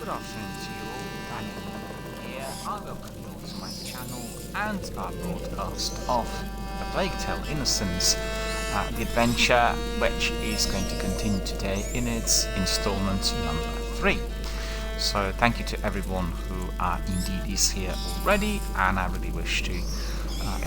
Good afternoon to you all, Daniel here. I welcome you all to my channel and our broadcast of A Plague Tale: Innocence, the adventure which is going to continue today in its installment number 3. So thank you to everyone who indeed is here already, and I really wish to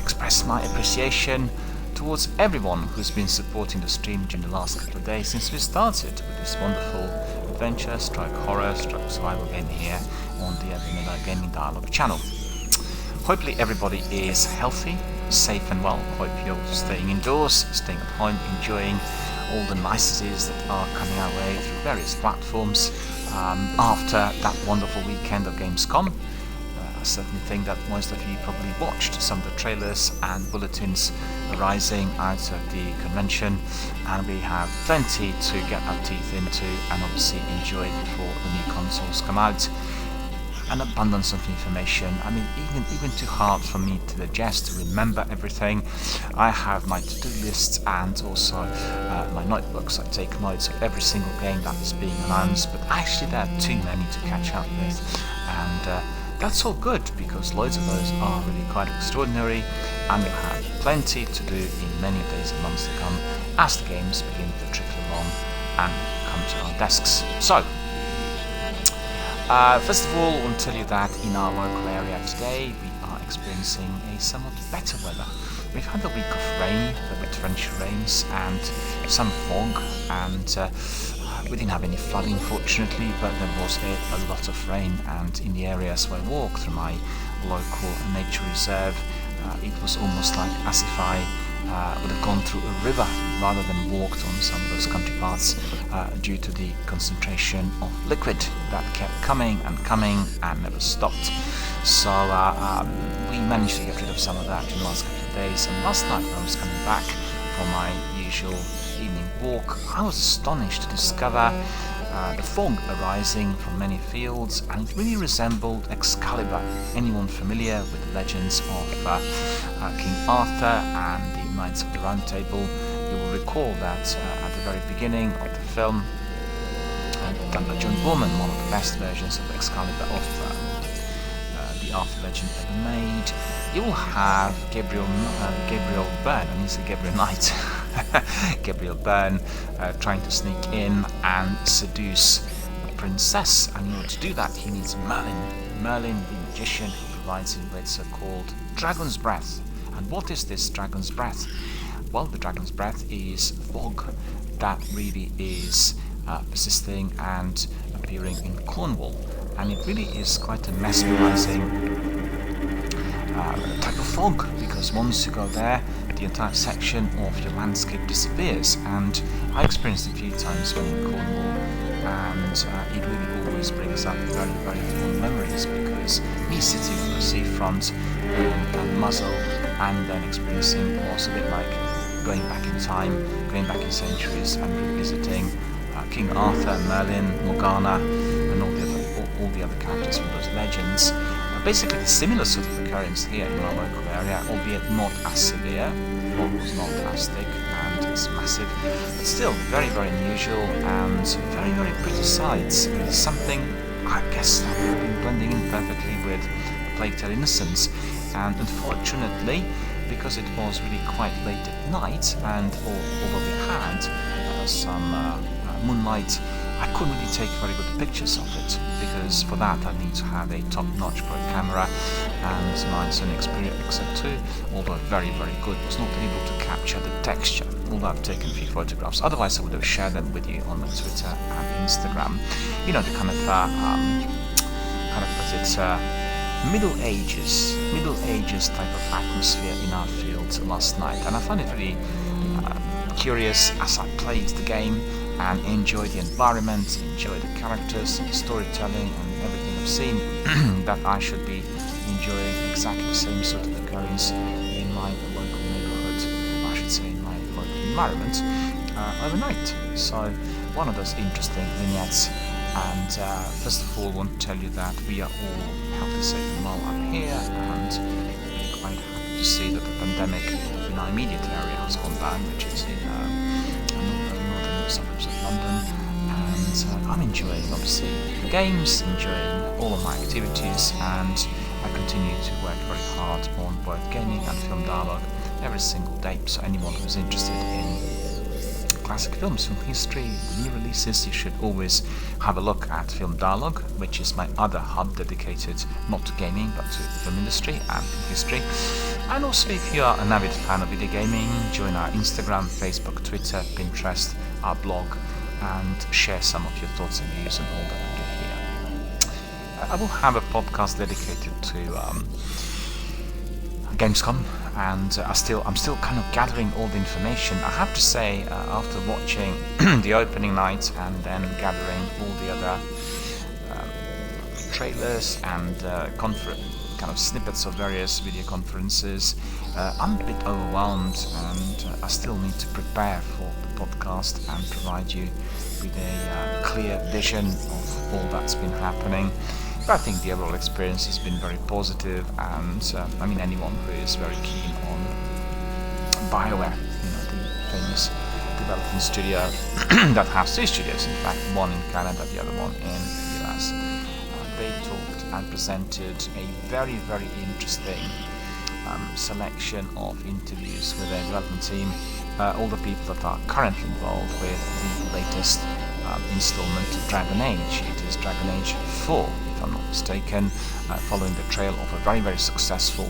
express my appreciation towards everyone who's been supporting the stream during the last couple of days since we started with this wonderful adventure, stroke horror, stroke survival game here on the DRBMiller Gaming Dialogue channel. Hopefully everybody is healthy, safe and well. Hope you're staying indoors, staying at home, enjoying all the niceties that are coming our way through various platforms after that wonderful weekend of Gamescom. I certainly think that most of you probably watched some of the trailers and bulletins arising out of the convention, and we have plenty to get our teeth into and obviously enjoy before the new consoles come out. An abundance of information. I mean, even too hard for me to digest, to remember everything. I have my to-do lists and also my notebooks. I take notes of every single game that is being announced, but actually there are too many to catch up with, and that's all good, because loads of those are really quite extraordinary, and we'll have plenty to do in many days and months to come as the games begin to trickle along and come to our desks. So, first of all, I want to tell you that in our local area today we are experiencing a somewhat better weather. We've had a week of rain, a bit torrential rains, and some fog, and we didn't have any flooding, fortunately, but there was a lot of rain, and in the areas where I walked through my local nature reserve, it was almost like as if I would have gone through a river rather than walked on some of those country paths due to the concentration of liquid that kept coming and never stopped. So we managed to get rid of some of that in the last couple of days, and last night when I was coming back from my usual evening walk, I was astonished to discover the fog arising from many fields, and it really resembled Excalibur. Anyone familiar with the legends of King Arthur and the Knights of the Round Table, you will recall that at the very beginning of the film, done by John Boorman, one of the best versions of Excalibur of the Arthur legend ever made, you will have Gabriel Byrne, and he's a Gabriel Knight, Gabriel Byrne trying to sneak in and seduce a princess, and in order to do that he needs Merlin the magician, who provides him with so-called dragon's breath. And what is this dragon's breath? Well, the dragon's breath is fog that really is persisting and appearing in Cornwall, and it really is quite a mesmerizing type of fog, because once you go there, the entire section of your landscape disappears. And I experienced it a few times when in Cornwall, and it really always brings up very, very fond memories, because me sitting on the seafront and Muzzle, and then experiencing was a bit like going back in time, going back in centuries and revisiting King Arthur, Merlin, Morgana, and all the other characters from those legends. Basically, a similar sort of occurrence here in our local area, albeit not as severe. The fog was not as thick and it's massive, but still very, very unusual and very, very pretty sights. It's something, I guess, that would have been blending in perfectly with A Plague Tale: Innocence, and unfortunately, because it was really quite late at night, and although we had some moonlight, I couldn't really take very good pictures of it, because for that I need to have a top-notch pro camera, and my Sony Xperia XM2, although very, very good, was not able to capture the texture, although I've taken a few photographs. Otherwise I would have shared them with you on my Twitter and Instagram. You know, the kind of Middle Ages type of atmosphere in our fields last night, and I found it really curious as I played the game and enjoy the environment, enjoy the characters, the storytelling, and everything I've seen, that I should be enjoying exactly the same sort of occurrence in my local neighborhood, I should say in my local environment, overnight. So, one of those interesting vignettes. And first of all, I want to tell you that we are all healthy, safe and well up here, and we're quite happy to see that the pandemic in our immediate area has gone down, which is in northern suburbs of London, and I'm enjoying, obviously, the games, enjoying all of my activities, and I continue to work very hard on both gaming and film dialogue every single day. So anyone who's interested in classic films, film history, new releases, you should always have a look at Film Dialogue, which is my other hub dedicated not to gaming but to the film industry and film history. And also, if you are an avid fan of video gaming, join our Instagram, Facebook, Twitter, Pinterest, our blog, and share some of your thoughts and views on all that we do here. I will have a podcast dedicated to Gamescom, and I'm still kind of gathering all the information. I have to say, after watching the opening night and then gathering all the other trailers and kind of snippets of various video conferences, I'm a bit overwhelmed, and I still need to prepare for the podcast and provide you with a clear vision of all that's been happening. But I think the overall experience has been very positive, and I mean, anyone who is very keen on BioWare, the famous development studio that has two studios, in fact, one in Canada, the other one in the US. They talked and presented a very, very interesting selection of interviews with their development team, all the people that are currently involved with the latest installment of Dragon Age. It is Dragon Age 4, if I'm not mistaken, following the trail of a very, very successful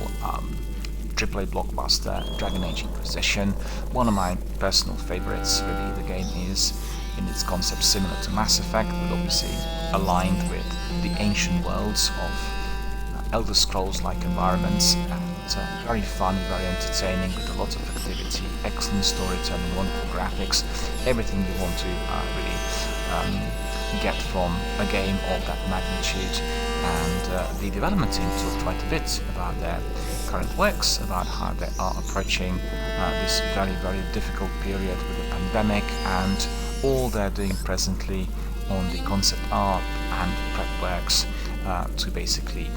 AAA blockbuster, Dragon Age Inquisition. One of my personal favorites, really. The game is, in its concept, similar to Mass Effect, but obviously aligned with the ancient worlds of Elder Scrolls-like environments, and very fun, very entertaining, with a lot of activity, excellent storytelling, wonderful graphics, everything you want to really get from a game of that magnitude. And the development team talked quite a bit about their current works, about how they are approaching this very, very difficult period with the pandemic, and all they're doing presently on the concept art and prep works to basically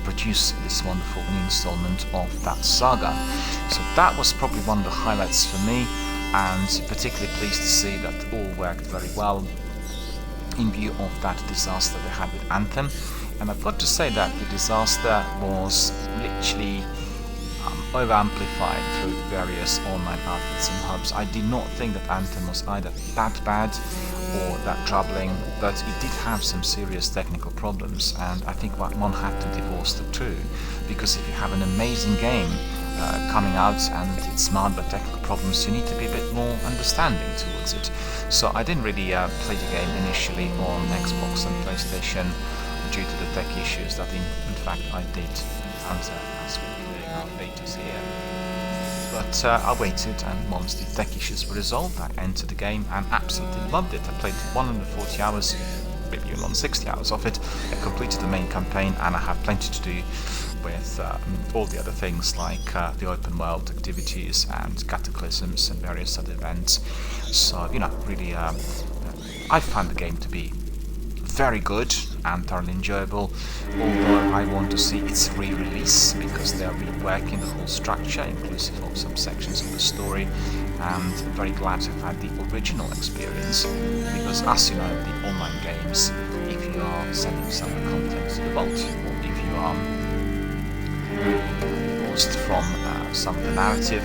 produce this wonderful new installment of that saga. So that was probably one of the highlights for me, and particularly pleased to see that all worked very well in view of that disaster they had with Anthem. And I've got to say that the disaster was literally over-amplified through various online outlets and hubs. I did not think that Anthem was either that bad or that troubling, but it did have some serious technical problems, and I think one had to divorce the two, because if you have an amazing game coming out and it's marred by technical problems, you need to be a bit more understanding towards it. So I didn't really play the game initially on Xbox and PlayStation due to the tech issues that in fact I did encounter as we're doing our betas here. But I waited, and once the tech issues were resolved, I entered the game and absolutely loved it. I played 140 hours, maybe 160 hours of it. I completed the main campaign, and I have plenty to do with all the other things like the open world activities and cataclysms and various other events. So, really, I found the game to be very good and thoroughly enjoyable, although I want to see its re-release, because they are reworking the whole structure, inclusive of some sections of the story, and very glad to have had the original experience, because as you know, the online games, if you are sending some content to the vault, or if you are lost from some of the narrative,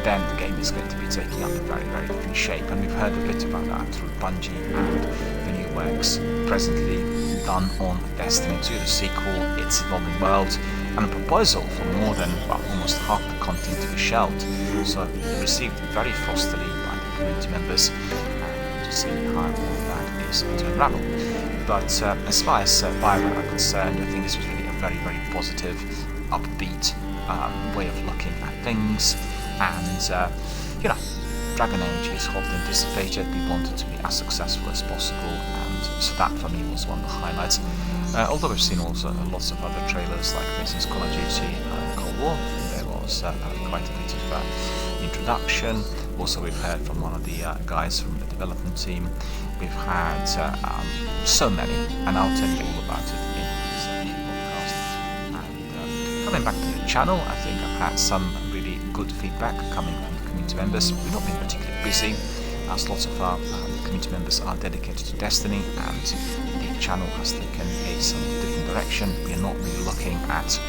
then the game is going to be taking up a very, very different shape. And we've heard a bit about that through Bungie and the new works presently done on Destiny 2, the sequel, its evolving world, and a proposal for more than almost half the content to be shelved. So received very frostily by the community members, to see how all that is going to unravel. But as far as BioWare are concerned, I think this was really a very, very positive, upbeat way of looking at things. And Dragon Age is hotly anticipated. We want it to be as successful as possible, and so that for me was one of the highlights. Although we've seen also lots of other trailers, like for instance Call of Duty Cold War, there was quite a bit of introduction. Also, we've heard from one of the guys from the development team. We've had so many, and I'll tell you all about it in this podcast. And coming back to the channel, I think I've had some really good feedback coming from the community members. We've not been particularly busy, as lots of our community community members are dedicated to Destiny, and the channel has taken a somewhat different direction. We are not really looking at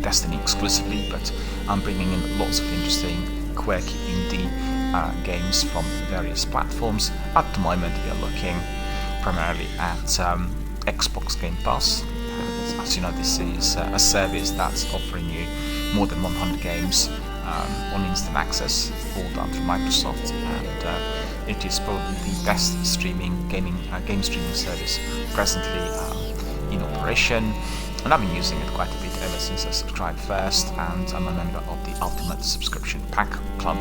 Destiny exclusively, but I'm bringing in lots of interesting, quirky indie games from various platforms. At the moment, we are looking primarily at Xbox Game Pass. As you know, this is a service that's offering you more than 100 games on instant access, all done through Microsoft, and it is probably the best game streaming service presently in operation. And I've been using it quite a bit ever since I subscribed first, and I'm a member of the Ultimate Subscription Pack Club,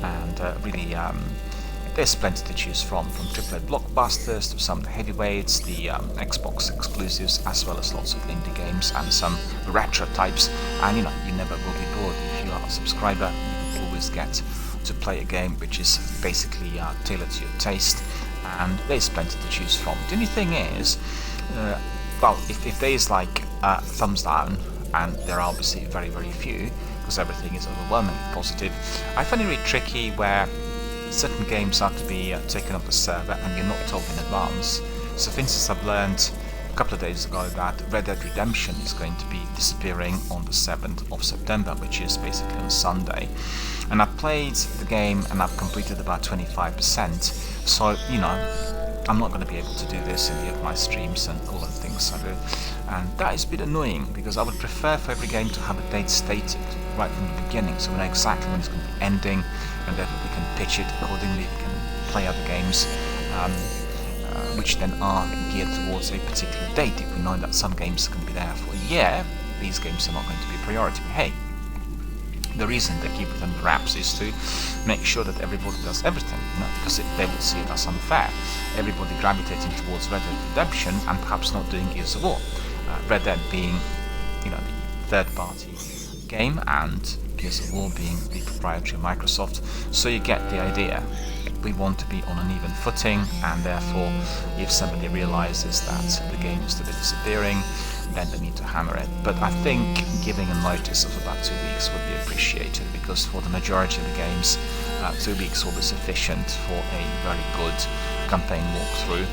and really there's plenty to choose from AAA blockbusters to some of the heavyweights, the Xbox exclusives, as well as lots of indie games and some retro types. And you never will be bored. If you are a subscriber, you will always get to play a game which is basically tailored to your taste, and there's plenty to choose from. The only thing is, well, if there is like a thumbs down, and there are obviously very, very few, because everything is overwhelmingly positive, I find it really tricky where certain games have to be taken off the server and you're not told in advance. So for instance, I've learned a couple of days ago that Red Dead Redemption is going to be disappearing on the 7th of September, which is basically on Sunday. And I've played the game and I've completed about 25%, so I'm not going to be able to do this in any of my streams and all the things I do. And that is a bit annoying, because I would prefer for every game to have a date stated right from the beginning, so we know exactly when it's going to be ending, and therefore we can pitch it accordingly. We can play other games which then are geared towards a particular date. If we know that some games are going to be there for a year, these games are not going to be a priority. But hey, the reason they keep it under wraps is to make sure that everybody does everything, because they would see it as unfair. Everybody gravitating towards Red Dead Redemption and perhaps not doing Gears of War. Red Dead being, the third-party game, and Gears of War being the proprietary of Microsoft. So you get the idea. We want to be on an even footing, and therefore, if somebody realizes that the game is to be disappearing, then they need to hammer it. But I think giving a notice of about 2 weeks would be appreciated, because for the majority of the games, 2 weeks will be sufficient for a very good campaign walkthrough.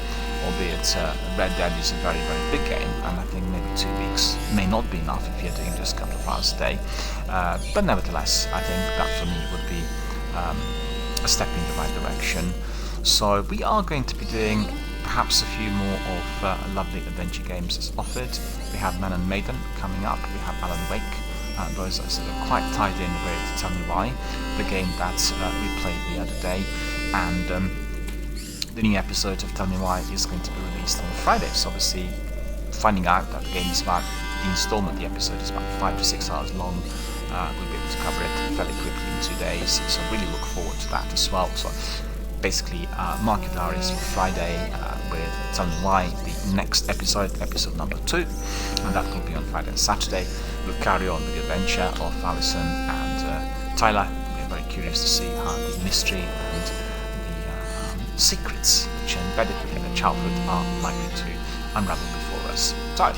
Albeit Red Dead is a very, very big game, and I think maybe 2 weeks may not be enough if you're doing just a couple of hours a day. But nevertheless, I think that for me would be a step in the right direction. So we are going to be doing perhaps a few more of lovely adventure games as offered. We have Man and Maiden coming up, we have Alan Wake. Those are sort of quite tied in with Tell Me Why, the game that we played the other day, and the new episode of Tell Me Why is going to be released on Friday. So obviously, finding out that the game is about the installment, the episode is about 5 to 6 hours long, we'll be able to cover it fairly quickly in 2 days. So really look forward to that as well. So basically, mark your diaries for Friday with Tell Me Why, the next episode number 2, and that will be on Friday and Saturday. We'll carry on with the adventure of Alison and Tyler. We're very curious to see how the mystery and secrets which are embedded within their childhood are likely to unravel before us. So,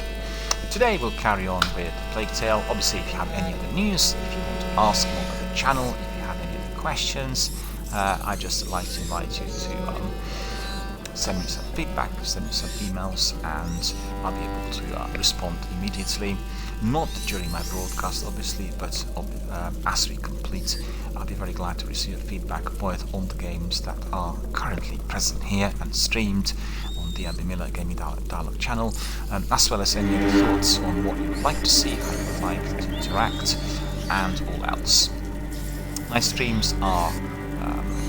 today we'll carry on with Plague Tale. Obviously, if you have any other news, if you want to ask more about the channel, if you have any other questions, I'd just like to invite you to send me some feedback, send me some emails, and I'll be able to respond immediately. Not during my broadcast, obviously, but as we complete, I'll be very glad to receive feedback both on the games that are currently present here and streamed on the DRBMiller Gaming Dialogue channel, as well as any other thoughts on what you would like to see, how you would like to interact, and all else. My streams are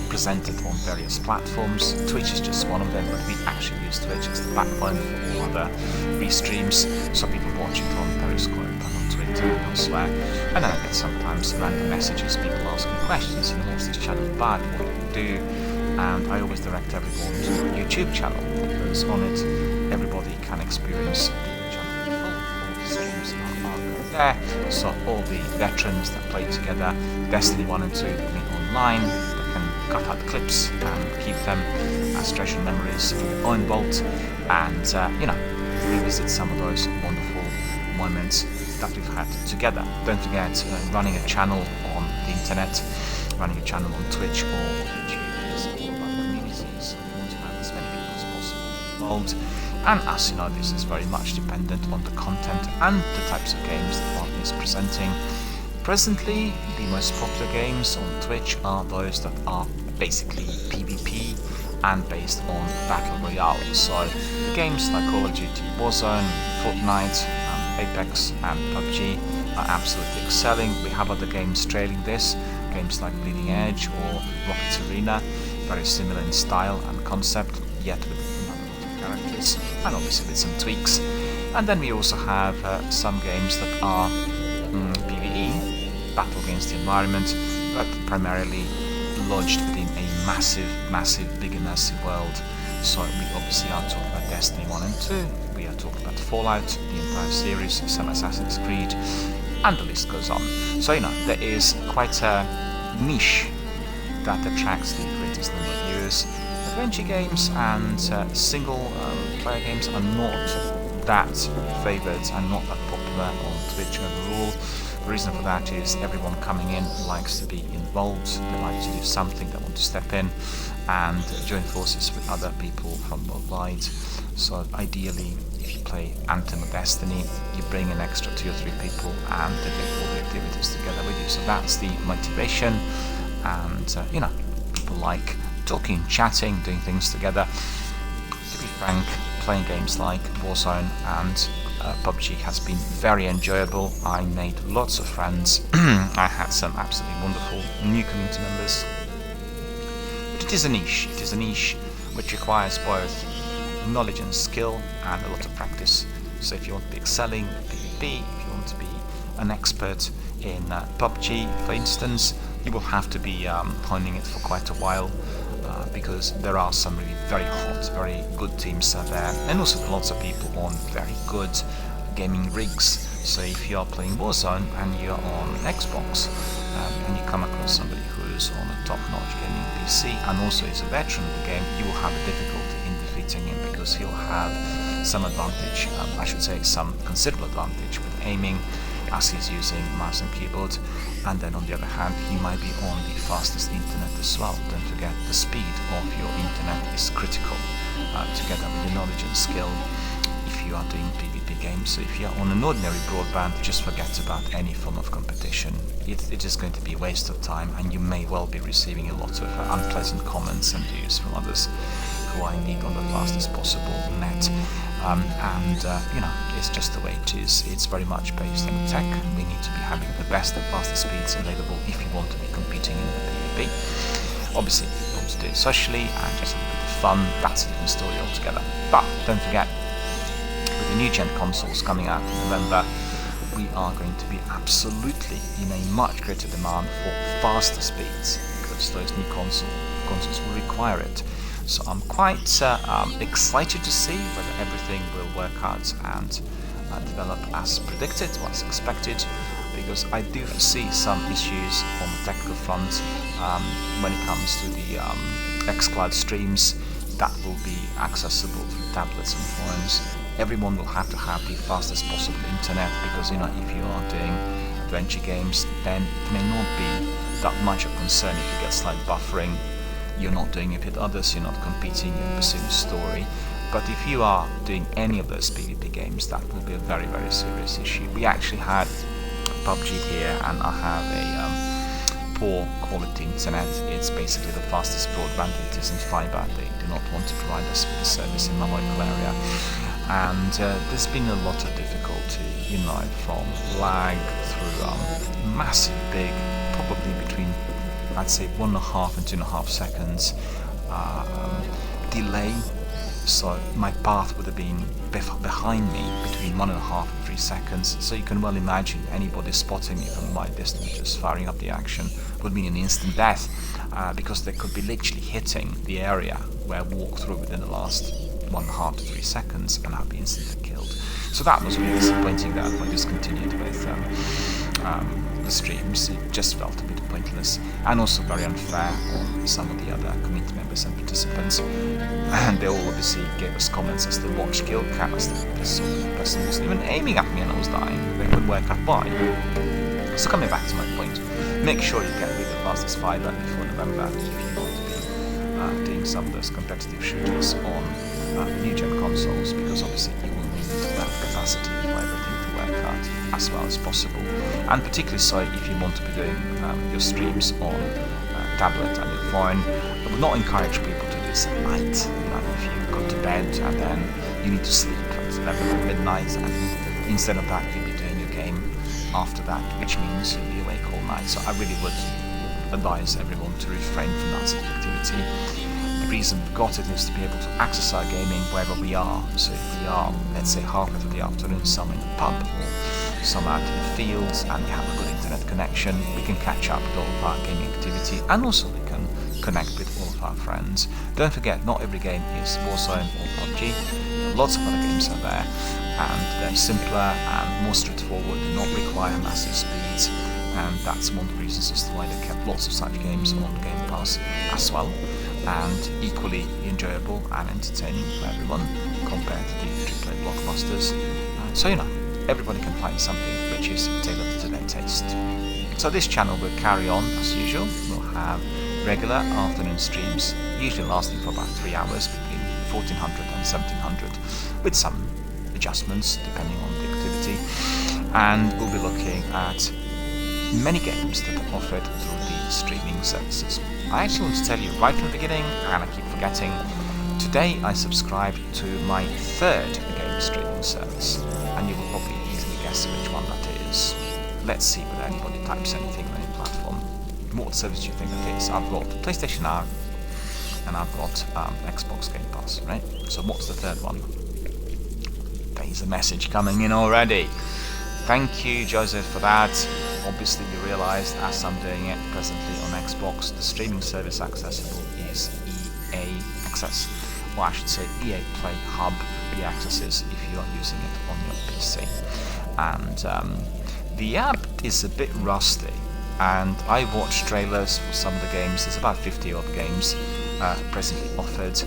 presented on various platforms. Twitch is just one of them, but we actually use Twitch as the backbone for all other restreams, so people watch it on Periscope and on Twitter and elsewhere. And then I get sometimes random messages, people asking questions, what's this channel about, what do you do? And I always direct everyone to the YouTube channel, because on it everybody can experience the channel in full. All the streams are archived there, so all the veterans that play together Destiny 1 and 2 with me online, cut out the clips and keep them as treasured memories in their own vault, and revisit some of those wonderful moments that we've had together. Don't forget, running a channel on the internet, running a channel on Twitch or YouTube is all about community. world. And as you know, this is very much dependent on the content and the types of games that one is presenting. Presently, the most popular games on Twitch are those that are basically PvP and based on Battle Royale. So the games like Call of Duty Warzone, Fortnite, Apex and PUBG are absolutely excelling. We have other games trailing this, games like Bleeding Edge or Rocket Arena, very similar in style and concept, yet with characters and obviously with some tweaks. And then we also have some games that are PvE, battle against the environment, but primarily lodged within a massive, big immersive world. So we obviously are talking about Destiny 1 and 2, we are talking about Fallout, the entire series, some Assassin's Creed, and the list goes on. So you know, there is quite a niche that attracts the greatest number of viewers. Adventure games and single player games are not that favoured and not that popular on Twitch overall. The reason for that is everyone coming in likes to be involved, they like to do something, they want to step in and join forces with other people from worldwide. So ideally, if you play Anthem or Destiny, you bring an extra 2 or 3 people and they do all the activities together with you. So that's the motivation, and you know, people like talking, chatting, doing things together. To be frank, playing games like Warzone and PUBG has been very enjoyable. I made lots of friends. I had some absolutely wonderful new community members. But it is a niche. It is a niche which requires both knowledge and skill and a lot of practice. So if you want to be excelling in PvP, if you want to be an expert in PUBG, for instance, you will have to be honing it for quite a while. Because there are some really very hot, very good teams out there, and also lots of people on very good gaming rigs. So if you are playing Warzone and you're on Xbox and you come across somebody who's on a top-notch gaming PC and also is a veteran of the game, you will have a difficulty in defeating him because he'll have some advantage, I should say some considerable advantage with aiming, as he's using mouse and keyboard. And then on the other hand, he might be on the fastest internet as well. Don't forget, the speed of your internet is critical, together with your knowledge and skill if you are doing PvP games. So if you're on an ordinary broadband, just forget about any form of competition. It is going to be a waste of time, and you may well be receiving a lot of unpleasant comments and views from others who are in need on the fastest possible net. You know, it's just the way it is. It's very much based on tech. We need to be having the best and fastest speeds available if you want to be competing in the PvP. Obviously, if you want to do it socially and just a little bit of fun, that's a different story altogether. But don't forget, with the new gen consoles coming out in November, we are going to be absolutely in a much greater demand for faster speeds, because those new consoles will require it. So I'm quite excited to see whether everything will work out and develop as predicted or as expected, because I do foresee some issues on the technical front when it comes to the xCloud streams that will be accessible through tablets and phones. Everyone will have to have the fastest possible internet, because you know, if you are doing adventure games, then it may not be that much of a concern if you get slight buffering. You're not doing it with others, you're not competing, you're pursuing a story. But if you are doing any of those PvP games, that will be a very, very serious issue. We actually had PUBG here, and I have a poor quality internet. It's basically the fastest broadband, it isn't fiber. They do not want to provide us with a service in my local area. And there's been a lot of difficulty, you know, from lag through massive big, probably between I'd say 1.5 and 2.5 seconds delay. So my path would have been behind me between 1.5 and 3 seconds. So you can well imagine anybody spotting me from my distance just firing up the action would mean an instant death, because they could be literally hitting the area where I walked through within the last 1.5 to 3 seconds and I'd be instantly killed. So that was really disappointing that I discontinued with the streams. It just felt a bit pointless and also very unfair on some of the other community members and participants. And they all obviously gave us comments as to watch kill cast. This person wasn't even aiming at me and I was dying. They couldn't work out why. So coming back to my point, make sure you get rid of fastest fiber before November if you want to be doing some of those competitive shooters on new gen as well as possible, and particularly so if you want to be doing your streams on tablet and your phone. I would not encourage people to do this at night. If you go to bed and then you need to sleep at 11 or midnight, and instead of that you'll be doing your game after that, which means you'll be awake all night. So I really would advise everyone to refrain from that sort of activity. The reason we've got it is to be able to access our gaming wherever we are. So if we are, let's say, halfway through the afternoon somewhere in a pub or somewhere out in the fields and we have a good internet connection, we can catch up with all of our gaming activity, and also we can connect with all of our friends. Don't forget, not every game is Warzone or PUBG. Lots of other games are there, and they're simpler and more straightforward, do not require massive speeds, and that's one of the reasons as to why they kept lots of such games on Game Pass as well, and equally enjoyable and entertaining for everyone compared to the AAA blockbusters. So everybody can find something which is tailored to their taste. So this channel will carry on as usual. We'll have regular afternoon streams, usually lasting for about 3 hours between 1400 and 1700, with some adjustments depending on the activity, and we'll be looking at many games that are offered through the streaming services. I actually want to tell you right from the beginning, and I keep forgetting, today I subscribed to my 3rd game streaming service, and you will probably easily guess which one that is. Let's see whether anybody types anything on any platform. What service do you think it is? I've got PlayStation Now, and I've got Xbox Game Pass, right? So what's the 3rd one? There's a message coming in already. Thank you, Joseph, for that. Obviously you realised, as I'm doing it presently on Xbox, the streaming service accessible is EA Access, or I should say EA Play Hub. EA Access is if you are using it on your PC. And the app is a bit rusty, and I watched trailers for some of the games. There's about 50 odd games presently offered,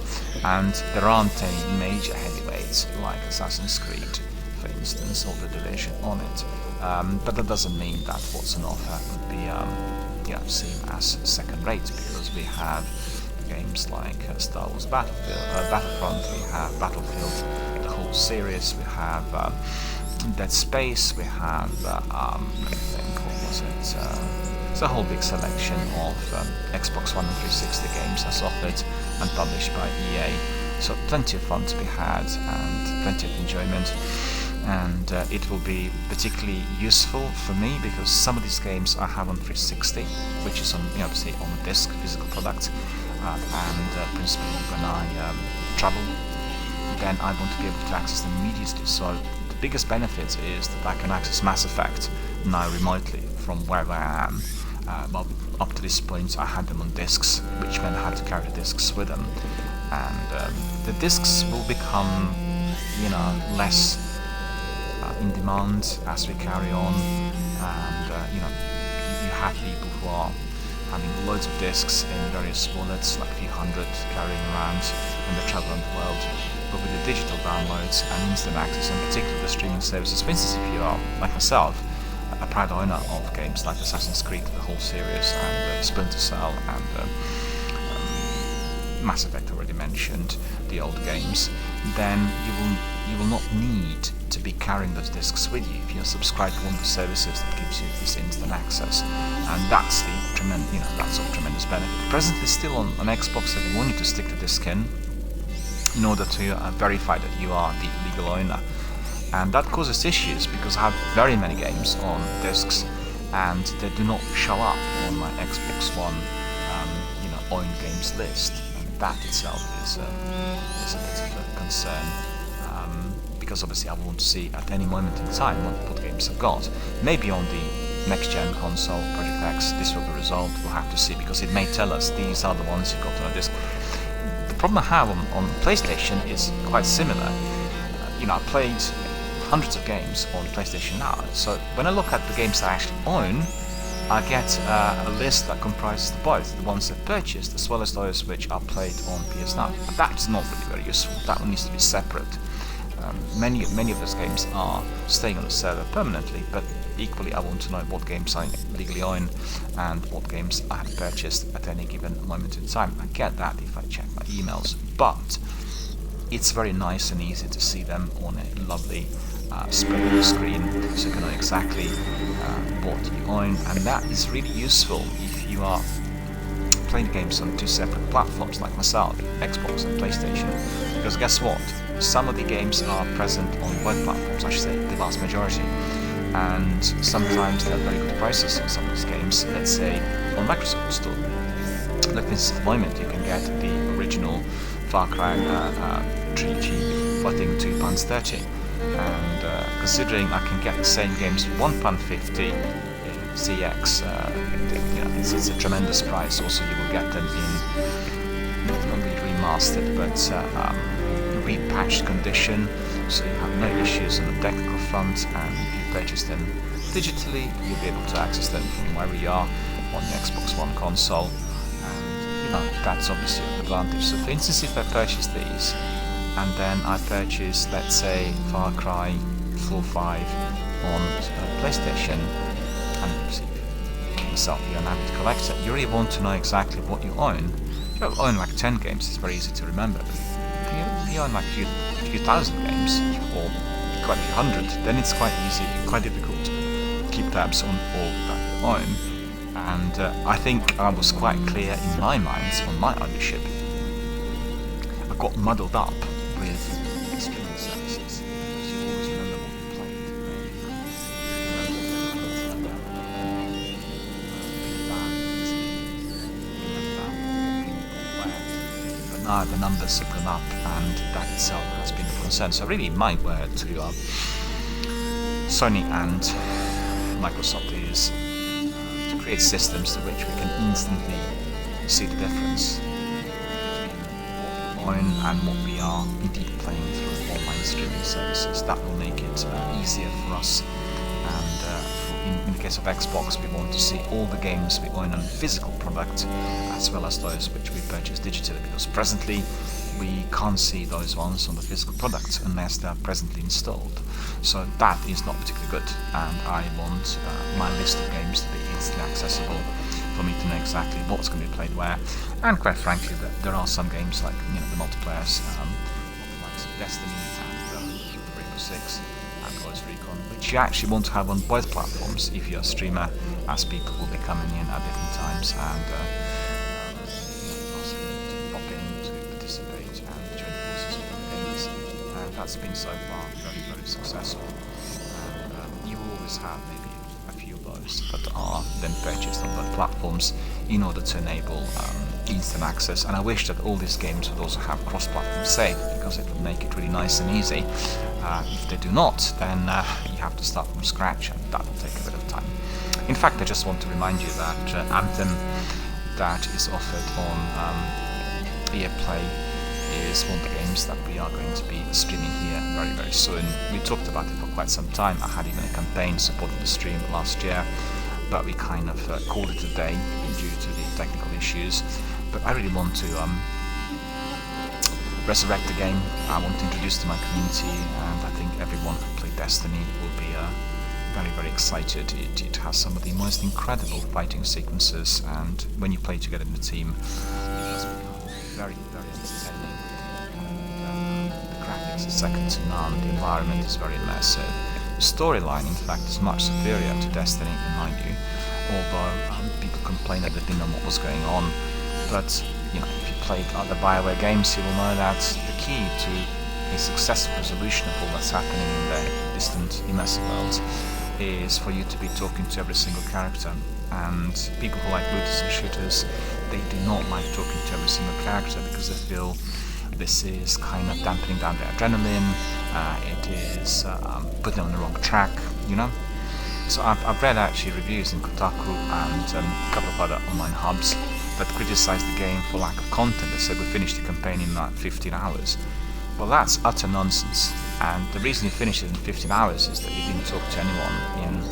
and there aren't any major heavyweights like Assassin's Creed, for instance, or The Division on it. But that doesn't mean that what's on offer would be seen as second-rate, because we have games like Star Wars Battlefront, we have Battlefield, the whole series, we have Dead Space, we have, let me think, what was it? It's a whole big selection of Xbox One and 360 games that's offered and published by EA. So plenty of fun to be had and plenty of enjoyment. And it will be particularly useful for me because some of these games I have on 360, which is on, obviously on a disc, physical product, and principally when I travel, then I want to be able to access them immediately. So the biggest benefit is that I can access Mass Effect now remotely from wherever I am. Well, up to this point I had them on discs, which meant I had to carry the discs with them, and the discs will become, less in demand as we carry on, and you have people who are having loads of discs in various wallets, like a few hundred carrying around when they travel around the world. But with the digital downloads and instant access, and particularly the streaming services, for instance, if you are, like myself, a proud owner of games like Assassin's Creed, the whole series, and Splinter Cell, and Mass Effect already mentioned, the old games, then you will not need to be carrying those discs with you if you're subscribed to one of the services that gives you this instant access, and that's the that's of tremendous benefit. Presently, still on Xbox, they want you to stick the disc in order to verify that you are the legal owner, and that causes issues because I have very many games on discs, and they do not show up on my Xbox One, owned games list. That itself is a bit of a concern, because obviously I want to see at any moment in time what games I've got. Maybe on the next-gen console, Project X, this will be resolved. We'll have to see, because it may tell us these are the ones you've got on a disc. The problem I have on PlayStation is quite similar. I played hundreds of games on PlayStation Now, so when I look at the games I actually own, I get a list that comprises both the ones I've purchased as well as those which are played on PS Now. And that's not really very useful. That one needs to be separate. Many of those games are staying on the server permanently, but equally I want to know what games I legally own and what games I have purchased at any given moment in time. I get that if I check my emails, but it's very nice and easy to see them on a lovely spread on the screen so you can know exactly what you own, and that is really useful if you are playing games on two separate platforms like myself, Xbox and PlayStation, because guess what? Some of the games are present on both platforms, I should say the vast majority, and sometimes they're very good prices on some of these games, let's say on Microsoft Store. Like this at the moment you can get the original Far Cry trilogy for I think £2.30, and considering I can get the same games for £1.50 in CX, it's a tremendous price. Also you will get them in not only remastered but repatched condition, so you have no issues on the technical front, and if you purchase them digitally you'll be able to access them from wherever you are on the Xbox One console, and that's obviously an advantage. So for instance, if I purchase these and then I purchase, let's say, Far Cry 4-5 on PlayStation, and see yourself, you're an avid collector, you really want to know exactly what you own. If you own like 10 games, it's very easy to remember, but if you own like a few thousand games, or quite a few hundred, then it's quite easy, quite difficult to keep tabs on all that you own. And I think I was quite clear in my mind on my ownership. I got muddled up with streaming services, so you always remember what you played. But now the numbers have gone up, and that itself has been a concern. So I really mind where to Sony and Microsoft is to create systems to which we can instantly see the difference between what we own and what we are indeed playing through online streaming services. That will make it easier for us, and in the case of Xbox we want to see all the games we own on physical product as well as those which we purchase digitally, because presently we can't see those ones on the physical product unless they are presently installed. So that is not particularly good, and I want my list of games to be instantly accessible for me to know exactly what's going to be played where. And quite frankly, there are some games like the multiplayers, like Destiny and Rainbow Six and Ghost Recon, which you actually want to have on both platforms if you're a streamer, as people will be coming in at different times and asking you to pop in to participate and join forces with other games. And that's been so far very, very successful. And you will always have maybe a few of those that are then purchased on both platforms in order to enable instant access. And I wish that all these games would also have cross-platform save, because it would make it really nice and easy. If they do not, then you have to start from scratch, and that will take a bit of time. In fact, I just want to remind you that Anthem, that is offered on EA Play, is one of the games that we are going to be streaming here very, very soon. We talked about it for quite some time. I had even a campaign supporting the stream last year, but we kind of called it a day due to the technical issues. But I really want to resurrect the game. I want to introduce it to my community, and I think everyone who played Destiny will be very, very excited. It has some of the most incredible fighting sequences, and when you play together in a team, it just becomes very, very entertaining. And the graphics is second to none, the environment is very immersive. The storyline, in fact, is much superior to Destiny, in my view, although people complain that they didn't know what was going on. But if you played other BioWare games, you will know that the key to a successful resolution of all that's happening in the distant immersive world is for you to be talking to every single character. And people who like looters and shooters, they do not like talking to every single character because they feel this is kind of dampening down their adrenaline, it is putting them on the wrong track, So I've read actually reviews in Kotaku and a couple of other online hubs that criticized the game for lack of content. They said we finished the campaign in like 15 hours. Well, that's utter nonsense, and the reason you finished it in 15 hours is that you didn't talk to anyone in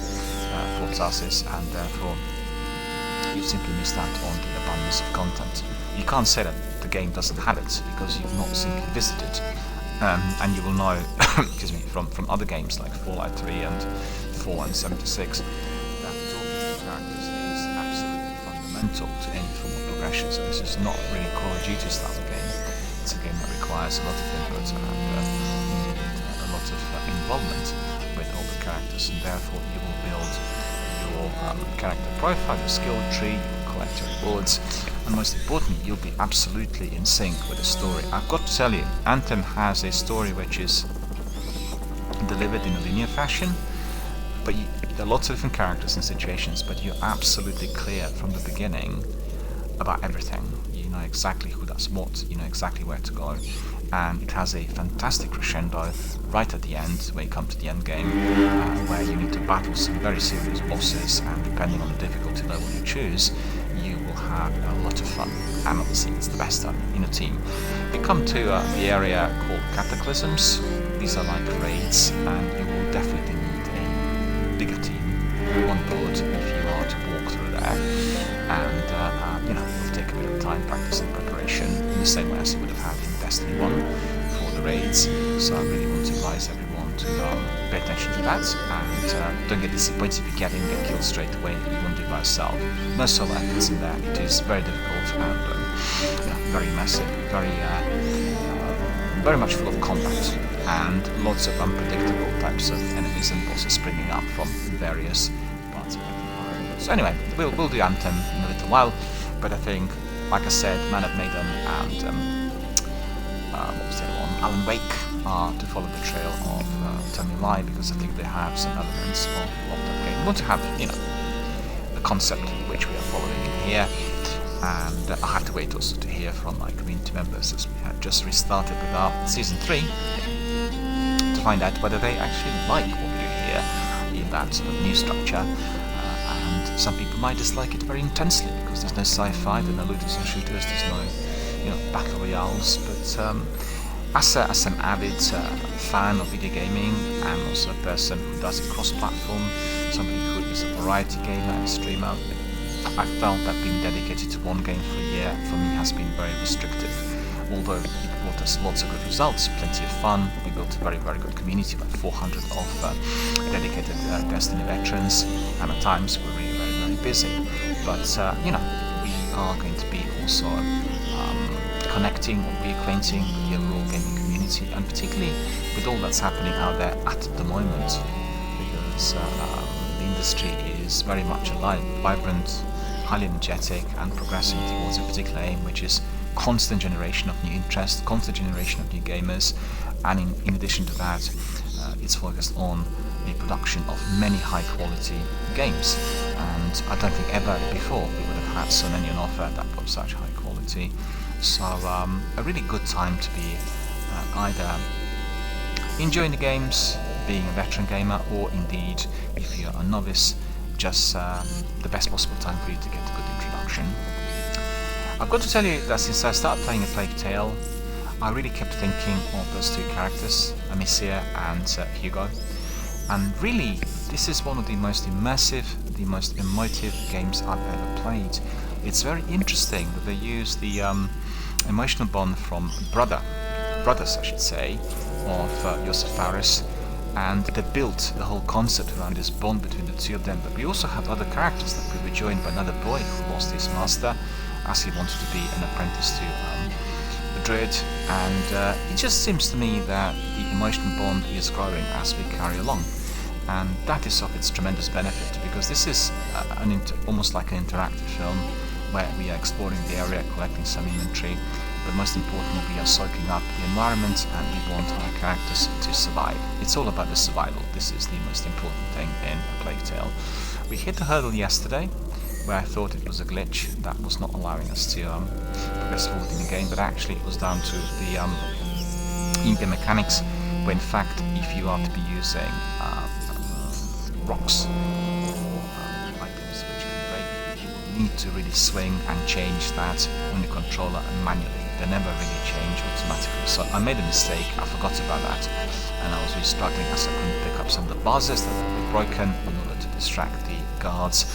Fort Tarsis, and therefore you simply missed out on the abundance of content. You can't say that the game doesn't have it because you've not simply visited, and you will know excuse me, from other games like Fallout 3 and 4 and 76 that talking to characters is absolutely fundamental to any form of progression. So this is not really Call of Duty style game. It's a game that requires a lot of input and a lot of involvement. characters, and therefore you will build your character profile, your skill tree, you will collect your rewards, and most importantly, you'll be absolutely in sync with the story. I've got to tell you, Anthem has a story which is delivered in a linear fashion, but there are lots of different characters and situations, but you're absolutely clear from the beginning about everything. You know exactly who does what, you know exactly where to go, and it has a fantastic crescendo right at the end, when you come to the end game, where you need to battle some very serious bosses, and depending on the difficulty level you choose, you will have a lot of fun, and obviously it's the best time in a team. We come to the area called Cataclysms. These are like raids, and you will definitely need a bigger team on board if you are to walk through there, and you know, it will take a bit of time, practice and preparation, in the same way as you would have had in Destiny 1 for the raids. So I really want to advise everyone to pay attention to that, and don't get disappointed if you get killed straight away. You won't do it by yourself. No solo efforts in there. It is very difficult and you know, very massive, very much full of combat, and lots of unpredictable types of enemies and bosses springing up from various parts of the environment. So anyway, we'll do Anthem in a little while, but I think, like I said, Man of Maiden and what was the other one? Alan Wake are to follow the trail of Tell Me Why, because I think they have some elements of that game. We want to have, you know, the concept which we are following in here, and I have to wait also to hear from my community members, as we have just restarted with our Season 3, to find out whether they actually like what we do here in that sort of new structure. And some people might dislike it very intensely because there's no sci-fi, there's no looters and shooters, there's no, you know, battle royales. But as an avid fan of video gaming, and also a person who does it cross-platform, somebody who is a variety gamer and streamer, I felt that being dedicated to one game for a year for me has been very restrictive. Although it brought us lots of good results, plenty of fun, we built a very, very good community, about 400 of dedicated Destiny veterans, and at times we're really very, very busy. But you know, we are going to be also connecting or reacquainting with the overall gaming community, and particularly with all that's happening out there at the moment, because the industry is very much alive, vibrant, highly energetic, and progressing towards a particular aim, which is constant generation of new interest, constant generation of new gamers, and in addition to that, it's focused on the production of many high quality games. And I don't think ever before we would have had so many on offer that were such high quality. So a really good time to be either enjoying the games, being a veteran gamer, or indeed, if you're a novice, just the best possible time for you to get a good introduction. I've got to tell you that since I started playing A Plague Tale, I really kept thinking of those two characters, Amicia and Hugo. And really, this is one of the most immersive, the most emotive games I've ever played. It's very interesting that they use the emotional bond from brothers I should say, of Joseph Fares, and they built the whole concept around this bond between the two of them. But we also have other characters that we were joined by another boy who lost his master, as he wanted to be an apprentice to the druid, and it just seems to me that the emotional bond is growing as we carry along, and that is of its tremendous benefit, because this is almost like an interactive film where we are exploring the area, collecting some inventory, but most importantly we are soaking up the environment, and we want our characters to survive. It's all about the survival. This is the most important thing in A Plague Tale. We hit a hurdle yesterday where I thought it was a glitch that was not allowing us to progress forward in the game, but actually it was down to the in-game mechanics, where in fact if you are to be using rocks or items which can break, you will need to really swing and change that on the controller manually. They never really change automatically. So I made a mistake, I forgot about that, and I was really struggling as I couldn't pick up some of the vases that were broken in order to distract the guards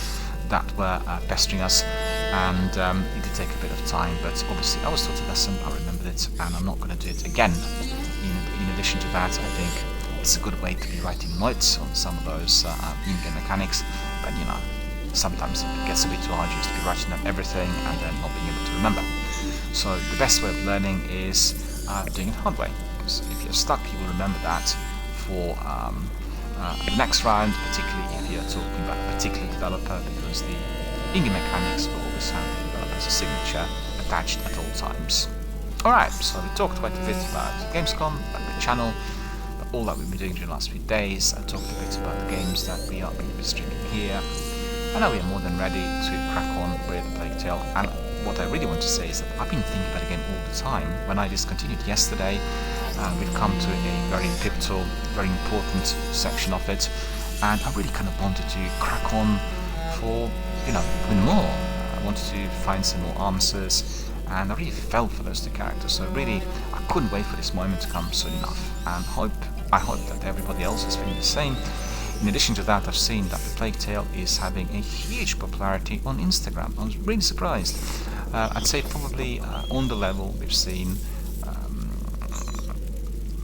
that were pestering us, and it did take a bit of time, but obviously I was taught a lesson, I remembered it, and I'm not going to do it again. In addition to that, I think it's a good way to be writing notes on some of those in-game mechanics, but you know, sometimes it gets a bit too arduous to be writing down everything and then not being able to remember. So the best way of learning is doing it hard way, because if you're stuck, you will remember that for the next round, particularly if you're talking about a particular developer, because the in-game mechanics will always have the developer's signature attached at all times. Alright, so we talked quite a bit about Gamescom, about the channel, about all that we've been doing during the last few days. I talked a bit about the games that we are going to be streaming here. I know we are more than ready to crack on with Plague Tale, and what I really want to say is that I've been thinking about the game all the time. When I discontinued yesterday, we've come to a very pivotal, very important section of it, and I really kind of wanted to crack on for, even more. I wanted to find some more answers, and I really fell for those two characters, so really I couldn't wait for this moment to come soon enough, and I hope that everybody else is feeling the same. In addition to that, I've seen that the Plague Tale is having a huge popularity on Instagram. I was really surprised. I'd say probably on the level we've seen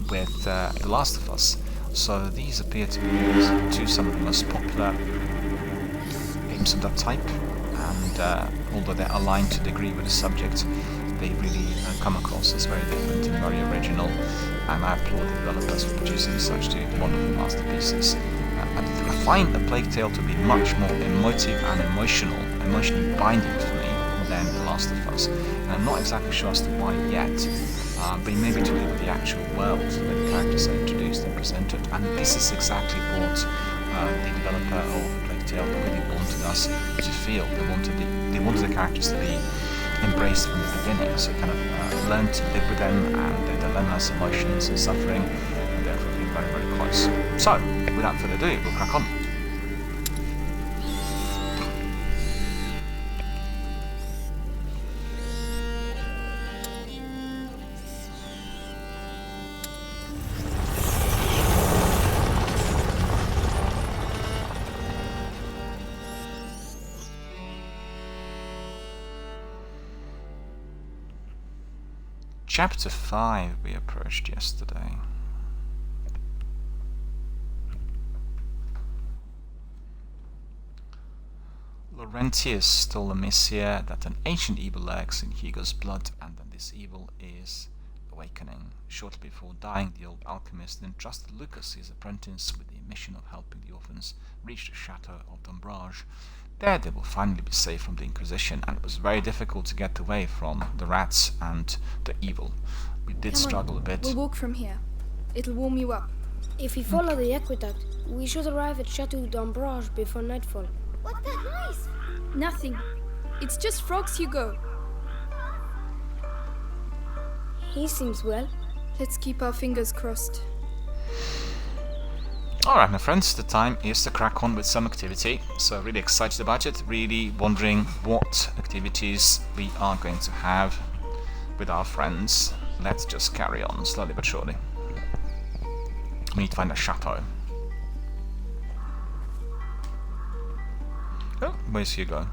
with The Last of Us. So these appear to be some of the most popular games of that type, and although they're aligned to a degree with the subject, they really come across as very different and very original, and I applaud the developers for producing such two wonderful masterpieces. I find The Plague Tale to be much more emotive and emotionally binding for me than The Last of Us, and I'm not exactly sure as to why yet, but maybe to do with the actual world where the characters are introduced and presented, and this is exactly what the developer of The Plague Tale really wanted us to feel. They wanted the characters to be embraced from the beginning, so kind of learn to live with them, and they learn us emotions and suffering, and therefore feel very, very close. So, without further ado, we'll crack on. Chapter 5 we approached yesterday. Laurentius told Amicia that an ancient evil lurks in Hugo's blood, and that this evil is awakening. Shortly before dying, the old alchemist entrusted Lucas, his apprentice, with the mission of helping the orphans reach the chateau of Dombrage. There they will finally be safe from the Inquisition, and it was very difficult to get away from the rats and the evil. We did struggle a bit. We'll walk from here. It'll warm you up. If we follow the aqueduct, we should arrive at Chateau d'Ambrage before nightfall. What's that noise? Nothing. It's just frogs, Hugo. He seems well. Let's keep our fingers crossed. Alright my friends, the time is to crack on with some activity. So really excited about it, really wondering what activities we are going to have with our friends. Let's just carry on, slowly but surely. We need to find a chateau. Oh, where's Hugo?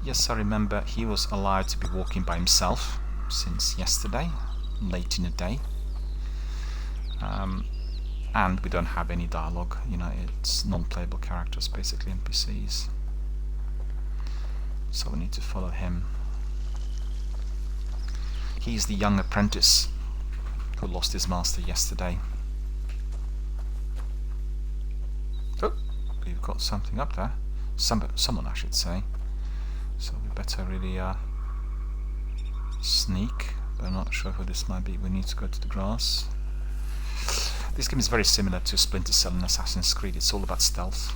Yes, I remember he was allowed to be walking by himself since yesterday, late in the day. And we don't have any dialogue, it's non-playable characters, basically NPCs. So we need to follow him. He's the young apprentice who lost his master yesterday. Oh, we've got something up there. Someone, I should say. So we better really sneak, but I'm not sure who this might be. We need to go to the grass. This game is very similar to Splinter Cell and Assassin's Creed. It's all about stealth.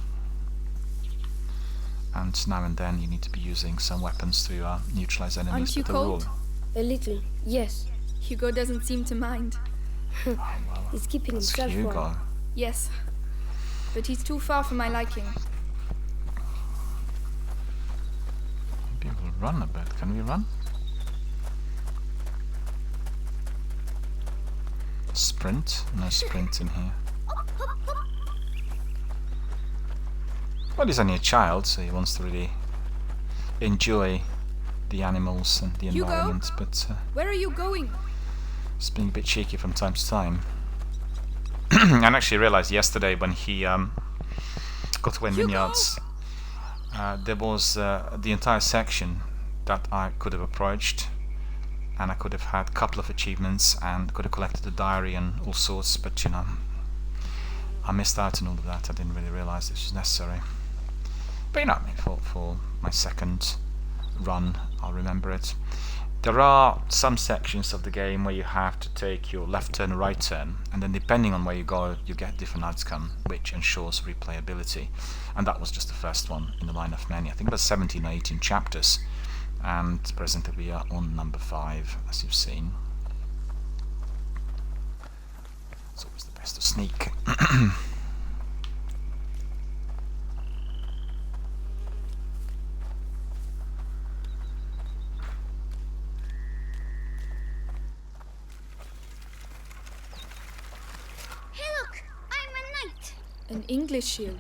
And now and then you need to be using some weapons to neutralize enemies. Aren't you cold? A little, yes. Hugo doesn't seem to mind. Oh, well, He's keeping that's himself Hugo. warm. Yes. But he's too far for my liking. Maybe we'll run a bit. Can we run? Sprint? No sprint in here. Well, he's only a child, so he wants to really enjoy the animals and the Hugo? environment, but Where are you going? it's being a bit cheeky from time to time. And actually realised yesterday when he got away in Hugo? Vineyards, there was the entire section that I could have approached, and I could have had a couple of achievements and could have collected a diary and all sorts, but I missed out on all of that. I didn't really realise this was necessary. But you know, I mean, for my second run, I'll remember it. There are some sections of the game where you have to take your left turn, right turn, and then depending on where you go, you get different outcome, which ensures replayability. And that was just the first one in the line of many. I think there's 17 or 18 chapters, and presently we are on number 5, as you've seen. It's always the best to sneak. An English shield.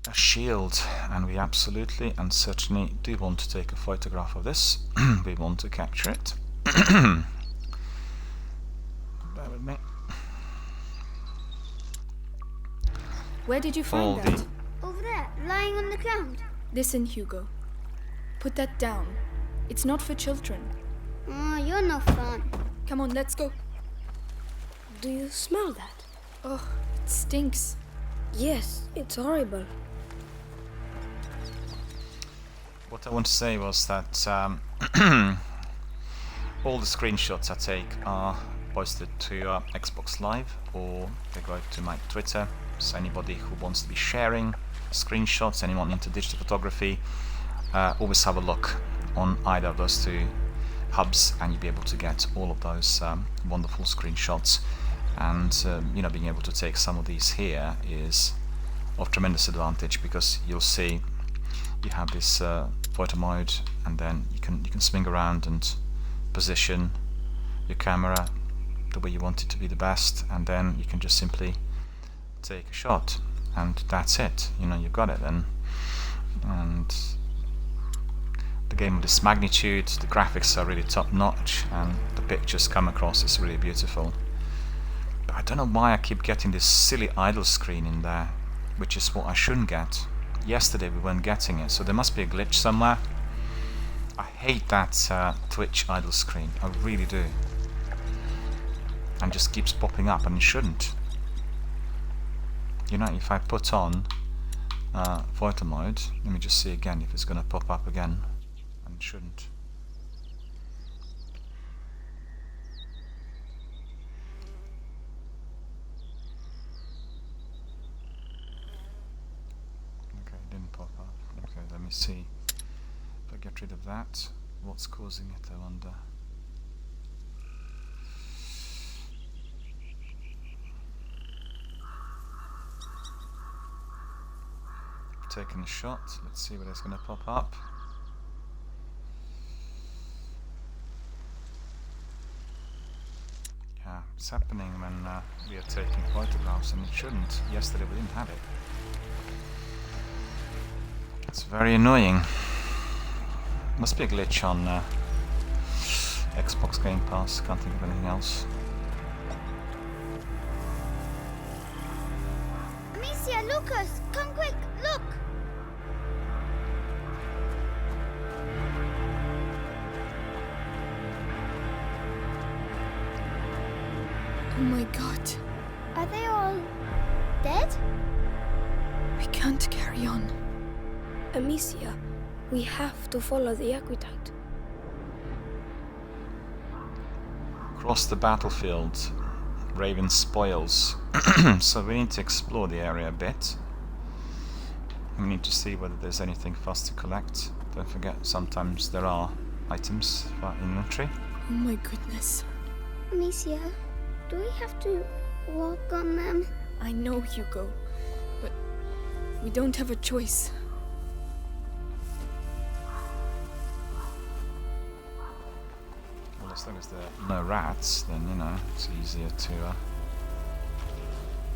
A shield, and we absolutely and certainly do want to take a photograph of this. We want to capture it. Bear with me. Where did you find All that? the- Over there, lying on the ground. Listen, Hugo. Put that down. It's not for children. Oh, you're no fun. Come on, let's go. Do you smell that? Oh, it stinks. Yes, it's horrible. What I want to say was that all the screenshots I take are posted to Xbox Live, or they go to my Twitter. So anybody who wants to be sharing screenshots, anyone into digital photography, always have a look on either of those two hubs, and you'll be able to get all of those wonderful screenshots. And you know, being able to take some of these here is of tremendous advantage, because you'll see you have this photo mode, and then you can swing around and position your camera the way you want it to be the best, and then you can just simply take a shot, and that's it. You know, you've got it then. And the game of this magnitude, the graphics are really top notch, and the pictures come across as really beautiful. But I don't know why I keep getting this silly idle screen in there, which is what I shouldn't get. Yesterday we weren't getting it, so there must be a glitch somewhere. I hate that Twitch idle screen, I really do. And just keeps popping up, and it shouldn't. You know, if I put on photo mode, let me just see again if it's going to pop up again, and it shouldn't. Okay, it didn't pop up. Okay, let me see. If I get rid of that, what's causing it, I wonder. Taking a shot, let's see whether it's going to pop up. Yeah, it's happening when we are taking photographs, and it shouldn't. Yesterday we didn't have it. It's very annoying. Must be a glitch on Xbox Game Pass, can't think of anything else. Amicia, Lucas, come quick, look! Oh my god. Are they all dead? We can't carry on. Amicia, we have to follow the aqueduct. Across the battlefield, Raven spoils. So we need to explore the area a bit. We need to see whether there's anything for us to collect. Don't forget, sometimes there are items for inventory. Oh my goodness. Amicia, do we have to walk on them? I know, Hugo, but we don't have a choice. Well, as long as there are no rats, then, you know, it's easier to...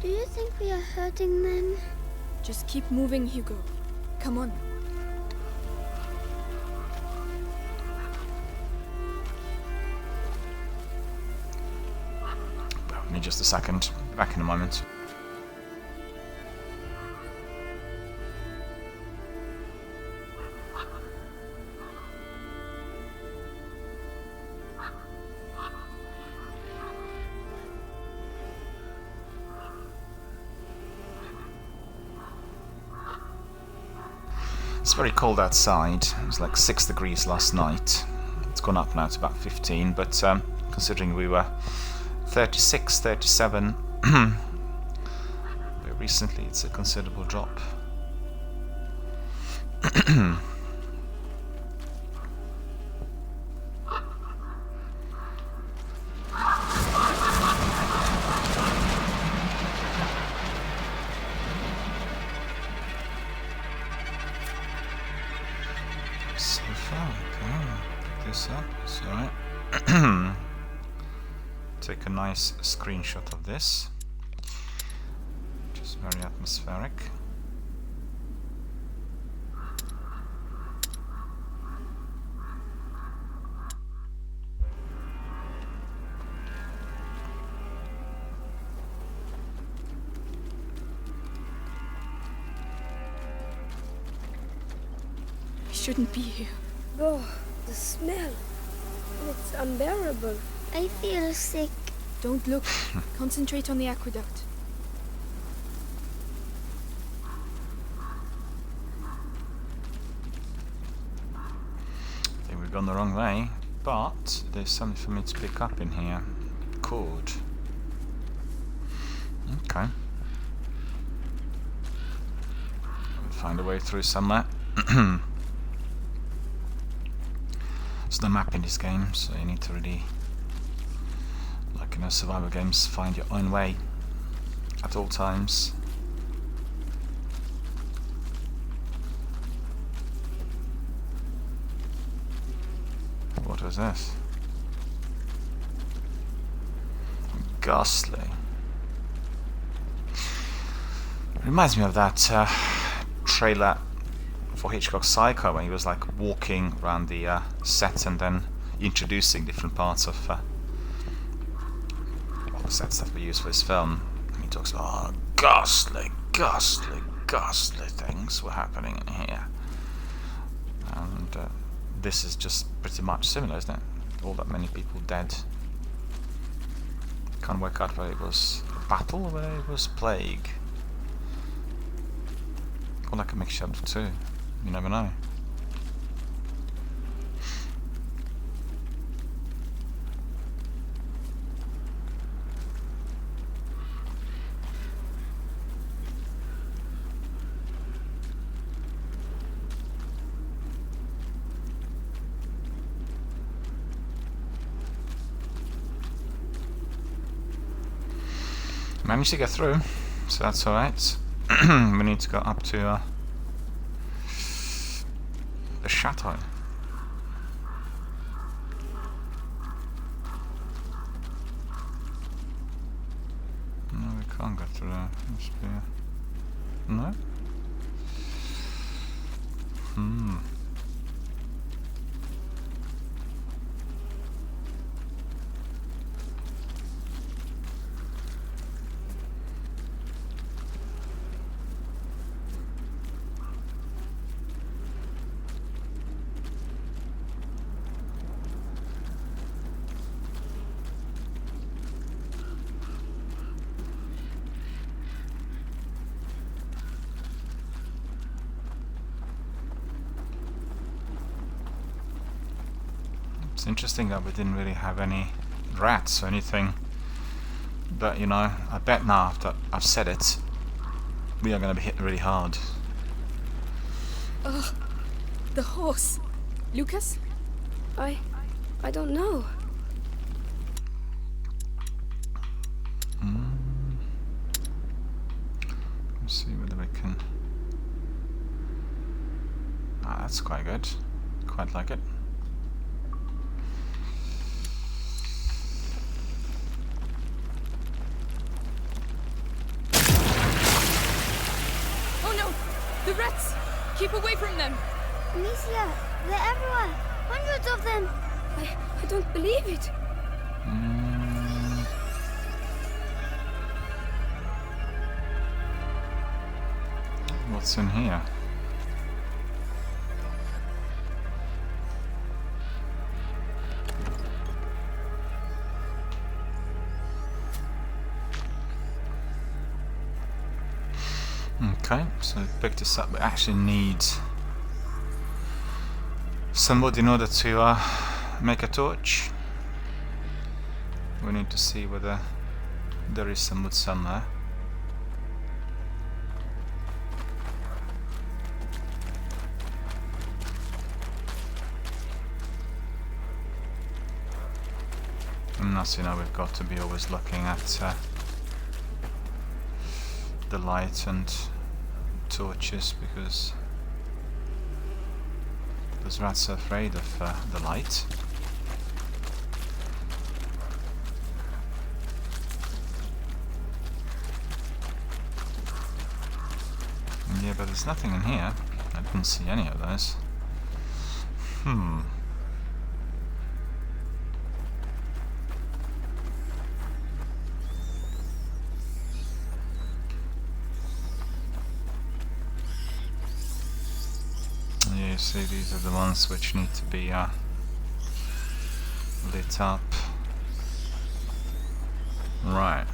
Do you think we are hurting them? Just keep moving, Hugo. Come on. Bear with me just a second. Back in a moment. It's very cold outside. It was like 6 degrees last night. It's gone up now to about 15, but considering we were 36, 37 very recently, it's a considerable drop. So far, okay. Pick this up, it's alright. Take a nice screenshot of this. Just very atmospheric. We shouldn't be here. Oh, the smell. It's unbearable. I feel sick. Don't look. Concentrate on the aqueduct. I think we've gone the wrong way, but there's something for me to pick up in here. Cord. Okay. We'll find a way through somewhere. There's no map in this game, so you need to really, like in survival games, find your own way at all times. What was this? Ghastly. Reminds me of that trailer for Hitchcock's Psycho, when he was like walking around the set and then introducing different parts of all the sets that were used for his film. And he talks about ghastly things were happening in here. And this is just pretty much similar, isn't it? All that many people dead. Can't work out whether it was a battle or whether it was plague. Or like a mixture of the two. You never know. Managed to get through, so that's alright. We need to go up to the chateau. No, we can't go through there. Must be no? It's interesting that we didn't really have any rats or anything, but you know, I bet now after I've said it, we are going to be hit really hard. Ugh. The horse. Lucas? I don't know. Let's see whether we can... Ah, that's quite good. Quite like it. Oh no! The rats! Keep away from them! Amicia, they're everywhere. Hundreds of them. I don't believe it. What's in here? Okay, so pick this up. We actually need some wood in order to make a torch. We need to see whether there is some wood somewhere. And as you know, we've got to be always looking at the light and torches, because those rats are afraid of the light. Yeah, but there's nothing in here. I didn't see any of those. You see, these are the ones which need to be lit up. Right.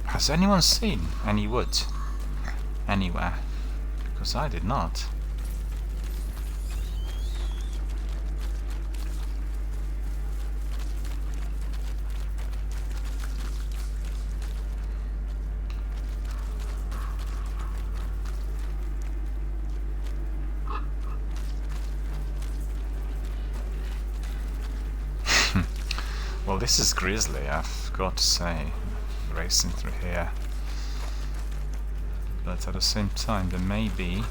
Has anyone seen any wood anywhere? Because I did not. Well, this is grisly, I've got to say, racing through here. But at the same time, there may be...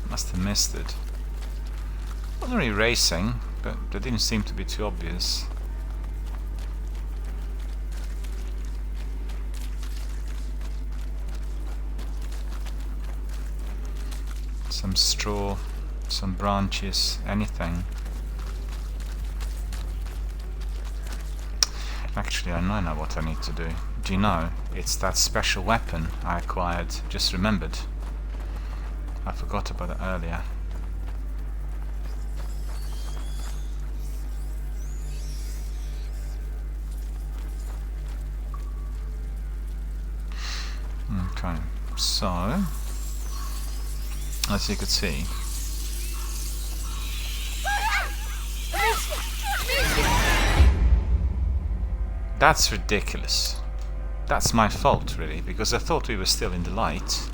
must have missed it. Wasn't really racing, but they didn't seem to be too obvious. Some straw, some branches, anything. Actually, I know now what I need to do. Do you know? It's that special weapon I acquired. Just remembered. I forgot about it earlier. Okay, so as you could see, that's ridiculous. That's my fault, really, because I thought we were still in the light.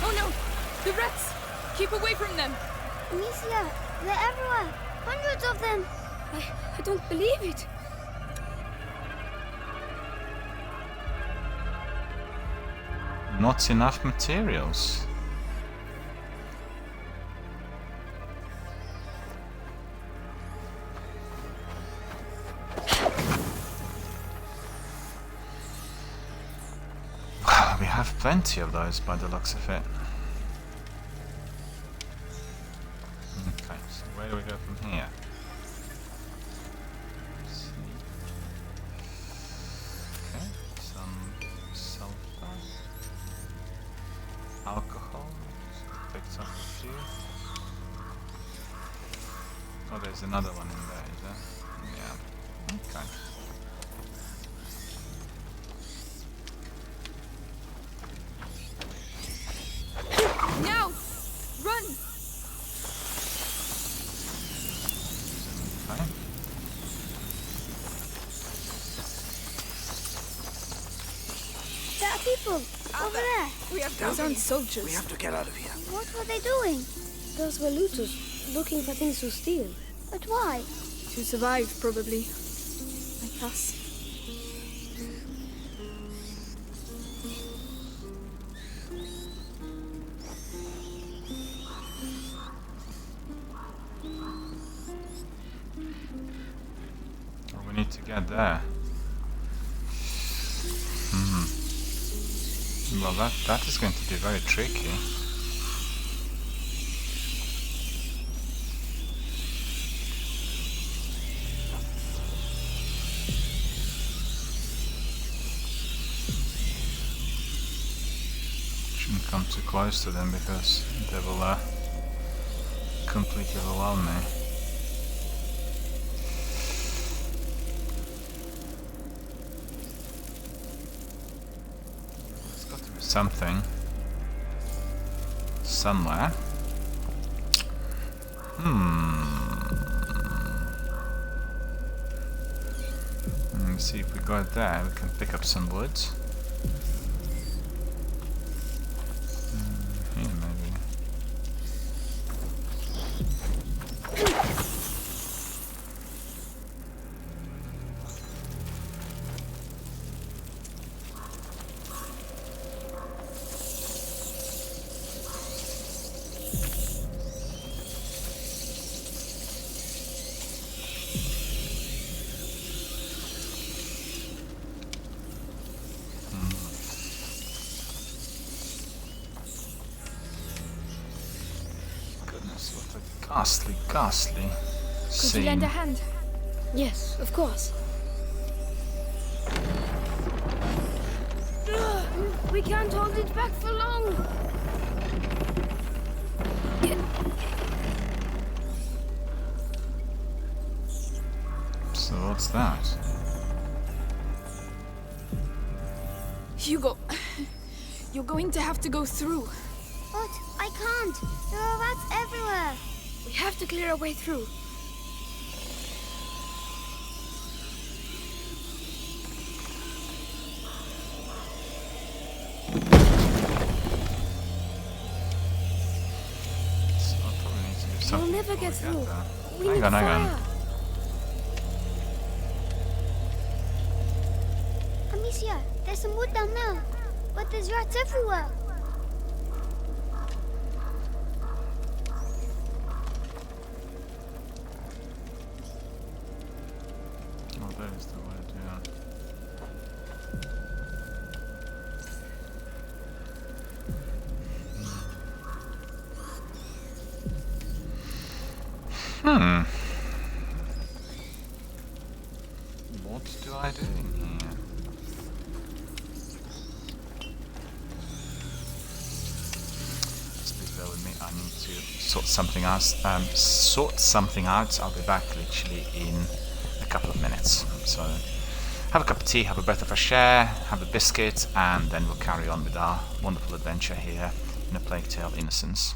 Oh no! The rats! Keep away from them! Amicia, they're everywhere. Hundreds of them. I don't believe it. Not enough materials. We have plenty of those by the looks of it. Okay, so where do we go from here? Let's see. Okay, some sulfur. Alcohol. Picked up a few. Oh, there's another one in there, is there? Yeah. Okay. Now! Run! Okay. There are people over there. We have Those aren't soldiers. We have to get out of here. What were they doing? Those were looters, looking for things to steal. But why? To survive, probably. Like us. Well, we need to get there. Well, that is going to be very tricky. Shouldn't come too close to them because they will completely overwhelm me. There's got to be something somewhere. Let's see if we go there. We can pick up some wood. Here maybe. Goodness, what a ghastly Could you lend a scene. hand? Yes, of course. We can't hold it back for long. So what's that? Hugo, you're going to have to go through. But I can't. There are rats everywhere. We have to clear our way through. So I probably need to do something. never before get we through. there. We Hang need on, hang fire. on. Amicia, there's some wood down there. But there's rats everywhere. Oh, that is the wood, yeah. What do I do in here? Just please bear with me. I need to sort something out. I'll be back literally in a couple of minutes. So have a cup of tea, have a breath of fresh air, have a biscuit, and then we'll carry on with our wonderful adventure here in A Plague Tale: Innocence.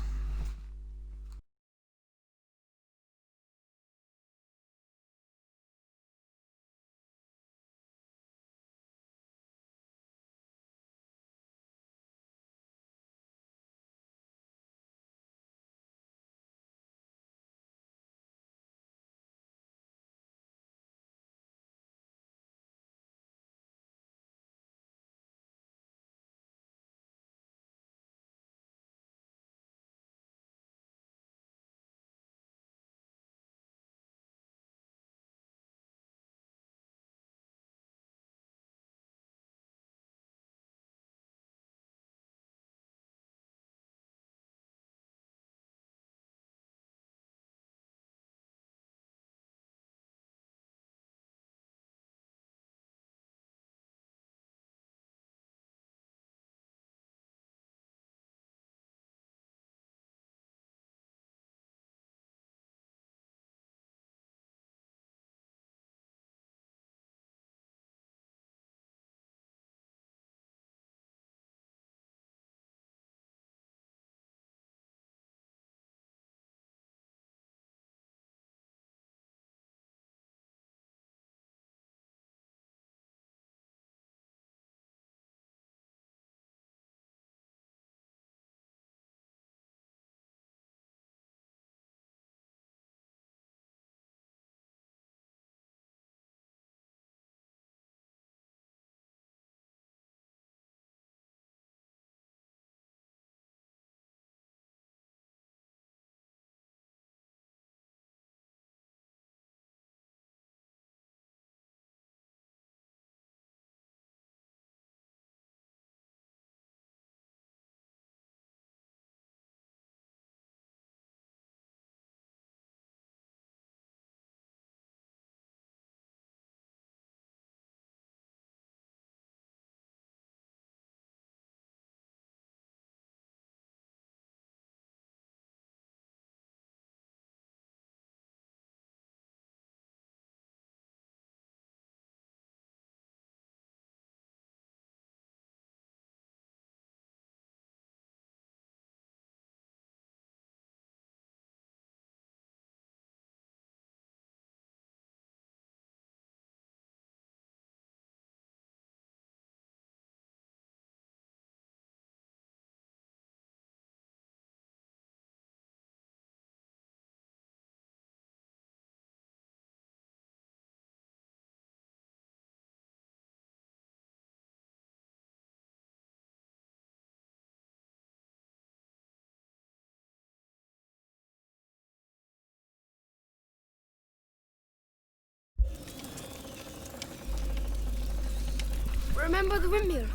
Remember the windmill?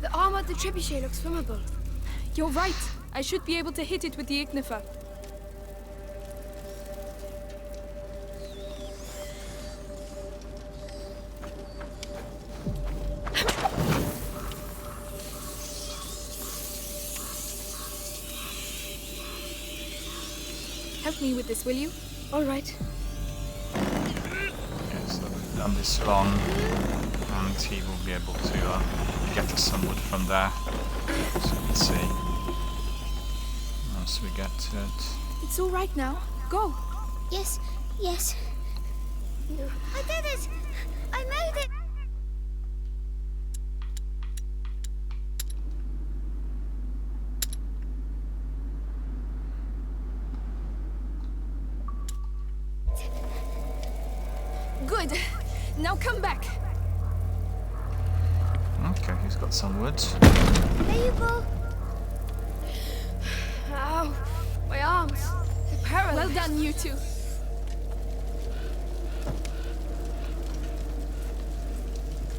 The arm at the trebuchet looks flammable. You're right. I should be able to hit it with the ignifer. Help me with this, will you? All right. Okay, so we've done this wrong, and he will be able to get us some wood from there. So let's see. Once we get to it. It's all right now. Go. Yes, yes. I did it! I made it! Good. Now come back. Okay, he's got some wood. There you go. Ow! My arms. They're paralyzed. Well done, you two.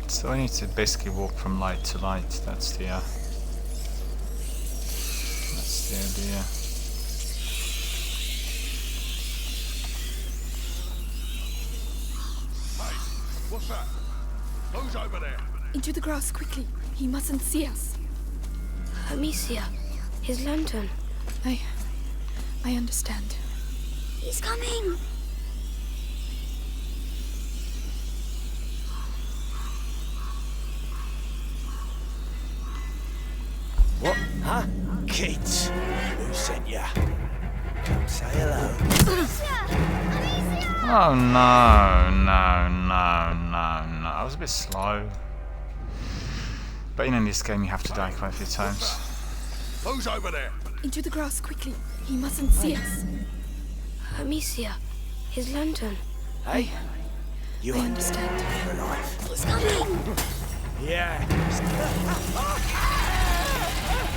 So I need to basically walk from light to light. That's the idea. Hey, what's that? Who's over there? Into the grass, quickly. He mustn't see us. Amicia. His lantern. I understand. He's coming. What? Huh? Kids? Who sent ya? Come say hello. Oh no, no, no, no, no. I was a bit slow. But in this game you have to die quite a few times. Who's over there? Into the grass, quickly. He mustn't see us. Amicia. His lantern. Hey? You I are understand. for life. He's coming. Yeah.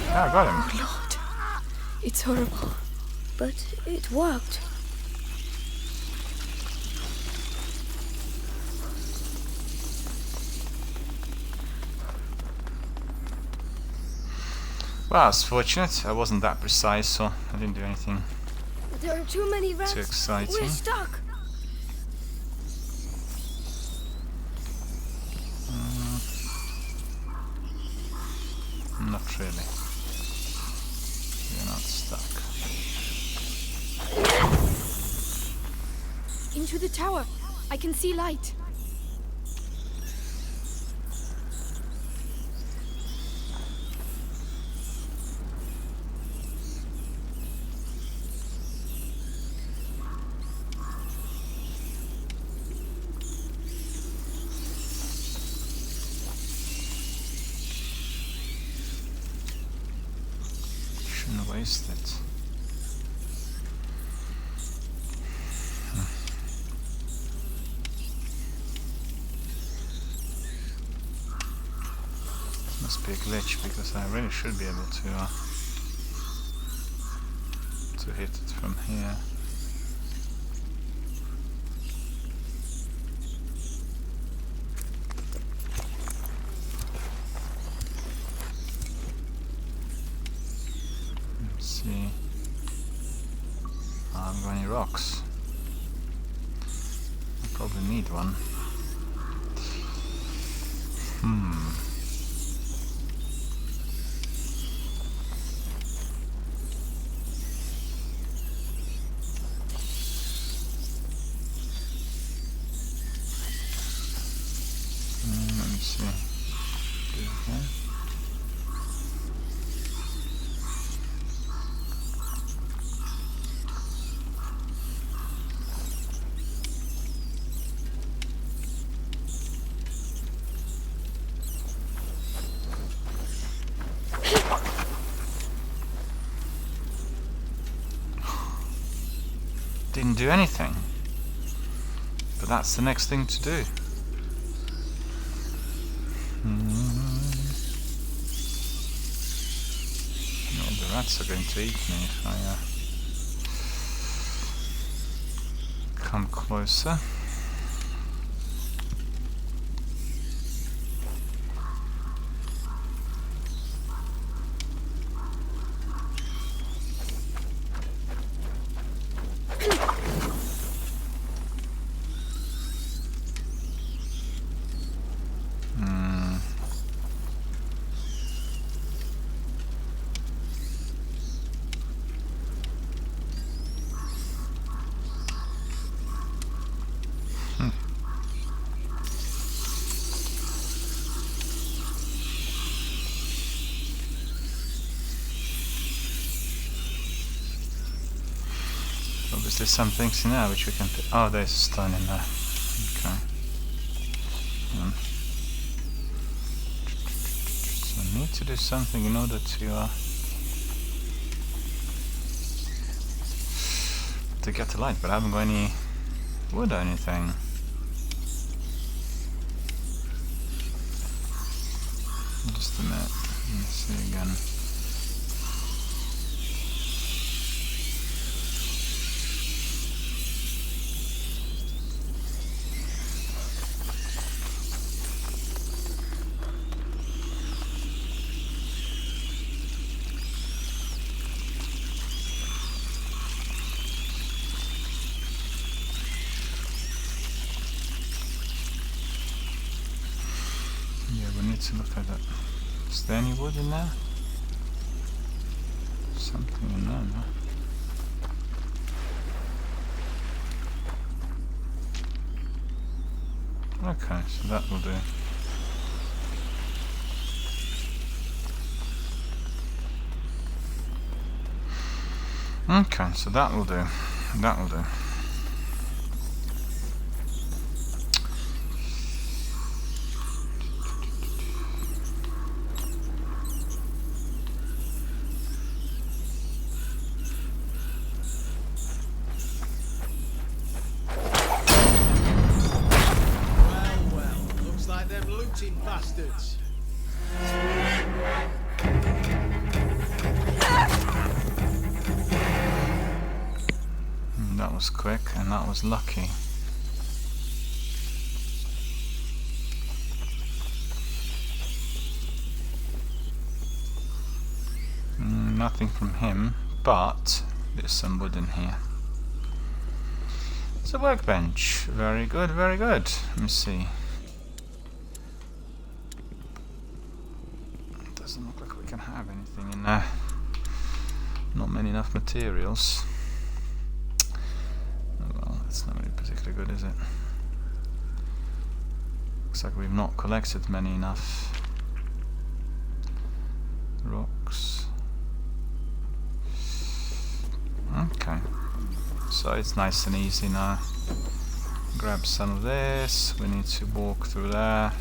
Yeah, I got him. Lord. It's horrible. But it worked. Well, it's fortunate. I wasn't that precise, so I didn't do anything There are too many rats. too exciting. We're stuck. Not really. You're not stuck. Into the tower. I can see light. Shouldn't waste it. Must be a glitch because I really should be able to hit it from here. Let's see. I haven't got any rocks. I probably need one. Let me see. Okay. Didn't do anything. But that's the next thing to do. No, the rats are going to eat me if I come closer. Because there's some things in there which we can put. Oh, there's a stone in there. Okay. So I need to do something in order to get the light, but I haven't got any wood or anything. Just a minute. Let me see again. Yeah, we need to look at that. Is there any wood in there? Something in there, no? Okay, so that will do. Okay, so that will do. That will do. Bastards. That was quick and that was lucky. Nothing from him, but there's some wood in here. It's a workbench. Very good, very good. Let me see. Doesn't look like we can have anything in there. Not many enough materials. Oh well, that's not really particularly good, is it? Looks like we've not collected many enough rocks. Okay, so it's nice and easy now. Grab some of this. We need to walk through there.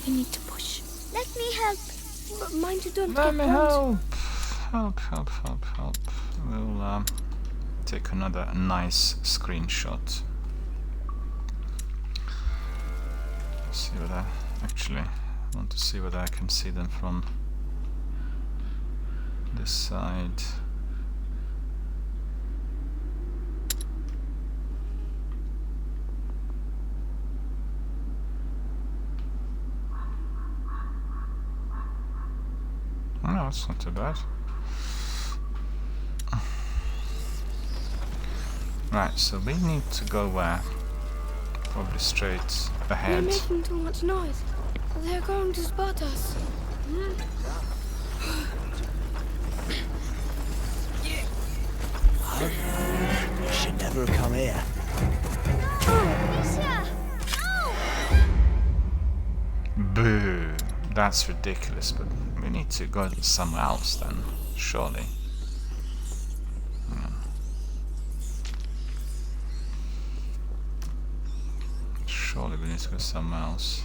I need to push. Let me help. But mind you don't Let get me burnt. help. We'll take another nice screenshot. See whether actually I want to see whether I can see them from this side. Oh, no, it's not too bad. Right, so we need to go where? Probably straight We're ahead. making too much noise. They're going to spot us. You should never have come here. Alicia! No! Boo! That's ridiculous, but we need to go somewhere else then, surely. Surely we need to go somewhere else.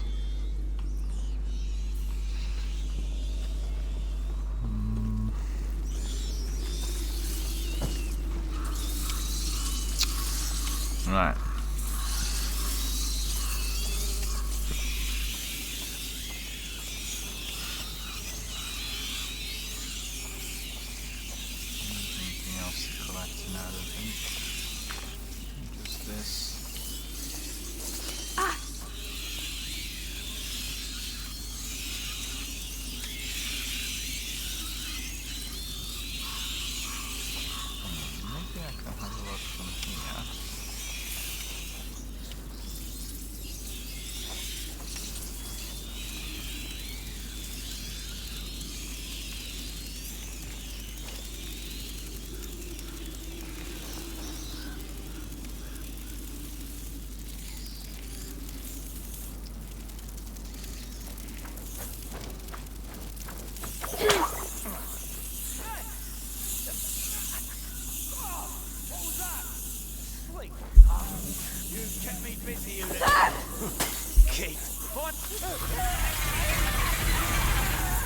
Right. Anything else to collect now, I don't think. Just this. Maybe I can have a look from here. You've kept me busy, you little... Kate. What?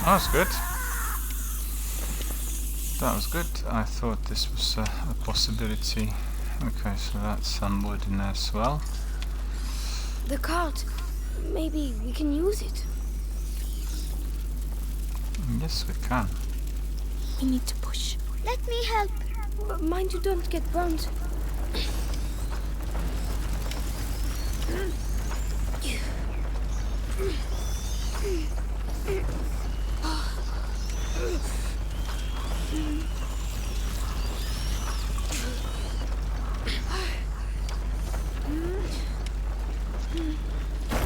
That was good. That was good. I thought this was a possibility. Okay, so that's some wood in there as well. The cart. Maybe we can use it. Yes, we can. We need to push. Let me help. But mind you don't get burnt.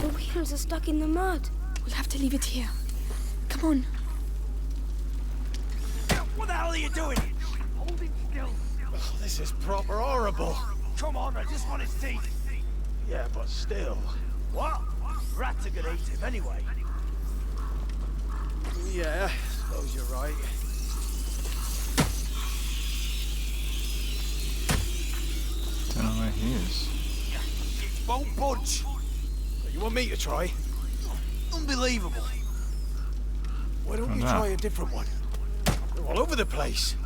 The wheels are stuck in the mud. We'll have to leave it here. Come on. What the hell are you doing? Hold him still. Oh, this is proper horrible. Come on, I just want his teeth. Yeah, but still. What? Rats are gonna eat him anyway. Yeah, suppose you're right. Don't know where he is. It won't budge. You want me to try? Unbelievable. Why don't you Wow. try a different one? They're all over the place.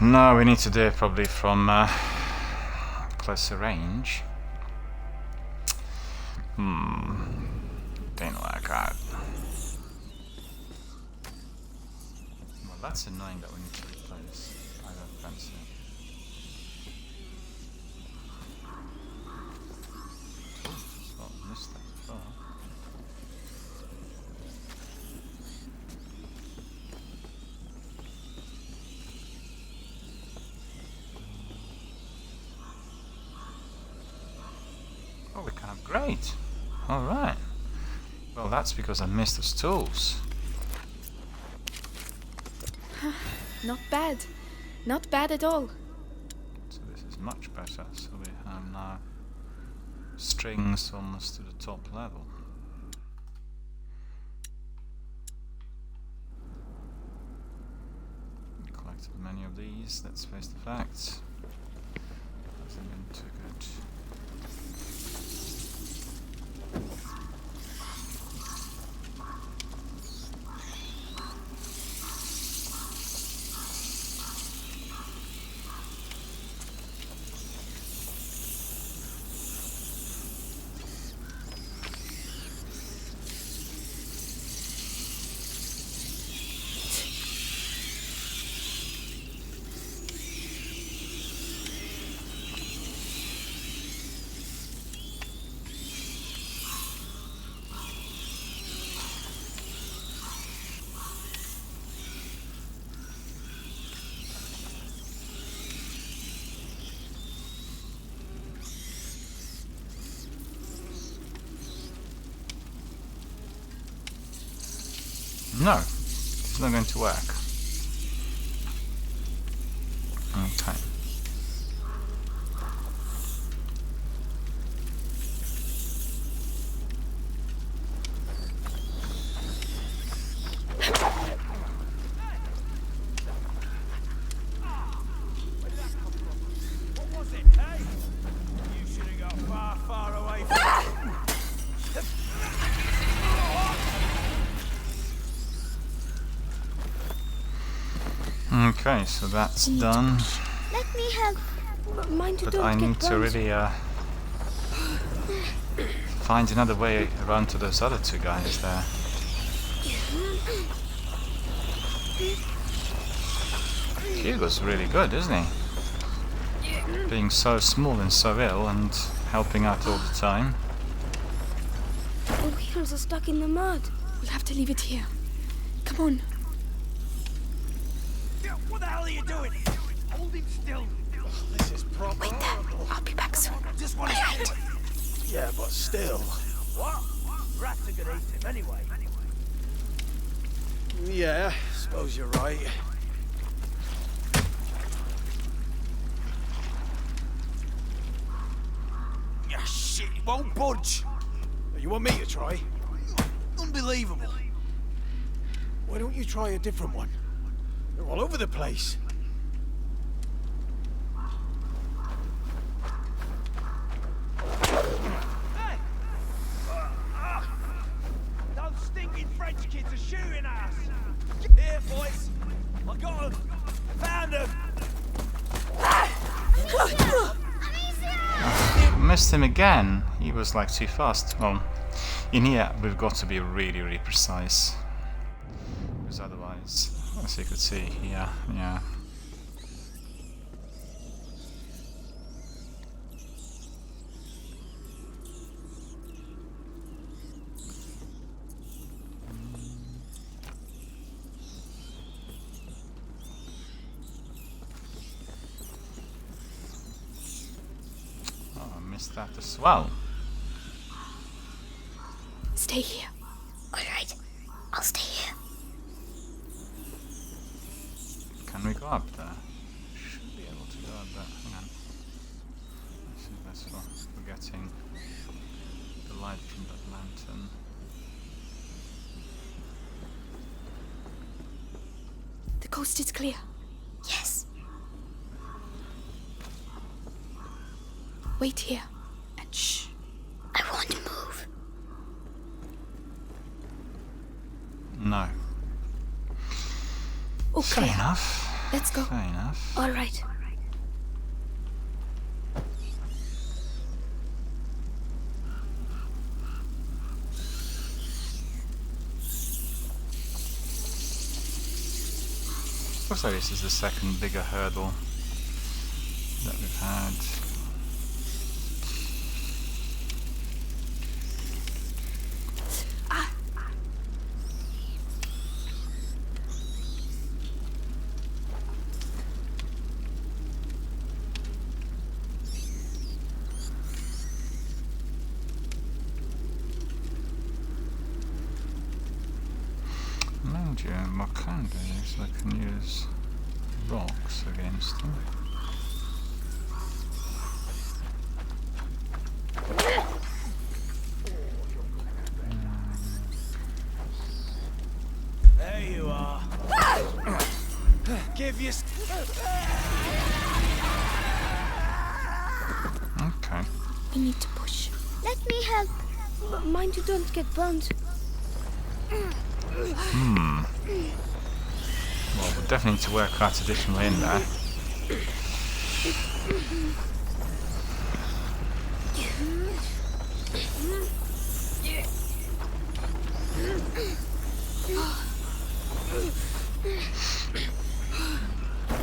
No, we need to do it probably from closer range. Didn't work out. Well, that's annoying that we need to replace. I don't fancy it. Oh, I missed that before. Oh, we can upgrade. Alright. Well, that's because I missed those tools. Not bad. Not bad at all. So this is much better. So we have now strings almost to the top level. We collected many of these, let's face the facts. Hasn't been too good. No, it's not going to work. Okay. What was it, hey? You should have got far, far away from Okay, so that's done. Let me help. But mind you But don't I get need to burnt. really find another way around to those other two guys there. Hugo's really good, isn't he? Being so small and so ill and helping out all the time. The wheels are stuck in the mud. We'll have to leave it here. Come on. What the hell are you doing? Hold him still. Oh, this is proper horrible. I'll be back soon. Just want his teeth. Yeah, but still. What? Rats are gonna underneath him anyway. Yeah, suppose you're right. Yeah, shit, it won't budge. You want me to try? Unbelievable. Why don't you try a different one? They're all over the place. Hey! Those stinking French kids are shooting us! Here, boys! I got them! Found them! Missed him again. He was like too fast. Well, in here we've got to be really, really precise. Because otherwise, as you could see here, yeah. That as well. Stay here. All right, I'll stay here. Can we go up there? Should be able to go up there. Hang on. I think that's what we're getting. The light from that lantern. The coast is clear. Yes. Wait here and shh. I want to move. No. Okay. Fair enough. Let's go. Fair enough. All right. Looks like this is the second bigger hurdle that we've had. Mind you, what I can do is I can use rocks against them. There you are. Give you... Okay. We need to push. Let me help. But mind you don't get burned. Well, we definitely need to work out additional in there.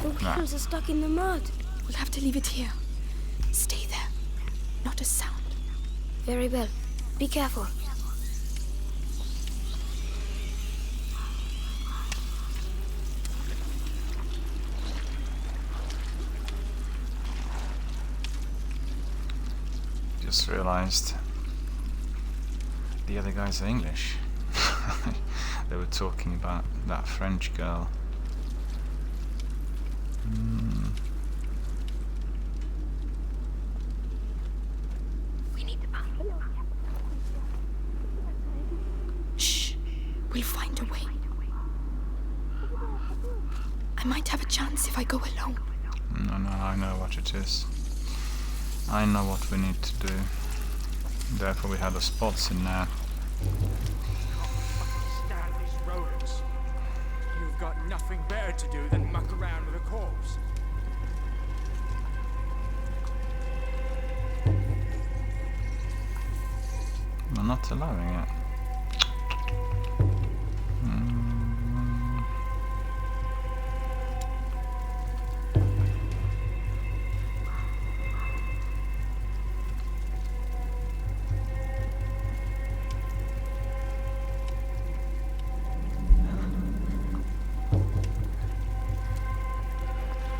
The wheels are stuck in the mud. We'll have to leave it here. Stay there. Not a sound. Very well. Be careful. Just realised the other guys are English. They were talking about that French girl. We need to... Shh. We'll find a way. I might have a chance if I go alone. No, I know what it is. I know what we need to do. Therefore we have the spots in there. Stand these rodents. You've got nothing better to do than muck around with a corpse. We're not allowing it.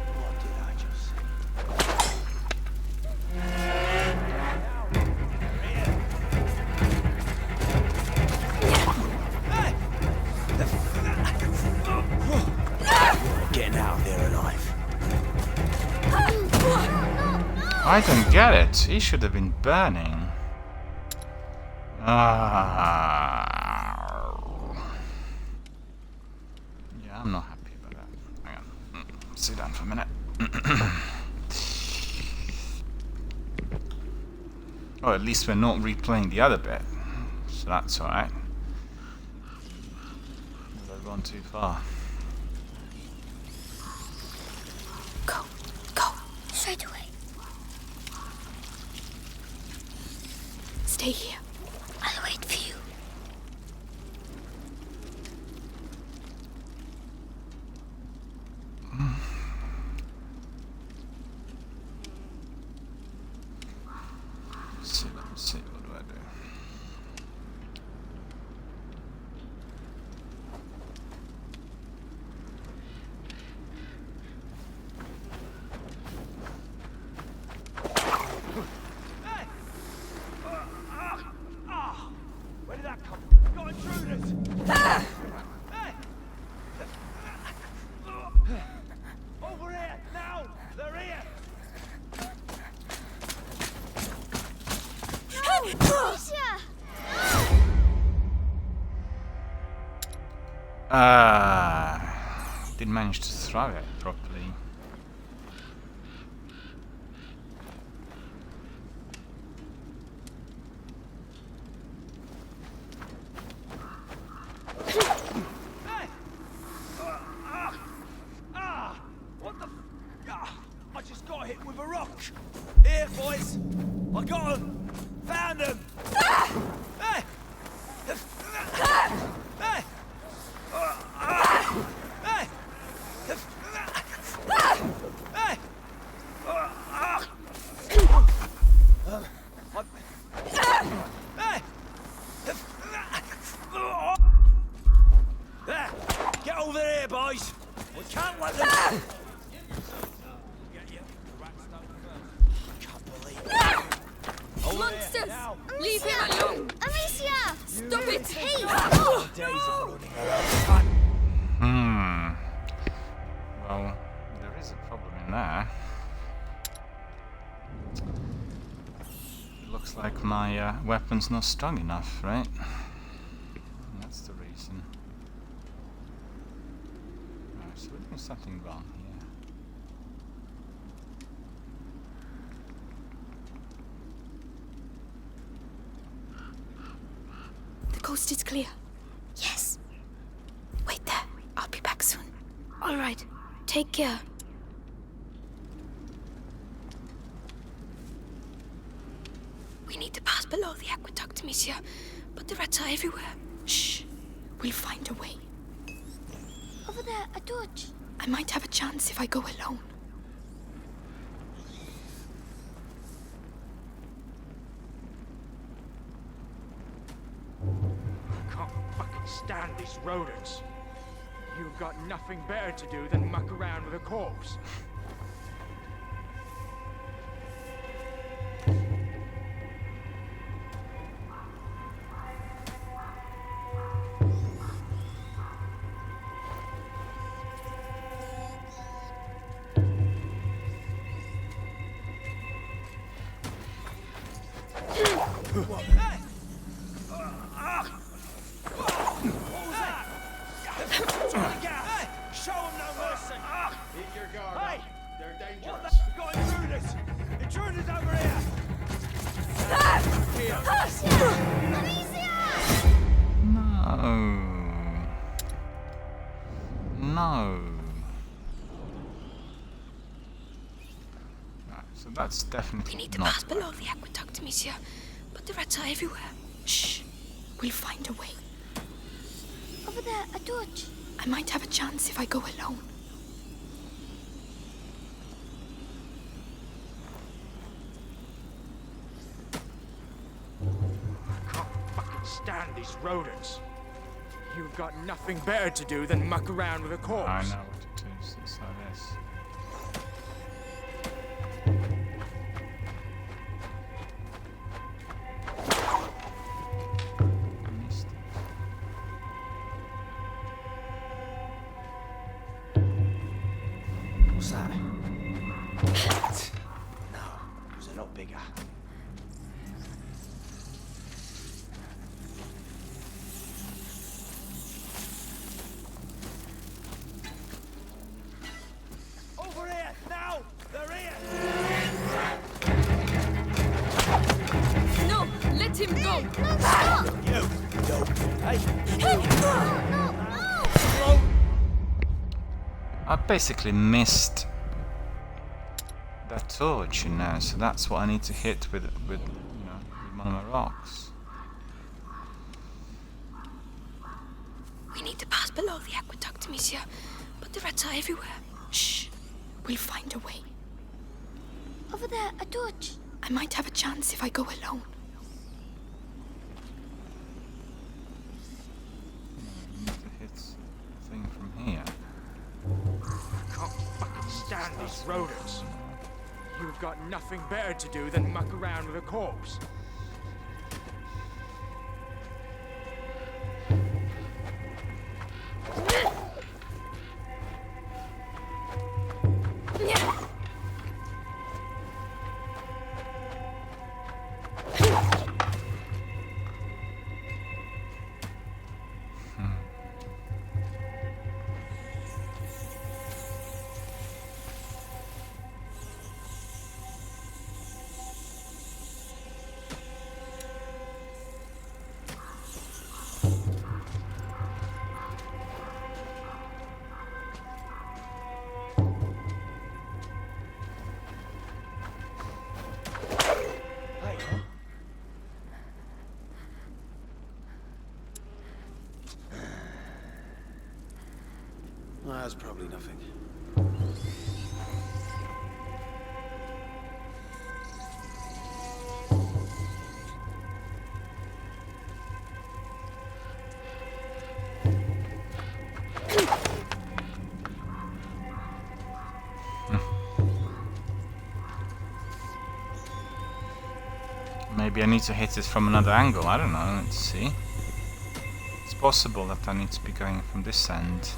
What did I just say? I don't get it. He should have been burning. Yeah, I'm not happy about that. Hang on. Sit down for a minute. Oh, at least we're not replaying the other bit. So that's alright. I've gone too far. Go. Go. Straight away. Stay here. I'll wait for you. Let's see, what do I do? Where did that come from? Got intruders! Hey! Over here! Now! They're here! Alicia! Didn't manage to throw it properly. What the? I just got hit with a rock. Here, boys. I got them. Found them. Hey! Hey! Hey! Hey! There! Get over here, boys! We can't let them... Can't believe it. Over Monsters! here, now. Leave him alone! Alicia! Stop it! Hey! Days of running around. Well, there is a problem in there. It looks like my weapon's not strong enough, right? That's the reason. Right, so we're doing something wrong here. The coast is clear. Yes. Wait there. I'll be back soon. All right. Take care. We need to pass below the aqueduct, monsieur. But the rats are everywhere. Shh. We'll find a way. Over there, a torch. I might have a chance if I go alone. I can't fucking stand these rodents. You've got nothing better to do than muck around with a corpse. Show them no mercy! Keep your guard Hey! up. They're What dangerous. the? We got intruders! Intruders over here! No. No. Right, so that's definitely We need to not pass below the aqueduct, monsieur. But the rats are everywhere. Shh. We'll find a way. Over there, a torch. I might have a chance if I go alone. I can't fucking stand these rodents. You've got nothing better to do than muck around with a corpse. I know what it is. It's like this. Missed it. What's that? No, it was I basically missed that torch, you know, so that's what I need to hit with with one of my rocks. We need to pass below the aqueduct, monsieur. But the rats are everywhere. Shh. We'll find a way. Over there, a torch. I might have a chance if I go alone. I need to hit the thing from here. I can't fucking stand these rodents. You've got nothing better to do than muck around with a corpse. That's probably nothing. Maybe I need to hit it from another angle, I don't know, let's see. It's possible that I need to be going from this end.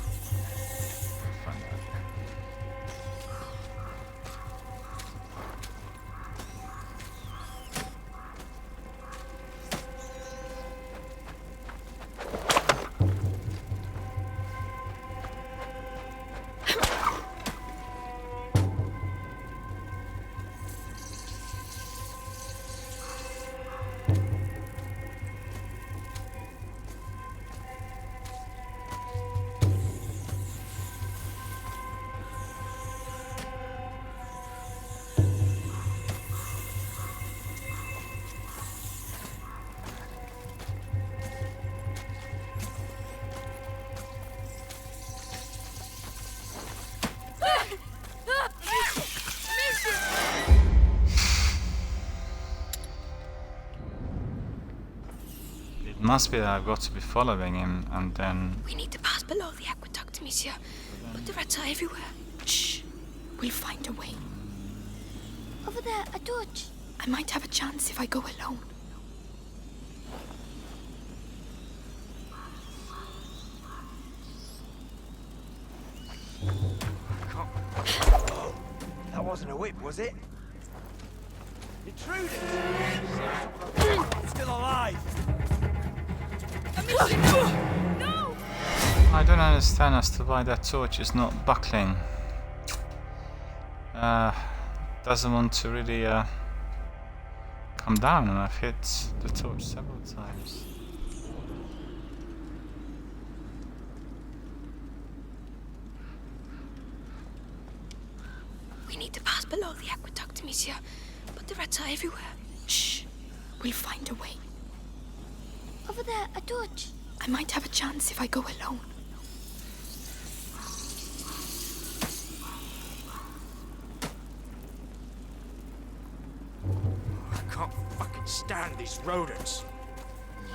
It must be that I've got to be following him, and then... We need to pass below the aqueduct, monsieur. But the rats are everywhere. Shh. We'll find a way. Over there, a torch. I might have a chance if I go alone. Oh, that wasn't a whip, was it? Intruders! Still alive! No! I don't understand as to why that torch is not buckling. Doesn't want to really come down, and I've hit the torch several times. We need to pass below the aqueduct, monsieur. But the rats are everywhere. Shh. We'll find a way. Over there, a torch. I might have a chance if I go alone. I can't fucking stand these rodents.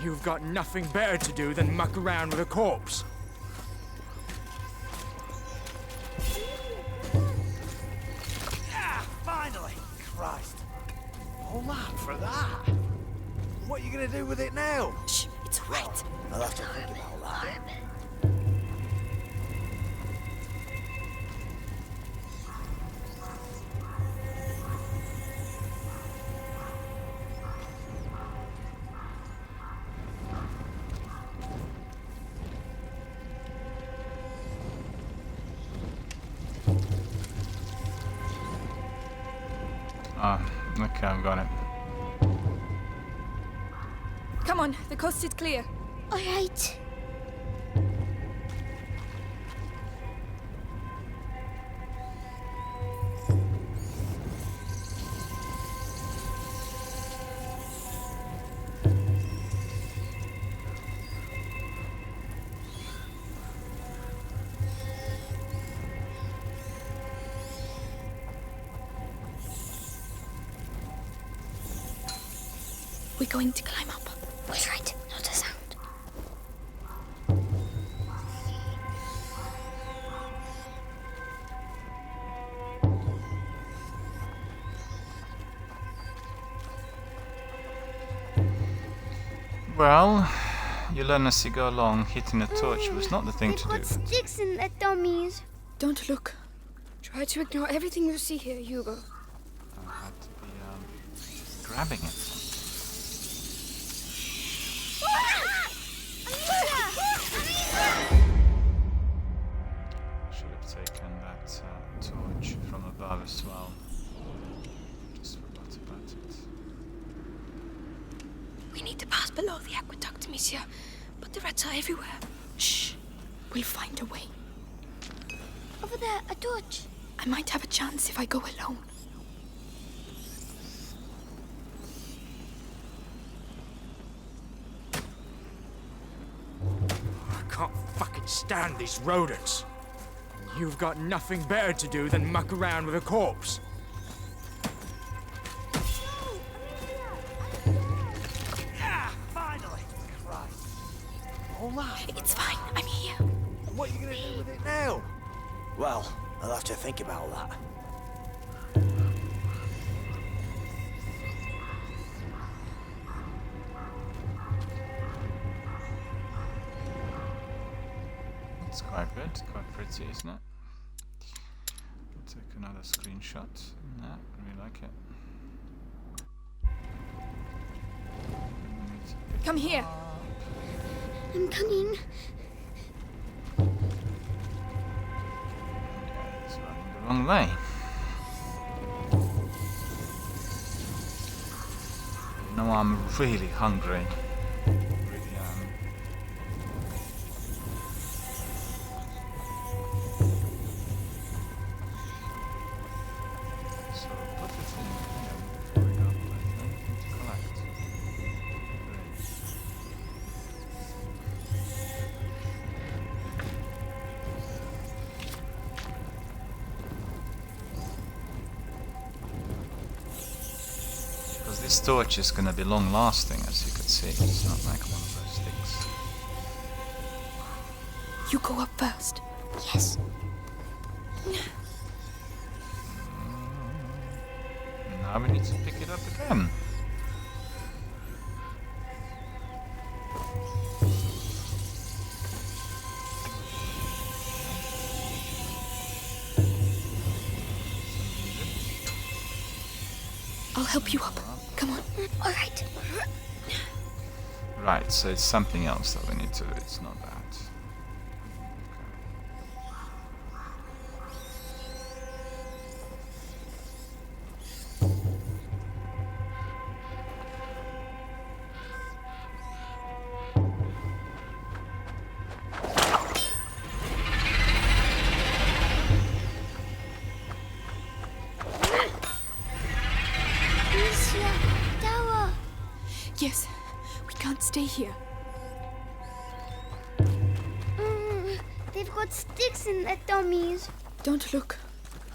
You've got nothing better to do than muck around with a corpse. Ah, finally! Christ. All that for that? What are you gonna do with it now? Shh. It's all right. I'll have to think about that. Ah, okay, I've got it. Come on. The coast is clear. All right. We're going to climb up. All right. Not a sound. Well, you learn as you go along. Hitting a torch was not the thing They've to got do. sticks in their dummies. Don't look. Try to ignore everything you see here, Hugo. I had to be grabbing it. Should have taken that torch from above as well. Just forgot about it. We need to pass below the aqueduct, monsieur. But the rats are everywhere. Shh. We'll find a way. Over there, a torch. I might have a chance if I go alone. I can't fucking stand these rodents. You've got nothing better to do than muck around with a corpse. Ah, finally! Christ. All that? It's fine. I'm here. What are you gonna do with it now? Well, I'll have to think about that. It's quite good, quite pretty, isn't it? I'll take another screenshot. No, I really like it. Need to pick Come it here. up. I'm coming. Yeah, it's running the wrong way. Now I'm really hungry. Really am. So put it in here before we go. There's anything to collect. Great. Because this torch is going to be long lasting, as you could see. It's not like one of those sticks. You go up first. Yes. Now we need to pick it up again. I'll help you up. Come on. All right. Right, so it's something else that we need to do. It's not that. Alicia, tower. Yes. We can't stay here. They've got sticks in their dummies. Don't look.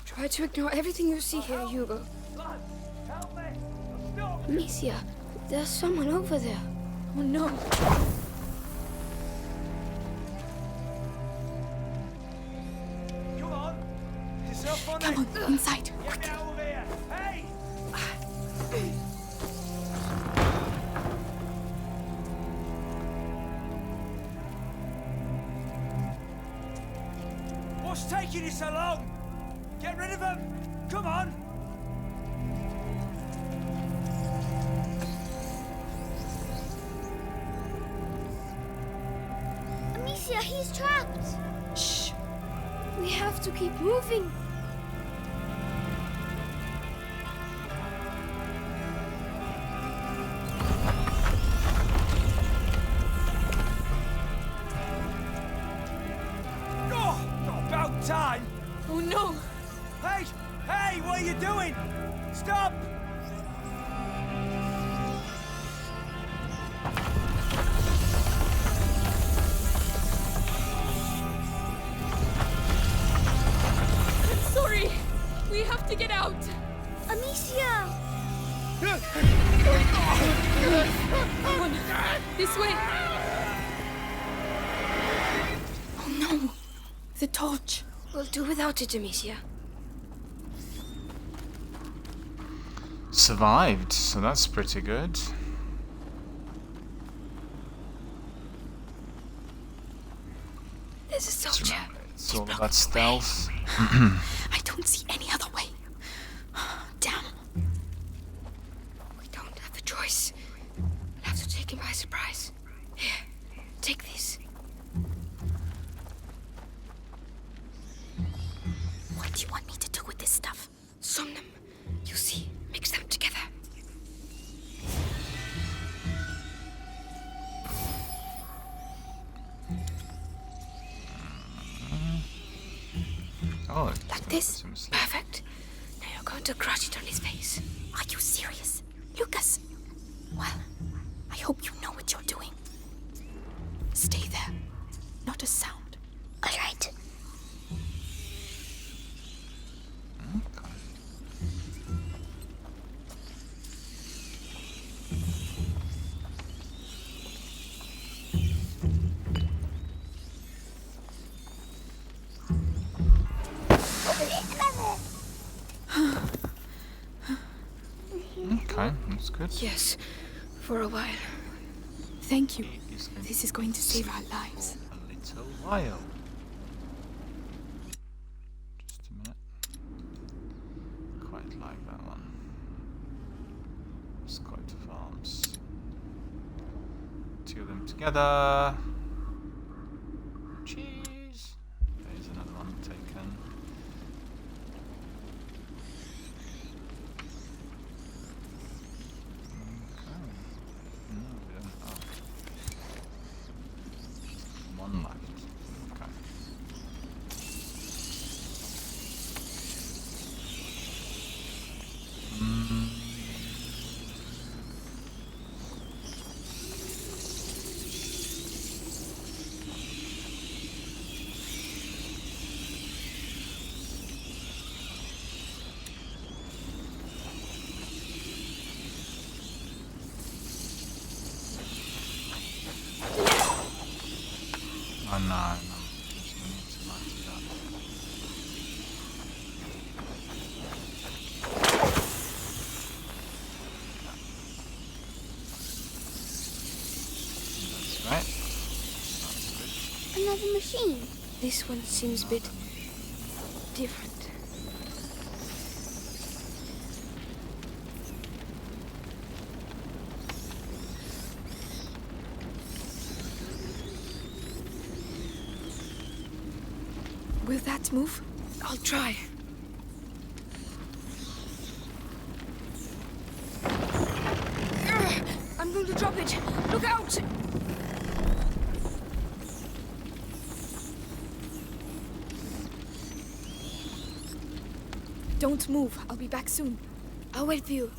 Try to ignore everything you see here, Hugo. Lads, help me! I'm stuck! Amicia, there's someone over there. Oh no. Come on! Get yourself on Come it! on, inside. Get Quick. me out of here! Hey! What's taking you so long? Get rid of them! Come on! Amicia, he's trapped. Shh. We have to keep moving. time? Oh no! Hey! Hey, what are you doing? Stop! I'm sorry! We have to get out! Amicia! Come on, this way! Oh no! The torch! We'll do without it, Amicia. Survived, so that's pretty good. There's a soldier. It's all about stealth. I don't see any other way. Damn. We don't have a choice. We'll have to take him by surprise. Here, take this. What do you want me to do with this stuff? Sum them. You see, mix them together. Oh, Like this? some sleep. Perfect. Now you're going to crush it on his face. Are you serious? Lucas? Well, I hope you know what you're doing. Stay there. Not a sound. All right. Okay. Okay, that's good. Yes, for a while. Thank you. It's going This is going to save our lives. a little while. Just a minute. Quite like that one. Scout Farms. Two of them together. Cheese. There's another one taken. Okay. No, we don't. Oh. One left. Okay. Oh no, no. Just we need to light it up. That's right. That's good. Another machine. This one seems a bit different. Will that move? I'll try. I'm going to drop it. Look out! Don't move. I'll be back soon. I'll wait for you.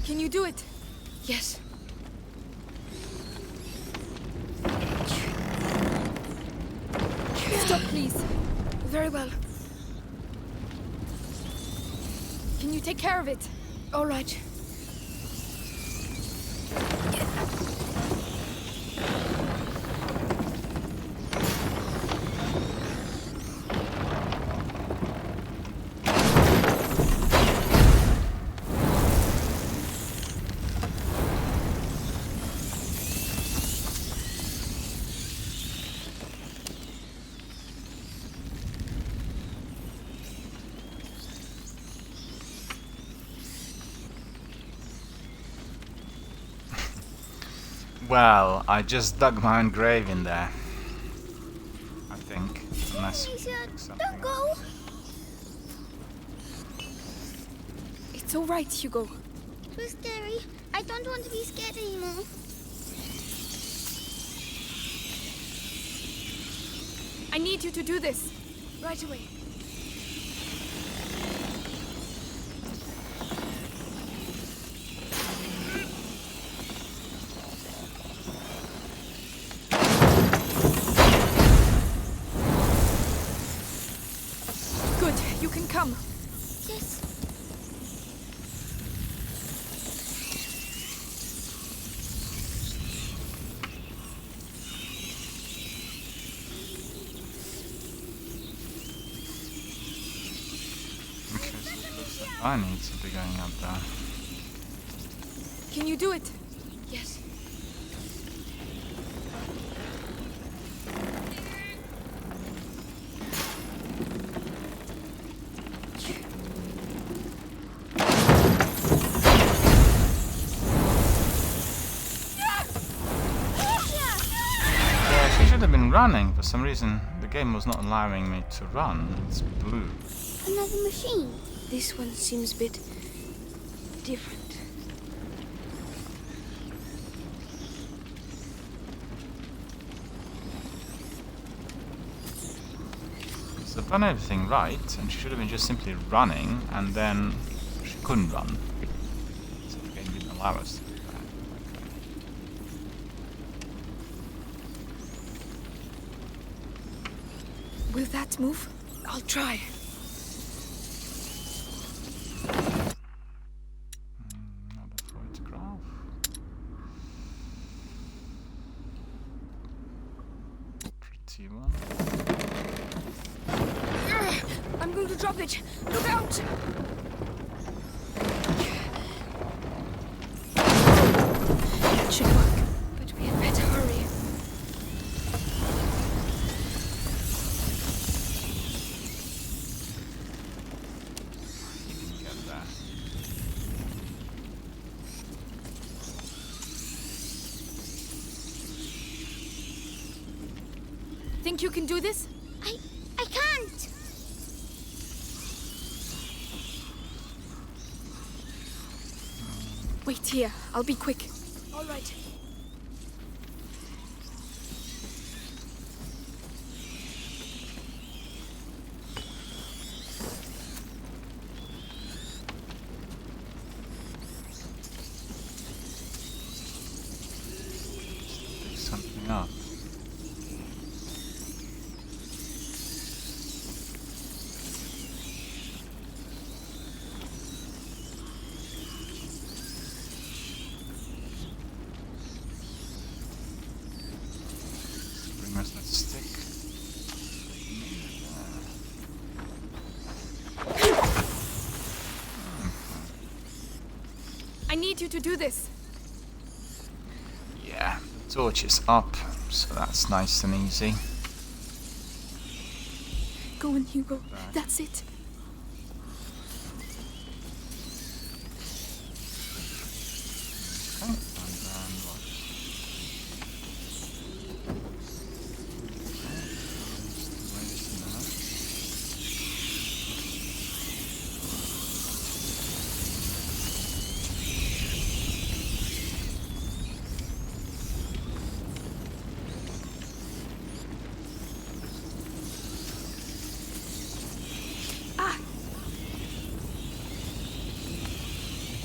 Can you do it? Yes. Stop, please. Very well. Can you take care of it? All right. Well, I just dug my own grave in there. think, unless Lisa, something. don't go. It's all right, Hugo. It was scary. I don't want to be scared anymore. I need you to do this. Right away. Good, you can come. Yes. Okay, so suppose that I need to be going up there. Can you do it? Yes. Yeah, she should have been running. For some reason, the game was not allowing me to run. It's blue. Another machine. This one seems a bit different. So I've done everything right, and she should have been just simply running, and then she couldn't run. So the game didn't allow us to do that. Will that move? I'll try. Another photograph. Pretty one. I'm going to drop it. Look out! That should work, but we had better hurry. Didn't get that. Think you can do this? I can't. Wait here. I'll be quick. All right. Pick something up. Bring us that stick. I need you to do this. Yeah, the torch is up, so that's nice and easy. Go on, Hugo. That's it. Okay, and then what?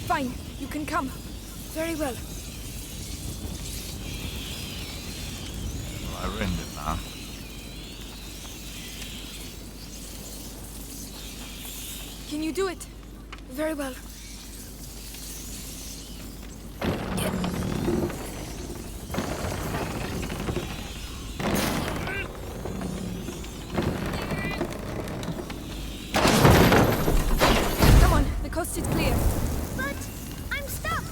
Fine. You can come. Very well. Well, I ruined it now. Can you do it? Very well. Come on. The coast is clear. But I'm stuck.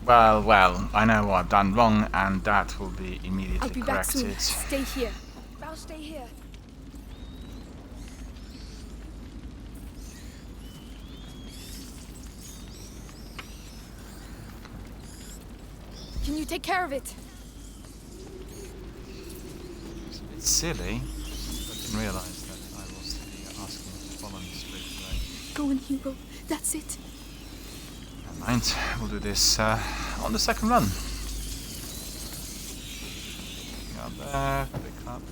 Well, I know what I've done wrong, and that will be immediately I'll be back soon. corrected. Stay here. I'll stay here. Can you take care of it? It's silly. I didn't realise that I was to be asking to follow me straight away. Go on, Hugo. That's it. Never mind. We'll do this on the second run. Go there, pick up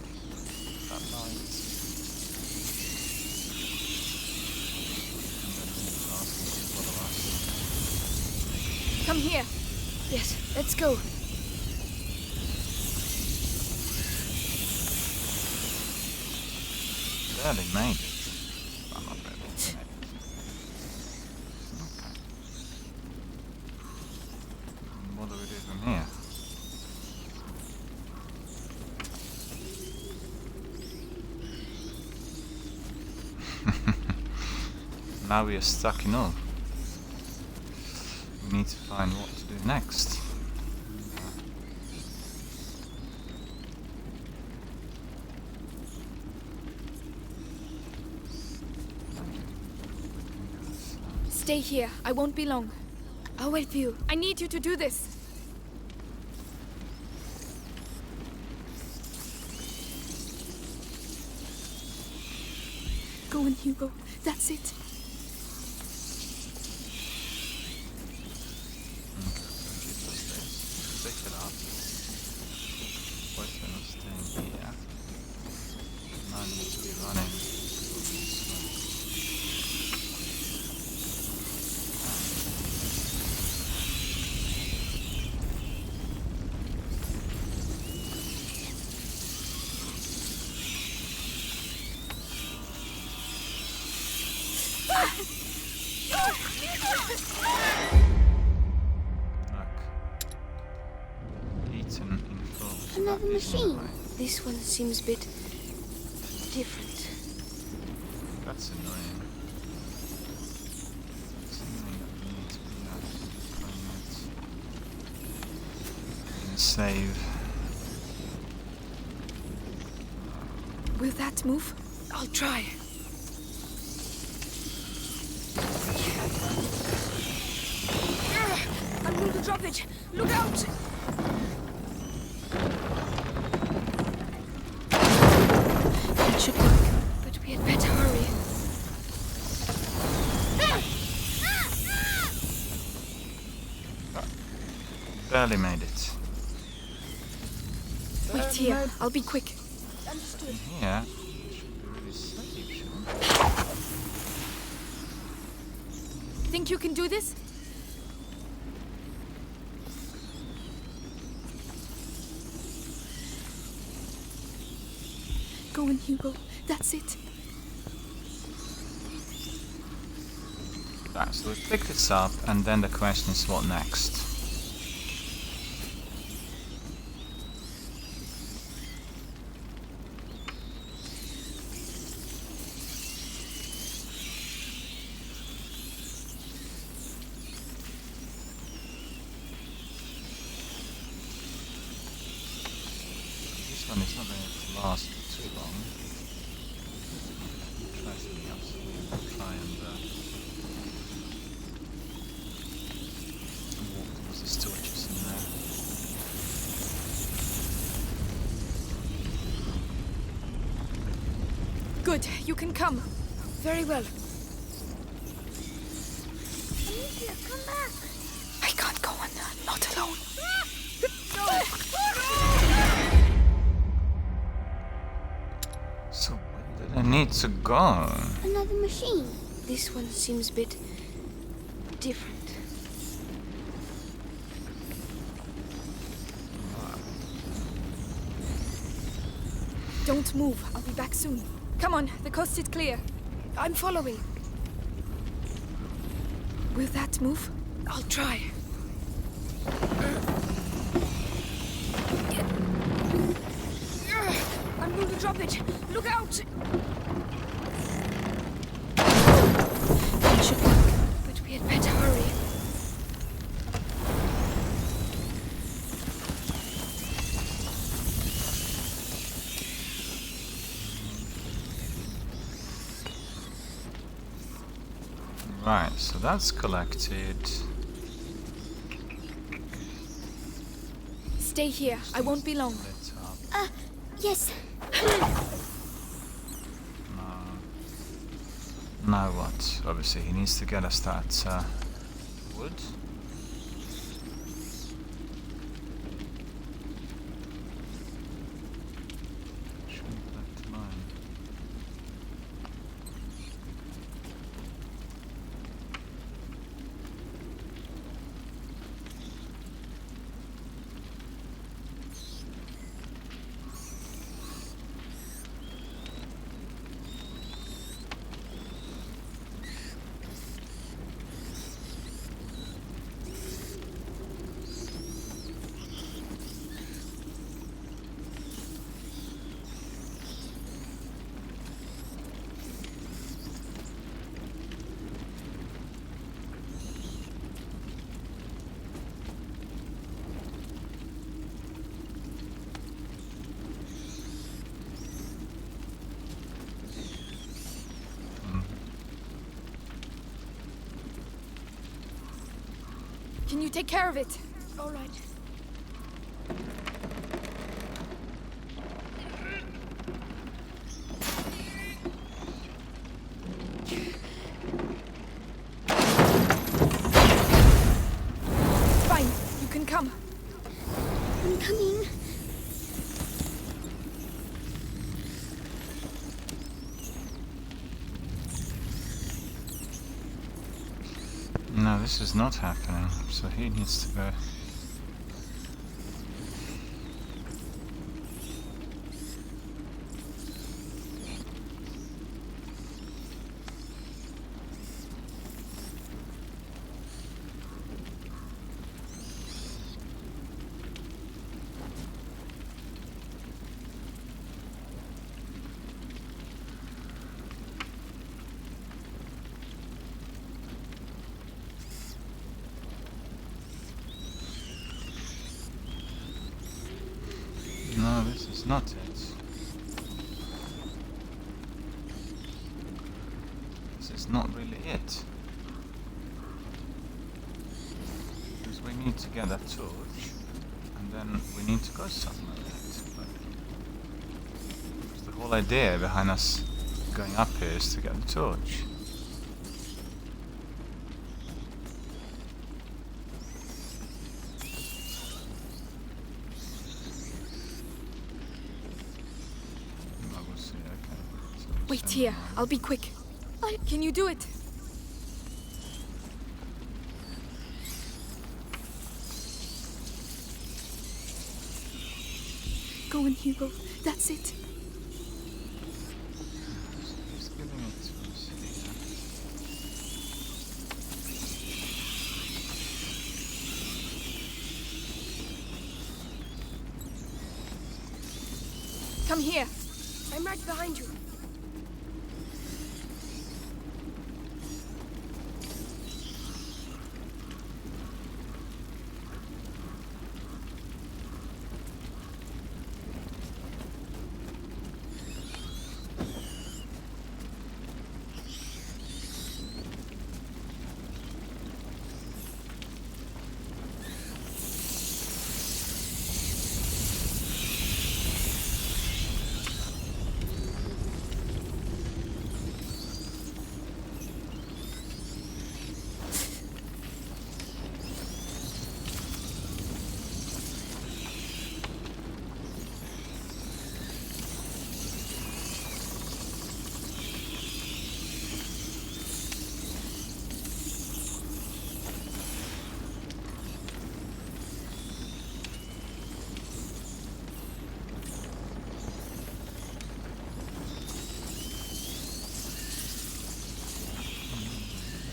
that light. And then we'll ask him to follow us. Come here. Yes, let's go. Barely made it. Well, not barely made it. Okay. What do we do from here? Now we are stuck in all. We need to find what to do next. Stay here. I won't be long. I'll wait for you. I need you to do this. Go on, Hugo. That's it. Pick it up. Boyfriend was staying here. Now I need to be running. Eaten in full. Another machine. This one seems a bit different. That's annoying. Something that we need to be at. And save. Will that move? I'll try. I'm going to drop it. Look out! That should work, but we had better hurry. Barely made it. Wait here. I'll be quick. Here. Should be really safe, shouldn't it? Think you can do this? Go on, Hugo. That's it. Right, so we picked this up, and then the question is what next? This one is not going to last too long. Try something else. Try and walk towards the torches in there. Good. You can come. Very well. Amicia, come back. I can't go on. Not alone. So where did I need to go? Another machine. This one seems a bit different. Don't move. I'll be back soon. Come on. The coast is clear. I'm following. Will that move? I'll try. I'm going to drop it. Look out! That should work, but we had better hurry. Right, so that's collected. Stay here. I won't be long. Lit up. Yes. Now what? Obviously, he needs to get us that wood. Shouldn't left mine. Can you take care of it? All right. Fine. You can come. I'm coming. No, this is not happening, so he needs to go. No, this is not it. This is not really it. Because we need to get that torch, and then we need to go somewhere with it. Because the whole idea behind us going up here is to get the torch. Wait here. I'll be quick. Can you do it? Go on, Hugo. That's it. He's giving it to us here. Come here. I'm right behind you.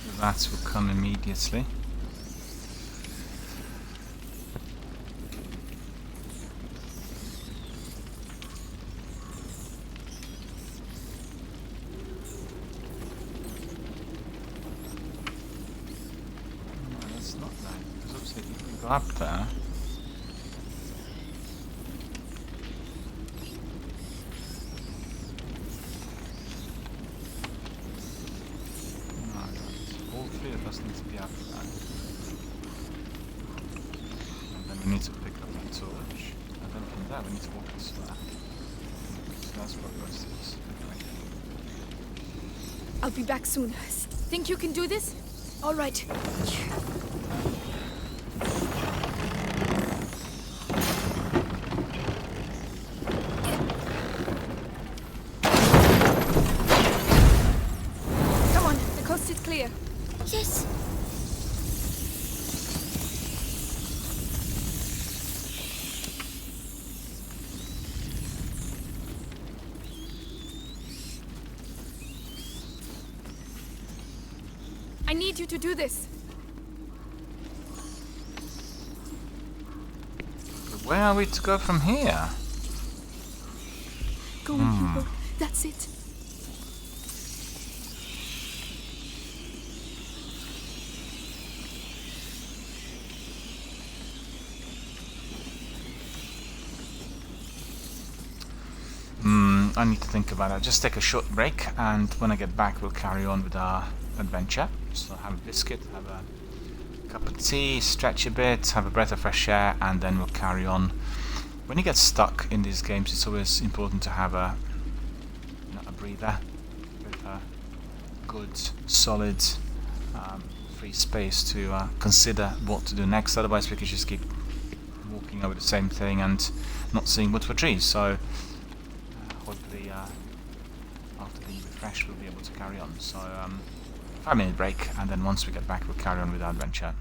The rats will come immediately. No, that's not right. Because obviously if we go up there. No, I got all after that. And then we need to pick up that torch. And then from there we need to walk this way. So that's what goes this. Okay. I'll be back soon. Think you can do this? All right. Come on, the coast is clear. Yes. I need you to do this. But where are we to go from here? Go in, Hugo. That's it. I need to think about it. Just take a short break, and when I get back, we'll carry on with our adventure. So have a biscuit, have a cup of tea, stretch a bit, have a breath of fresh air, and then we'll carry on. When you get stuck in these games, it's always important to have a breather with a good, solid, free space to consider what to do next. Otherwise, we could just keep walking over the same thing and not seeing wood for trees. So hopefully after the refresh we'll be able to carry on. So 5-minute break, and then once we get back we'll carry on with our adventure.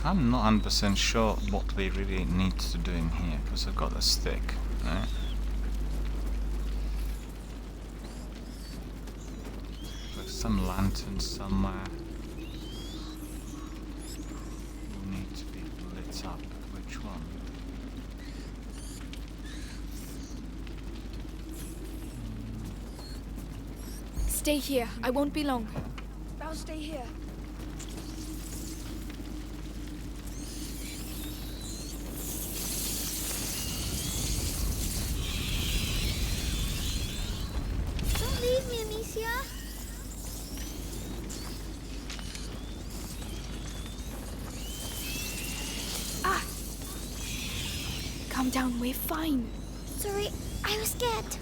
I'm not 100% sure what we really need to do in here, because I've got a stick, right? There's some lantern somewhere. Will need to be lit up. Which one? Stay here. I won't be long. I'll stay here. Don't leave me, Amicia. Calm down. We're fine. Sorry, I was scared.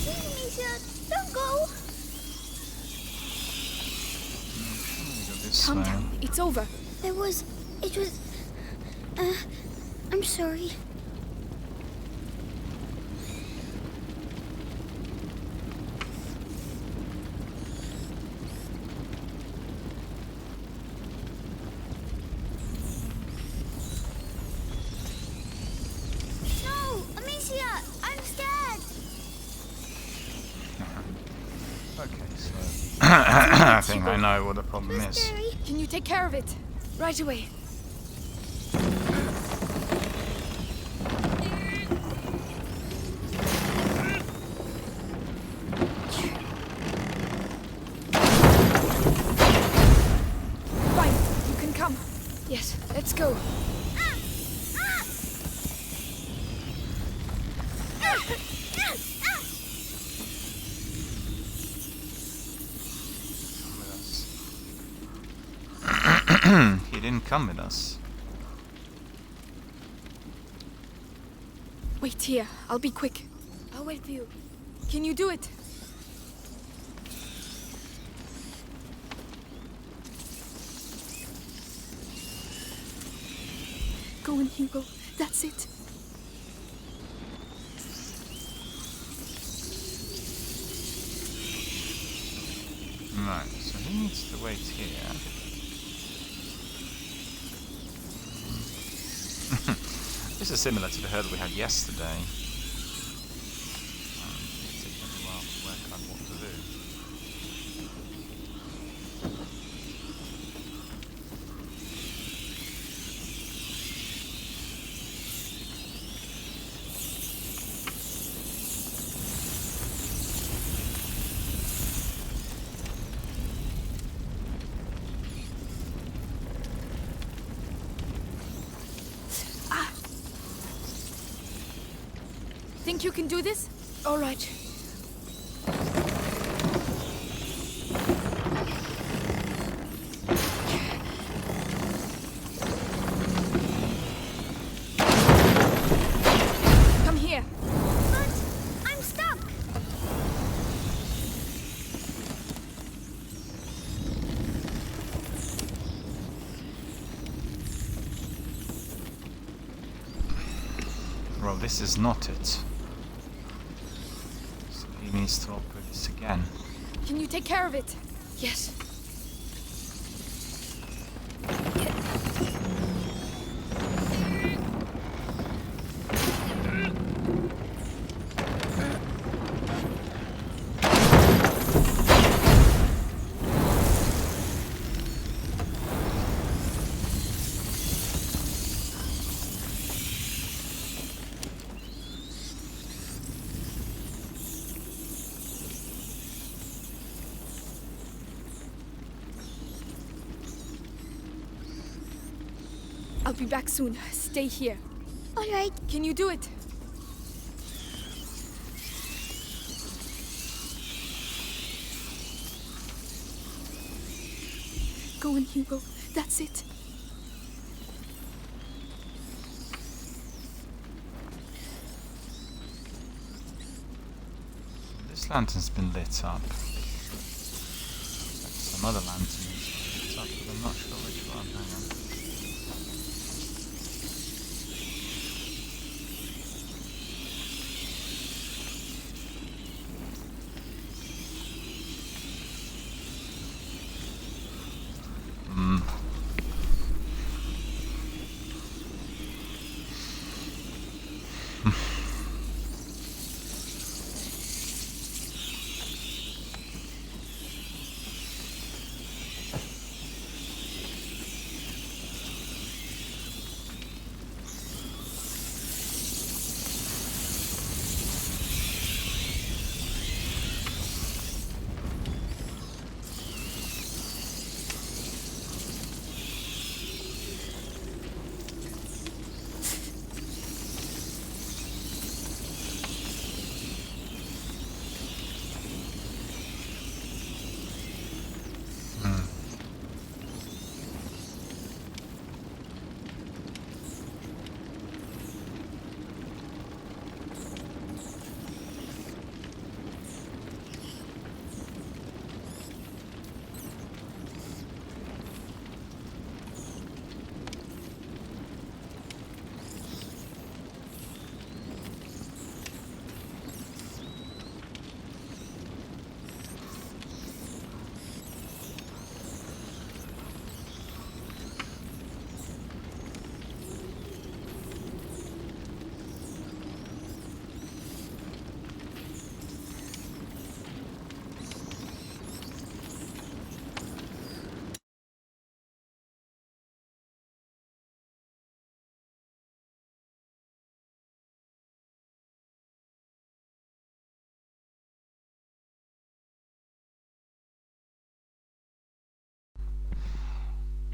Please, Amicia, don't go. This Calm way. down. It's over. It was... I'm sorry. No, Amicia, I'm scared. Okay, so I think I know what the problem It was is. scary. Can you take care of it? Right away. Fine. You can come. Yes, let's go. He didn't come with us. Wait here. I'll be quick. I'll wait for you. Can you do it? Go on, Hugo. That's it. Right, so he needs to wait here. This is similar to the hurdle we had yesterday. It's taken a while to work out what to do. Think you can do this? All right. Come here. But I'm stuck. Well, this is not it. So he needs to operate this again. Can you take care of it? Yes. I'll be back soon. Stay here. All right. Can you do it? Go on, Hugo. That's it. This lantern's been lit up. Like some other lanterns lit up, but I'm not sure which one. Hang on.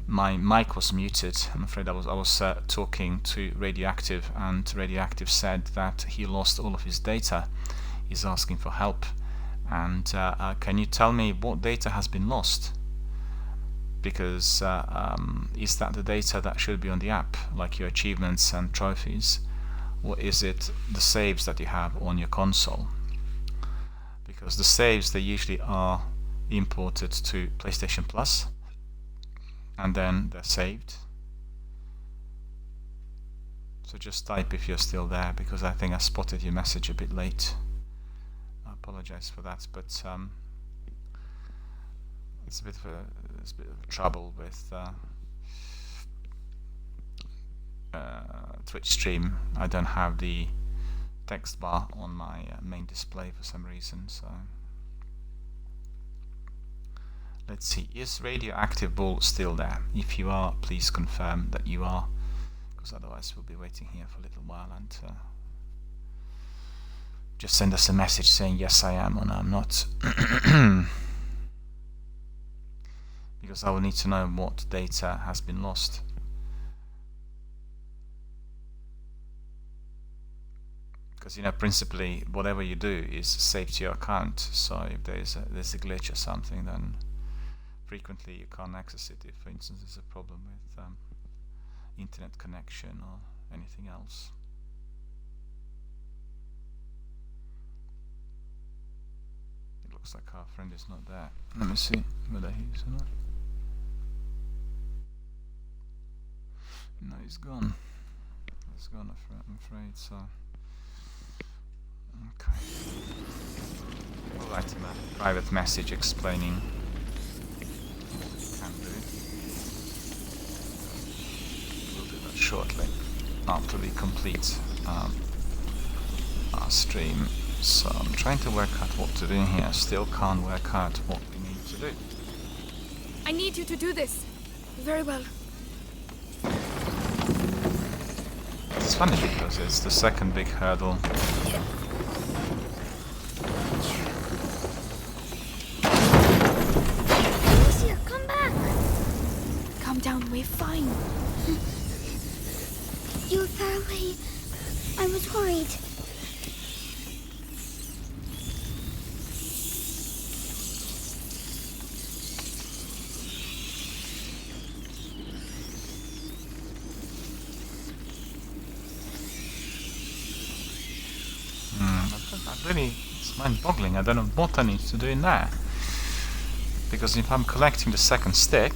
my mic was muted. I'm afraid I was talking to Radioactive, and Radioactive said that he lost all of his data. He's asking for help. And can you tell me what data has been lost? Because is that the data that should be on the app, like your achievements and trophies? Or is it the saves that you have on your console? Because the saves, they usually are imported to PlayStation Plus, and then they're saved. So just type if you're still there, because I think I spotted your message a bit late. I apologize for that, but it's a bit of a trouble with Twitch stream. I don't have the text bar on my main display for some reason, so let's see. Is Radioactive Bull still there? If you are, please confirm that you are, because otherwise we'll be waiting here for a little while, and just send us a message saying yes I am or no I'm not. Because I will need to know what data has been lost. Because, you know, principally whatever you do is saved to your account, so if there's a glitch or something, then frequently you can't access it if, for instance, there's a problem with internet connection or anything else. It looks like our friend is not there. Let me see whether he is or not. No, he's gone. He's gone, I'm afraid, so... Okay. I'll write him a private message explaining what we can do. We'll do that shortly, after we complete our stream. So I'm trying to work out what to do here. Still can't work out what we need to do. I need you to do this. Very well. It's funny because it's the second big hurdle. Lucia, come back! Calm down, we're fine. You were far away. I was worried. Really, it's mind-boggling. I don't know what I need to do in there. Because if I'm collecting the second stick...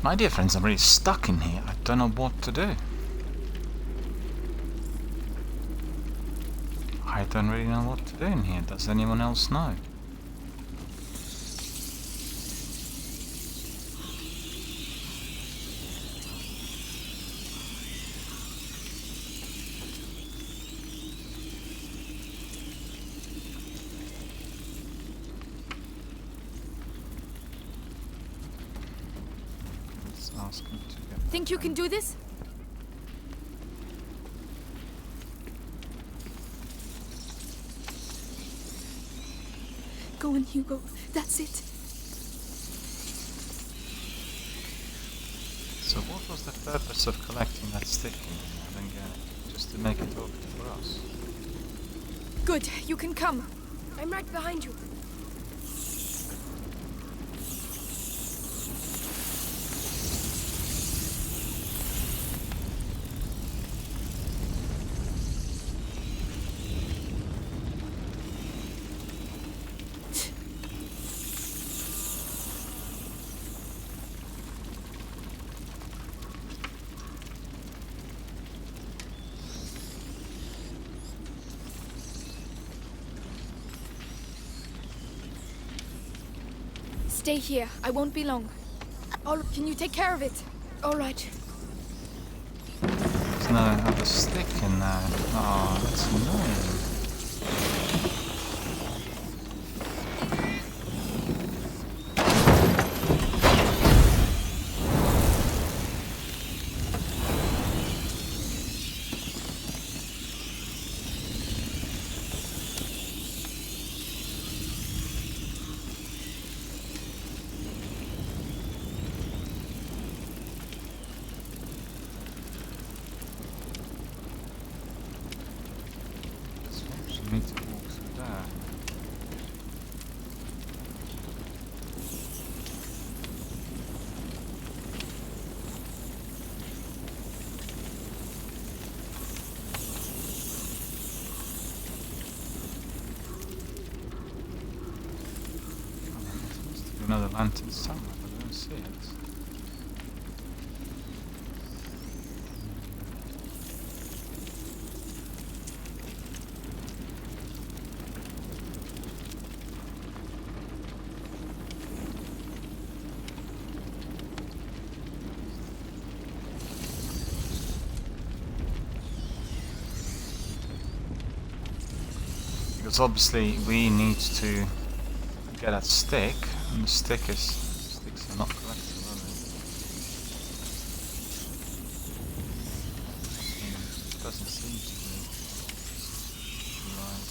My dear friends, I'm really stuck in here. I don't know what to do. I don't really know what to do in here. Does anyone else know? Let's ask him to get Think you can do this? Go on, Hugo. That's it. So what was the purpose of collecting that stick in here? I don't get it. Just to make it work for us. Good. You can come. I'm right behind you. Stay here. I won't be long. Can you take care of it? All right. There's no other stick in there. Oh, that's annoying. We need to walk through there. There must be another lantern somewhere, but I don't see it. Because obviously we need to get that stick, and the sticks are not collectible, are they? Doesn't seem to be. Right.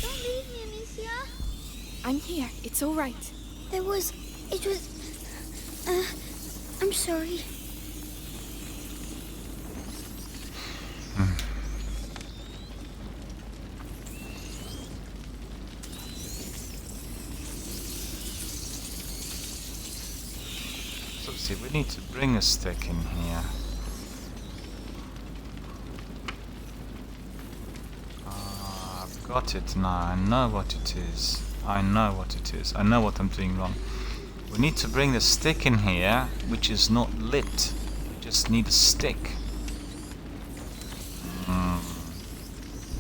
Don't leave me, Amicia. I'm here. It's all right. It was... I'm sorry. So see, we need to bring a stick in here. I've got it now. I know what it is. I know what it is. I know what I'm doing wrong. We need to bring the stick in here, which is not lit. We just need a stick.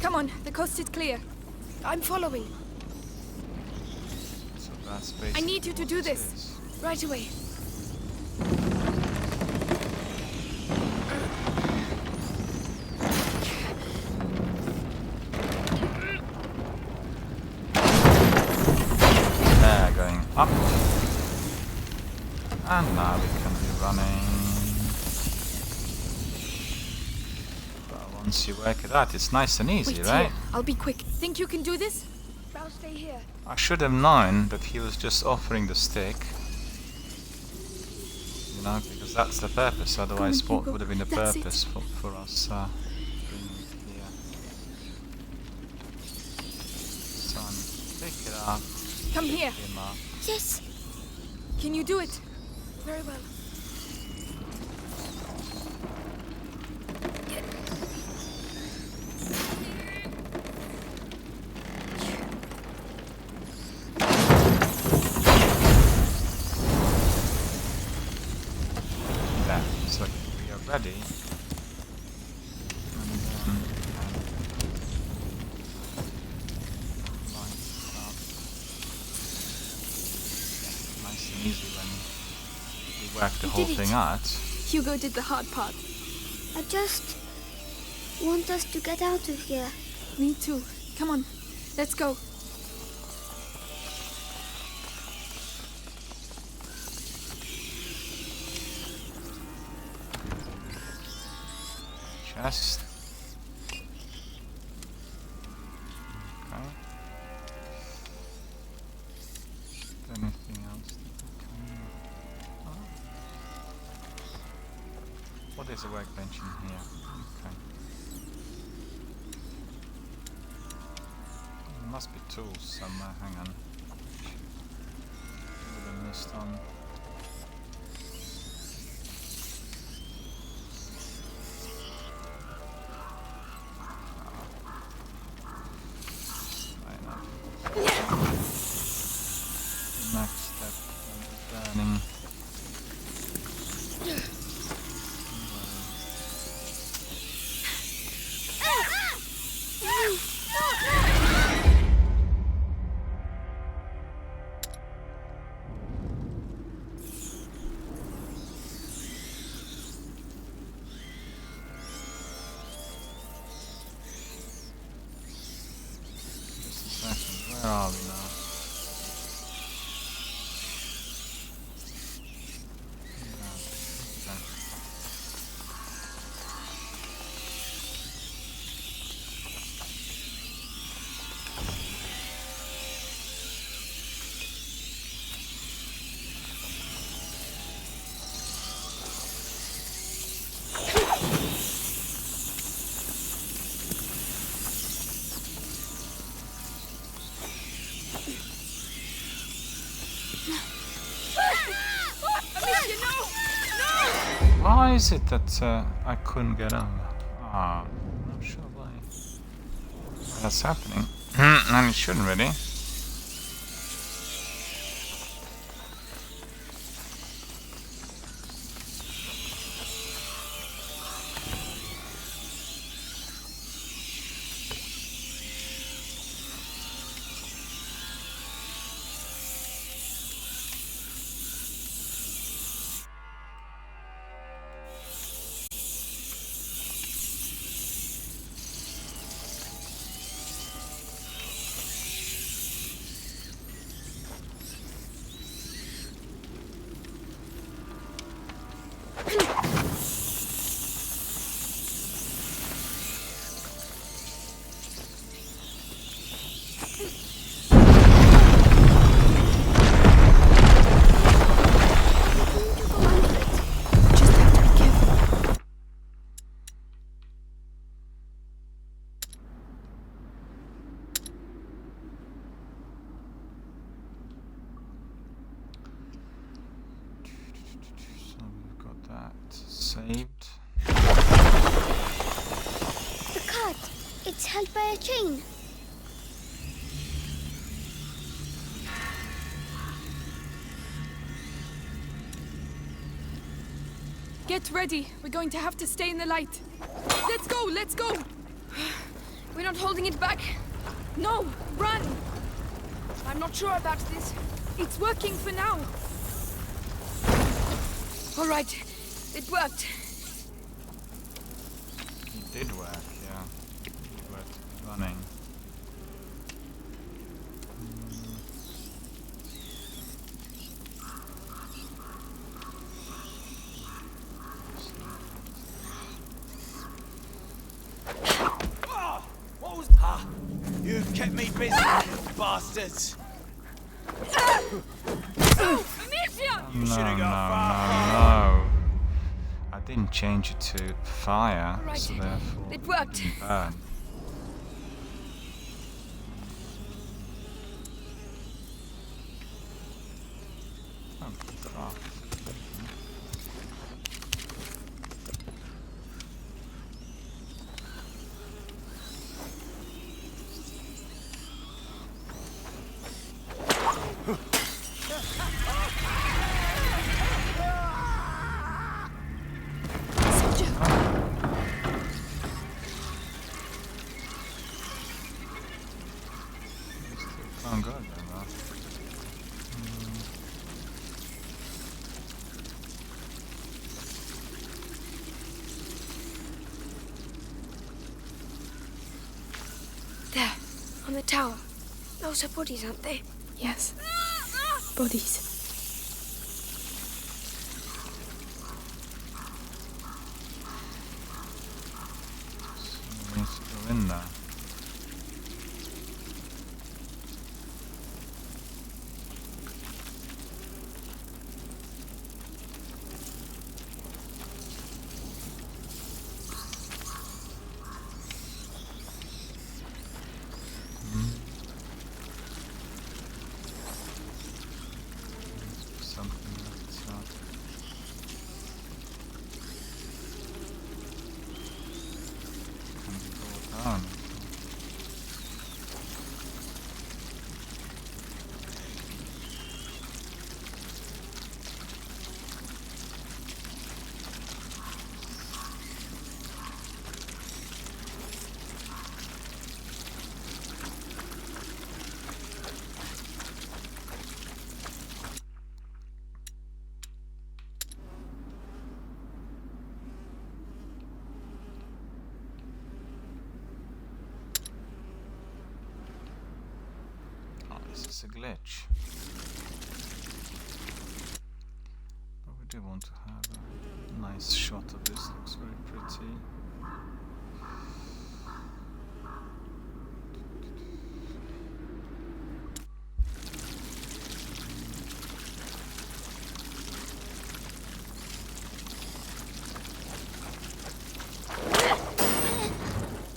Come on. The coast is clear. I'm following. So that's basically I need you to what do it this. is. Right away. There, going up. And now we can be running. But once you work it out, it's nice and easy, Wait right? here. I'll be quick. Think you can do this? I'll stay here. I should have known that he was just offering the stick. You know, because that's the purpose. Otherwise, on, what Hugo. would have been the That's it. purpose for us bringing it here? Son, pick it up. Come here. Him up. Yes. Can you do it? Very well. ready. And then light up. Nice and easy when you work the You whole did it. thing out. Hugo did the hard part. I just want us to get out of here. Me too. Come on, let's go. Chest. Okay. Anything else that we can... Oh. What is a workbench in here? Okay. There must be tools somewhere. Hang on. Would have missed on. Next step of burning. Just a second, where are we now? Why is it that I couldn't get over? Ah, I'm not sure why that's happening. And it shouldn't really. Just have to be careful. So we've got that saved. The cart. It's held by a chain. Get ready. We're going to have to stay in the light. Let's go, let's go. We're not holding it back. No, run. I'm not sure about this. It's working for now. All right, it worked. It did work, yeah. It worked running. What was... Ah! You've kept me busy, bastards! You should have got far. No. I didn't change it to fire, Right. so therefore It worked. didn't burn. Oh, craft. Can't go there, though. There, on the tower. Those are bodies, aren't they? Yes. Bodies. So we need to go in there. Something that's not. Can be brought down. This is a glitch. But we do want to have a nice shot of this. Looks very pretty.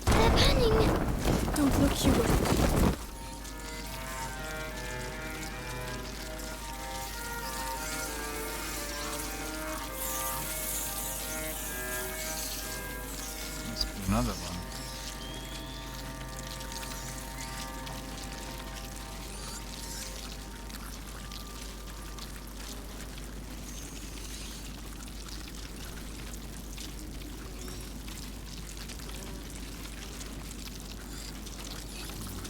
They're panning. Don't look, Hugo. Must be another one.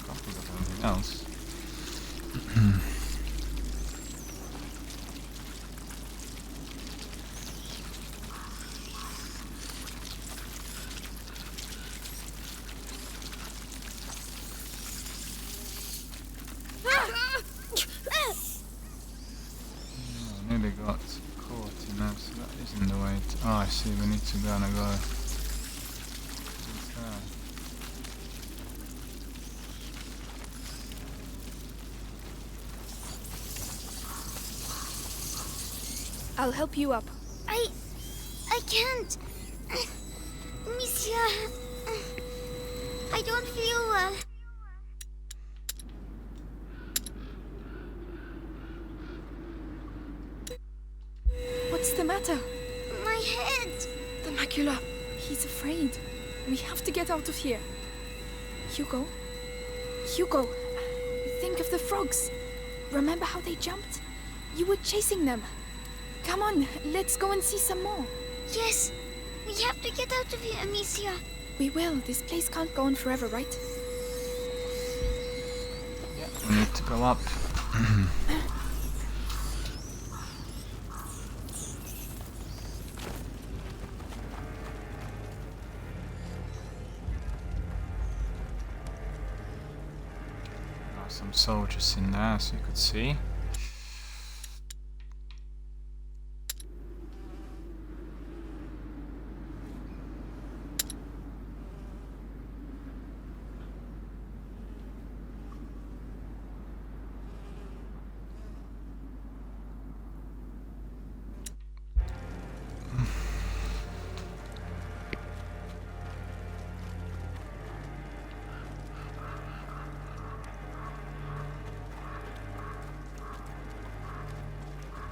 Can't think of anything else. I nearly got caught in that, so that isn't the way to... Oh, I see, we need to go and go. Okay. I'll help you up. I can't. Monsieur, I don't feel well. What's the matter? My head. The macula. He's afraid. We have to get out of here. Hugo? Hugo! Think of the frogs. Remember how they jumped? You were chasing them. Come on, let's go and see some more. Yes, we have to get out of here, Amicia. We will. This place can't go on forever, right? Yeah, we need to go up. There are some soldiers in there, as you could see.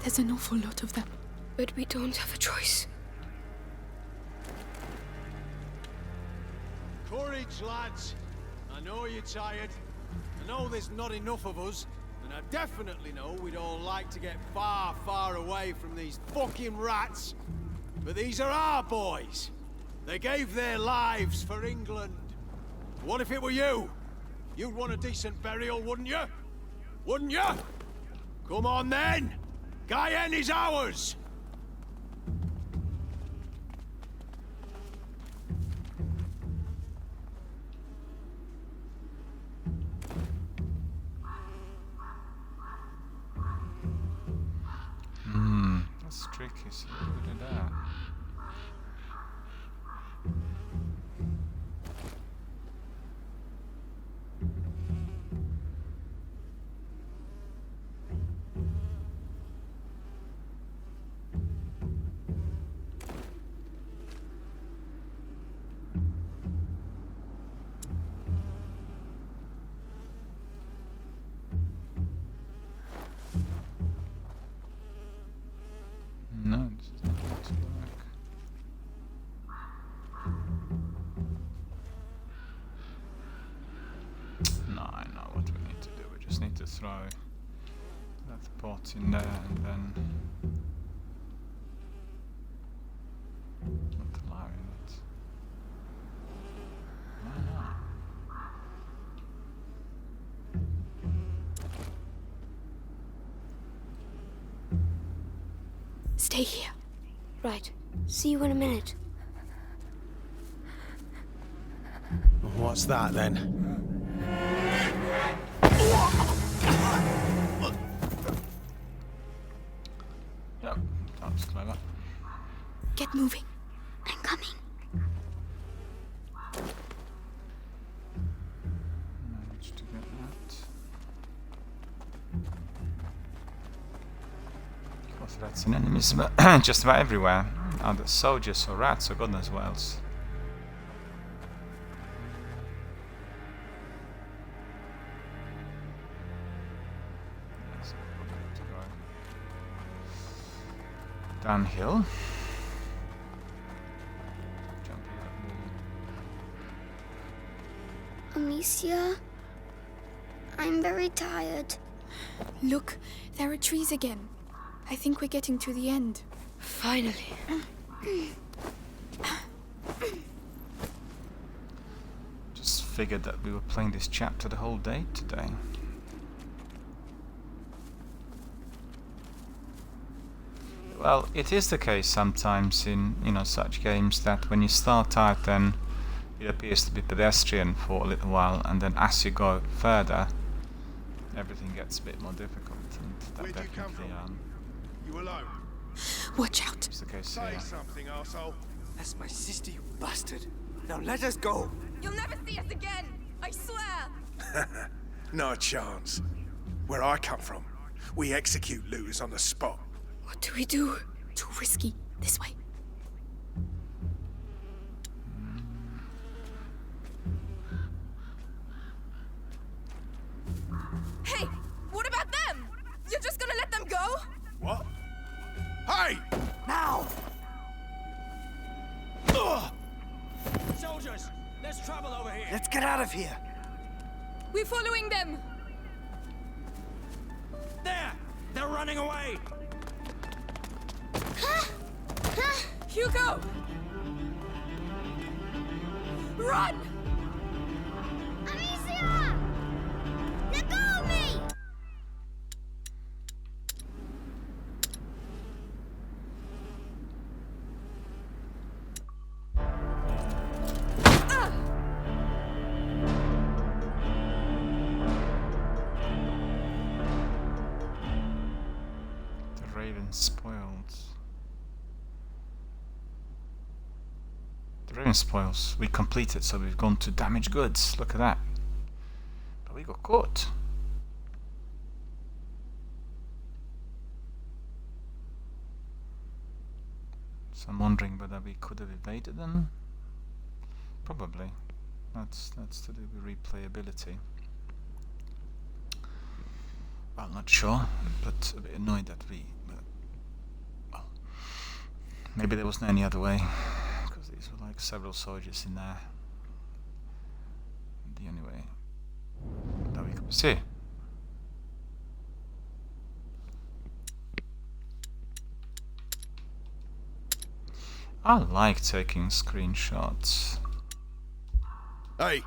There's an awful lot of them. But we don't have a choice. Courage, lads. I know you're tired. I know there's not enough of us. And I definitely know we'd all like to get far, far away from these fucking rats. But these are our boys. They gave their lives for England. What if it were you? You'd want a decent burial, wouldn't you? wouldn't you? Come on then! Guyenne is ours! That's tricky, so what do we do there? No, this is not going to work. No, I know what we need to do. We just need to throw that pot in there and then not allowing it. Why not? Stay here. Right. See you in a minute. What's that then? Yep, that was clever. Get moving. I'm coming. Managed to get that. Threats and enemies just about everywhere. Either soldiers or rats or God knows what else. Yes, we'll have to go downhill. Jumping that wall. Amicia, I'm very tired. Look, there are trees again. I think we're getting to the end. Finally. Just figured that we were playing this chapter the whole day today. Well, it is the case sometimes in, such games that when you start out then it appears to be pedestrian for a little while, and then as you go further everything gets a bit more difficult, and that Where'd you come definitely from? You alone? Watch out. is the case Say here. something, arsehole. That's my sister, you bastard. Now let us go. You'll never see us again! I swear! No chance. Where I come from, we execute looters on the spot. What do we do? Too risky. This way. Hey! What about them? You're just gonna let them go? What? Hey! Now! Soldiers, there's trouble over here. Let's get out of here. We're following them! There! They're running away! Hugo! Run! Amicia! Let go of me! The Raven spoiled. The Raven spoils. We completed, so we've gone to damaged goods. Look at that. But we got caught. So I'm wondering whether we could have evaded them. Probably. That's to do with replayability. Well, not sure, but a bit annoyed that we. Well, maybe there wasn't any other way, because these were like several soldiers in there. The only way that we could see. I like taking screenshots. Hey,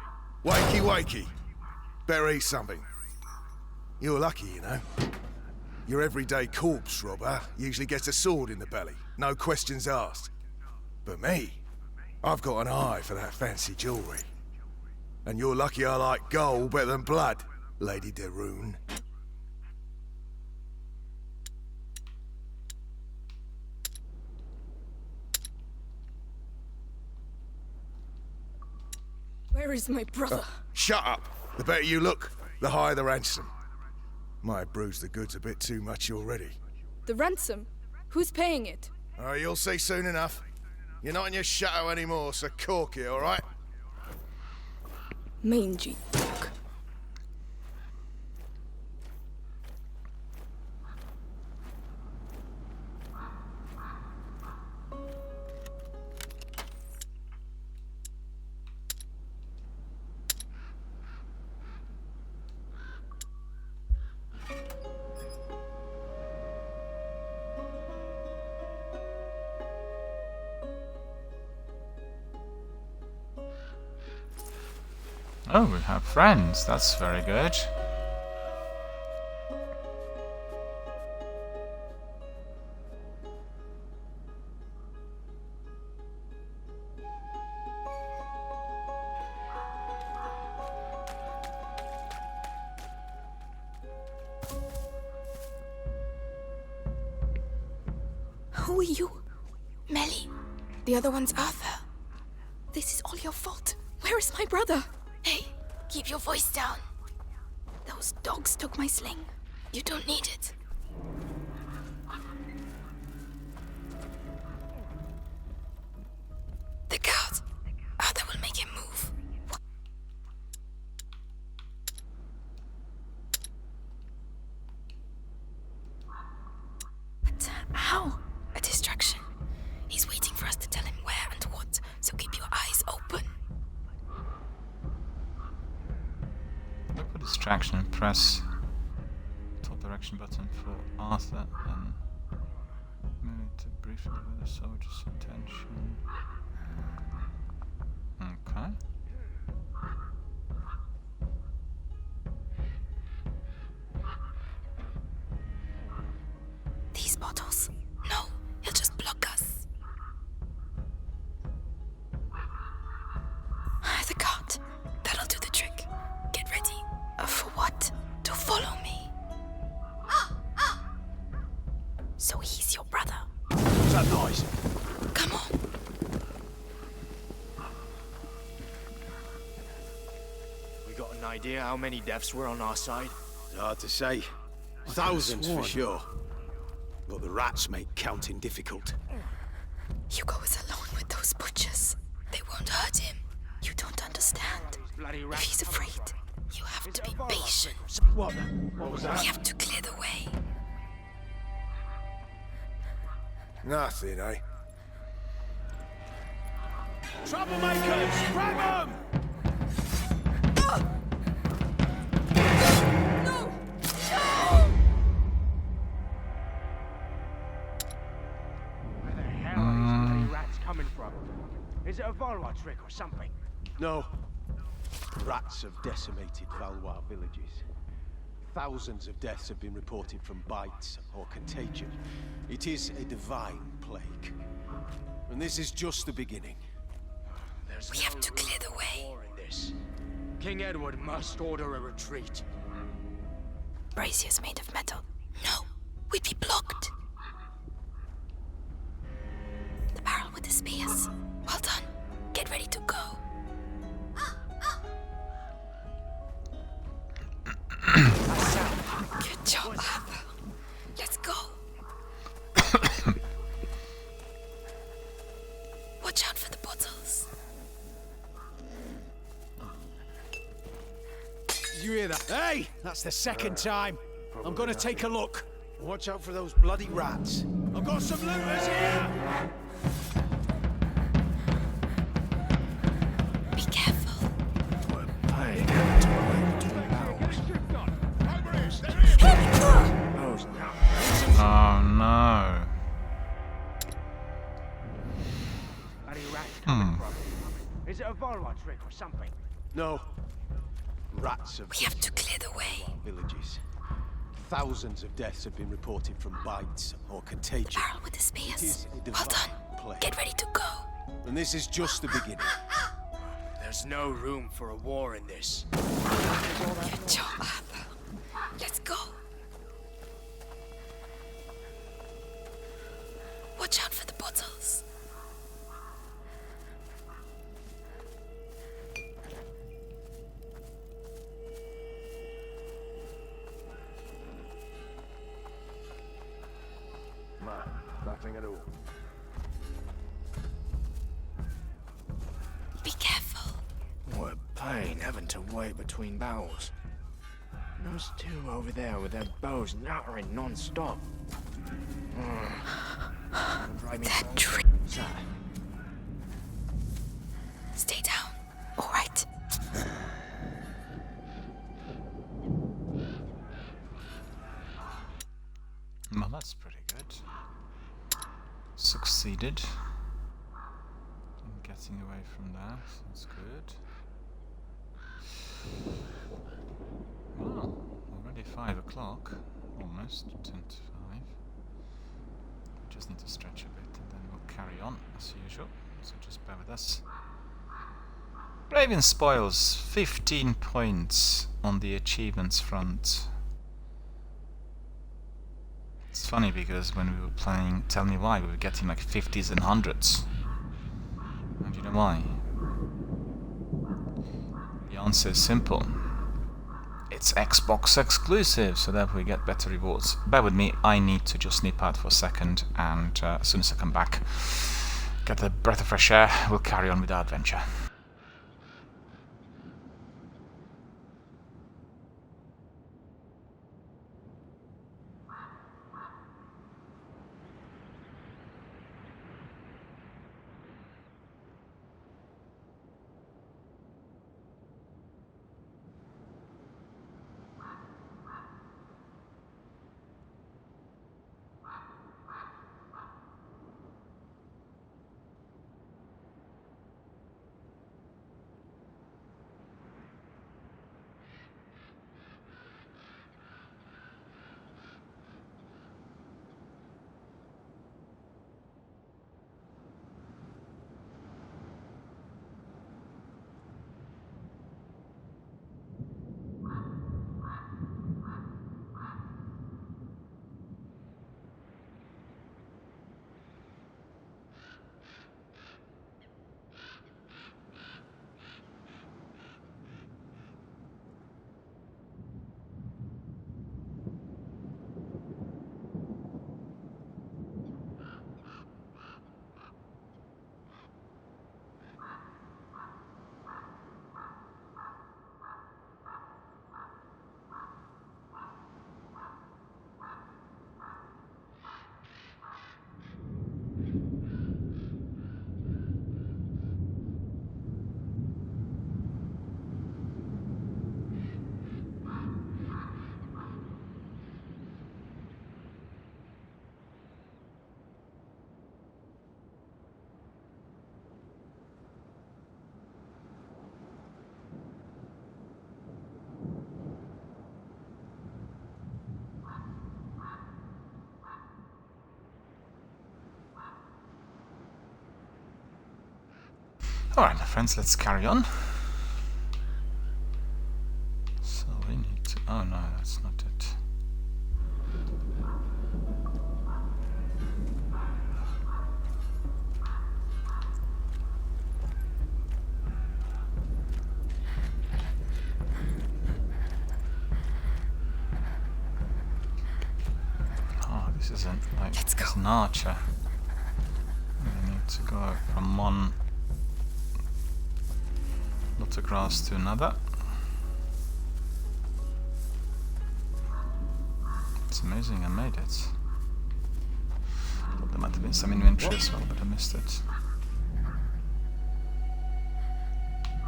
wakey wakey. Better eat something. You're lucky, you know. Your everyday corpse robber usually gets a sword in the belly, no questions asked. But me, I've got an eye for that fancy jewellery. And you're lucky I like gold better than blood, Lady de Rune. Where is my brother? Shut up! The better you look, the higher the ransom. Might have bruised the goods a bit too much already. The ransom? Who's paying it? Oh, you'll see soon enough. You're not in your shadow anymore, so cork it, alright? Mangy dog. Oh, we have friends. That's very good. Who are you? Melly. The other one's Arthur. This is all your fault. Where is my brother? Hey, keep your voice down. Those dogs took my sling. You don't need it. The guard. Arthur will make him move. But how? A distraction. He's waiting for us to tell him where and what, so keep your eyes open. Look for distraction and press top direction button for Arthur and move to briefly with the soldier's attention. Okay. These bottles. No, he'll just block us. The cart. That'll do the trick. Get ready. For what? To follow me. So he's your brother. What's that noise? Come on. We got an idea how many deaths were on our side? It's hard to say. Thousands for sure. But the rats make counting difficult. Hugo is alone with those butchers. They won't hurt him. You don't understand. If he's afraid, you have to be patient. What was that? We have to clear the way. Nothing, eh? Troublemakers! Grab them! Where the hell are these bloody rats coming from? Is it a Valois trick or something? No. Rats have decimated Valois villages. Thousands of deaths have been reported from bites or contagion. It is a divine plague. And this is just the beginning. We have to clear the way. War in this. King Edward must order a retreat. Braziers made of metal. No, we'd be blocked. The barrel with the spears. Well done. Get ready to go. Good job, Arthur. Let's go. Watch out for the bottles. You hear that? Hey! That's the second time. I'm gonna take a look. Watch out for those bloody rats. I've got some looters here! Be careful. Oh no. Bloody rats coming from? Is it a Valois trick or something? No. Rats have We have to clear the way. villages. Thousands of deaths have been reported from bites or contagion. Barrel with the It spears. is a Well divine done. plague. Get ready to go. And this is just the beginning. There's no room for a war in this. Good job. Let's go. Watch out for the bottles. No, nothing at all. Be careful. What a pain having to wait between battles. Those two over there with their bows nattering non-stop. That tree. Stay down. All right. Well, that's pretty good. Succeeded in getting away from that. That's good. Well, already 5 o'clock. Almost 10 to 5. Just need to stretch a bit and then we'll carry on as usual. So just bear with us. Raven spoils 15 points on the achievements front. It's funny because when we were playing Tell Me Why, we were getting like 50s and 100s. And you know why? The answer is simple. It's Xbox exclusive, so therefore we get better rewards. Bear with me, I need to just nip out for a second, and as soon as I come back, get a breath of fresh air, we'll carry on with our adventure. Alright, my friends, let's carry on. So we need to... oh no, that's not it. Oh, this isn't like... Let's go. It's an archer. We need to go from one lot of grass to another. It's amazing I made it. Thought there might have been some inventory as well, but I missed it.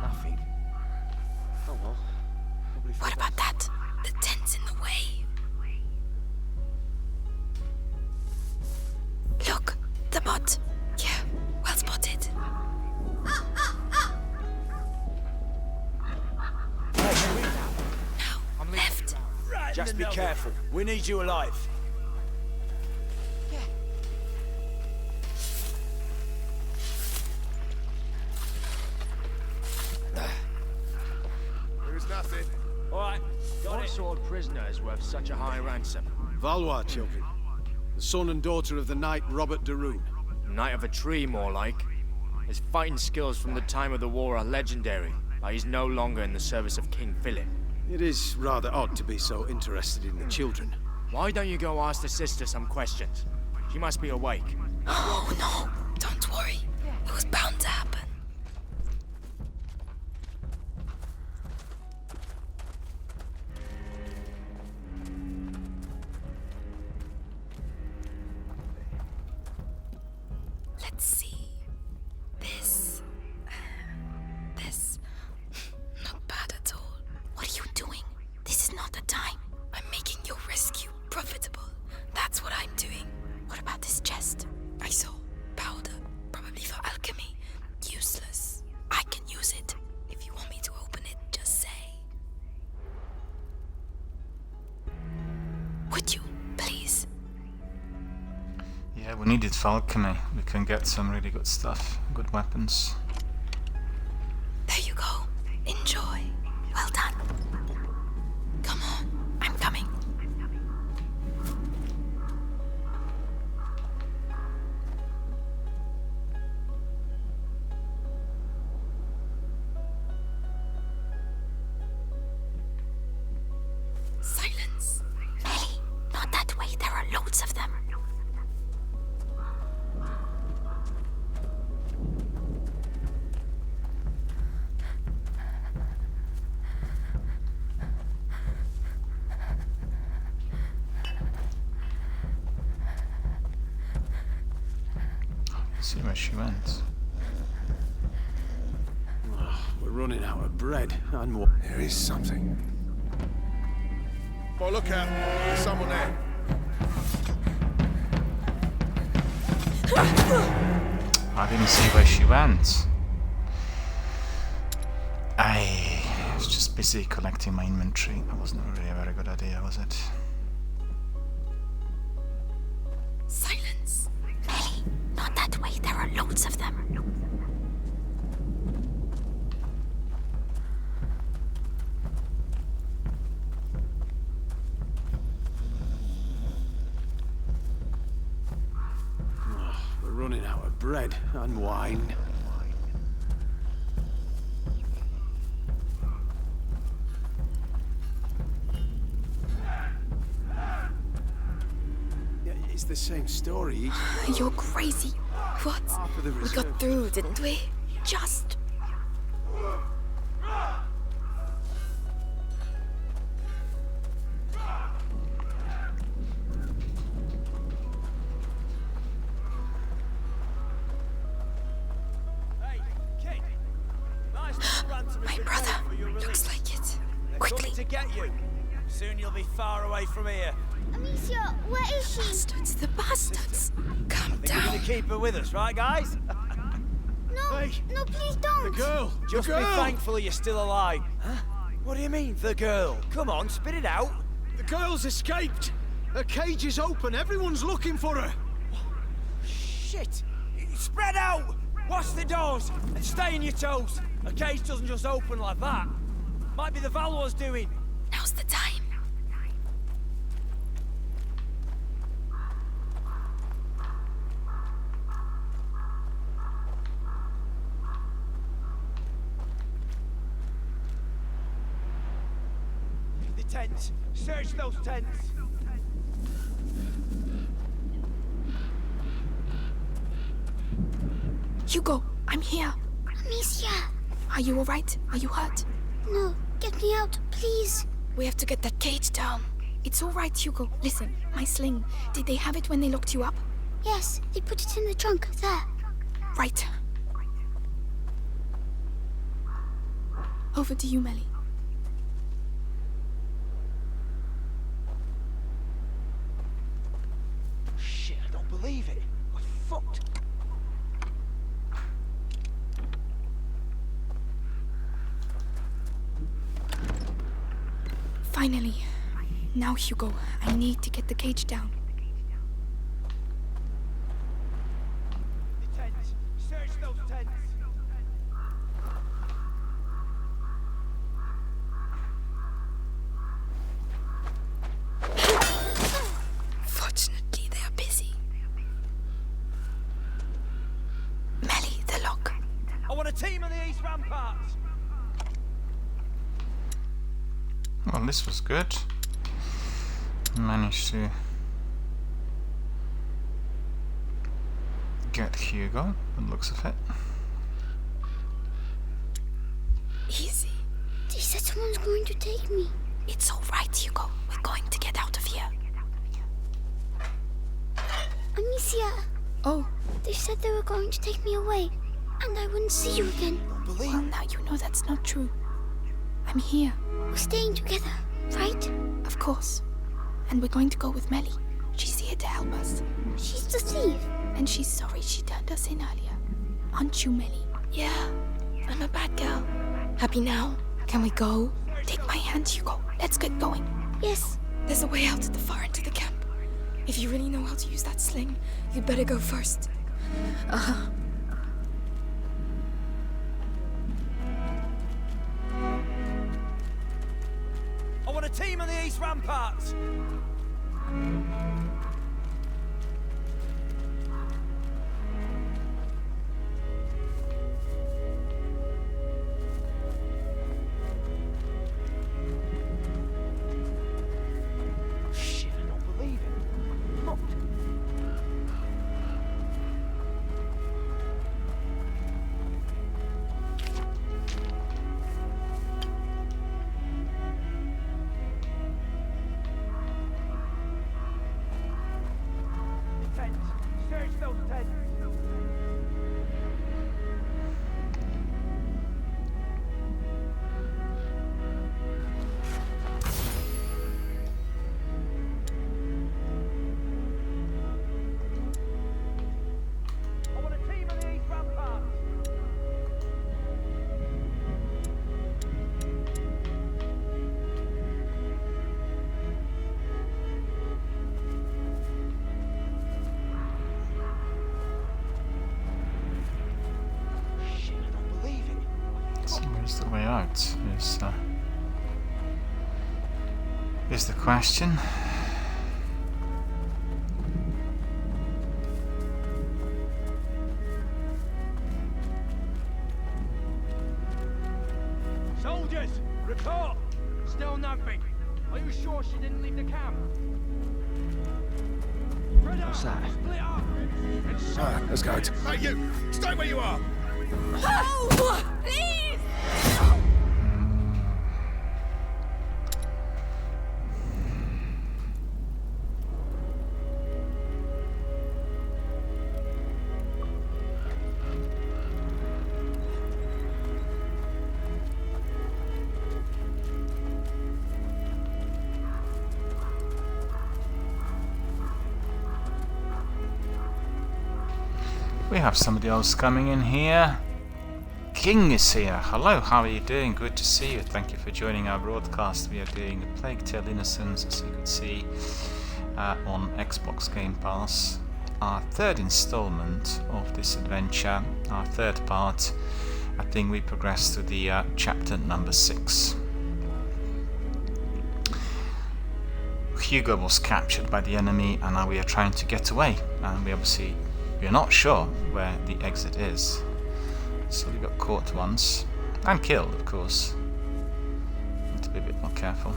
Nothing. Oh well. Probably What about that? The tent's in the way. Look, the bot. Yeah, well spotted. Now, left. Right. Just be careful. We need you alive. There's nothing. All right, got What it. sort of prisoner is worth such a high ransom? Valois children. The son and daughter of the knight Robert de Rune. Knight of a tree, more like. His fighting skills from the time of the war are legendary, but he's no longer in the service of King Philip. It is rather odd to be so interested in the children. Why don't you go ask the sister some questions? She must be awake. Oh no, don't worry. It was bound to happen. Let's see. This. Not bad at all. What are you doing? This is not the time. I'm making your rescue profitable. That's what I'm doing. What about this chest? I saw powder, probably for alchemy. Useless. I can use it. If you want me to open it, just say. Would you, please? Yeah, we needed for alchemy. We can get some really good stuff, good weapons. There you go. Enjoy. Well done. Come on, I'm coming. Silence. Ellie, not that way. There are loads of them. See where she went. We're running out of bread and water. There is something. Oh, look out. There's someone there. I didn't see where she went. I was just busy collecting my inventory. That wasn't really a very good idea, was it? Silence. Ellie, not that way. There are loads of them. We're running out of bread and wine. Yeah, it's the same story. You're crazy. What? For the We reserve. got through, didn't we? Just. Hey, kid. Nice little ransom My of your brother. for your release. Looks like it. They're Quickly. coming to get you. Soon you'll be far away from here. Amicia, where is she? Bastards, the bastards. Calm Think you're down. gonna keep her with us, right, guys? No, Hey, no, please don't. the girl! Just the be girl! thankful you're still alive. Huh? What do you mean, the girl? Come on, spit it out. The girl's escaped! Her cage is open, everyone's looking for her! Shit! Spread out! Watch the doors and stay on your toes. A cage doesn't just open like that. Might be the Valois doing. Now's the time. The tents. Search those tents. Hugo, I'm here. Amicia. Are you alright? Are you hurt? No, get me out, please. We have to get that cage down. It's alright, Hugo. Listen, my sling. Did they have it when they locked you up? Yes, they put it in the trunk, there. Right. Over to you, Melly. Shit, I don't believe it. We're fucked. Finally. Now, Hugo, I need to get the cage down. The tents. Search those tents. Fortunately, they are busy. Melly, the lock. I want a team on the east ramparts. Well, this was good. Managed to get Hugo, by the looks of it. Easy. They said someone's going to take me. It's all right, Hugo. We're going to get out of here. Amicia, Oh, they said they were going to take me away, and I wouldn't see you again. well, now you know that's not true. I'm here, We're staying together, right? of course. And we're going to go with Melly. She's here to help us. She's the thief. And she's sorry she turned us in earlier. Aren't you, Melly? Yeah, I'm a bad girl. Happy now? Can we go? Take my hand, Hugo. Let's get going. Yes. There's a way out at the far end of the camp. If you really know how to use that sling, you'd better go first. Uh-huh. I want a team on the east ramparts. Shit, I don't believe it. Look. Tents. Search those tents. I want a team on the east ramparts. Shit, I don't believe it. So where's the way out? Is the question. Soldiers, report! Still nothing. Are you sure she didn't leave the camp? What's that? Split up! And Alright, let's go. Hey, you! Stay where you are! Oh! Please! We have somebody else coming in here. King is here. Hello, how are you doing? Good to see you. Thank you for joining our broadcast. We are doing A Plague Tale: Innocence, as you could see, on Xbox Game Pass. Our third installment of this adventure, our third part. I think we progressed to the chapter number 6. Hugo was captured by the enemy, and now we are trying to get away. And we're not sure where the exit is. So we got caught once. And killed, of course. Need to be a bit more careful.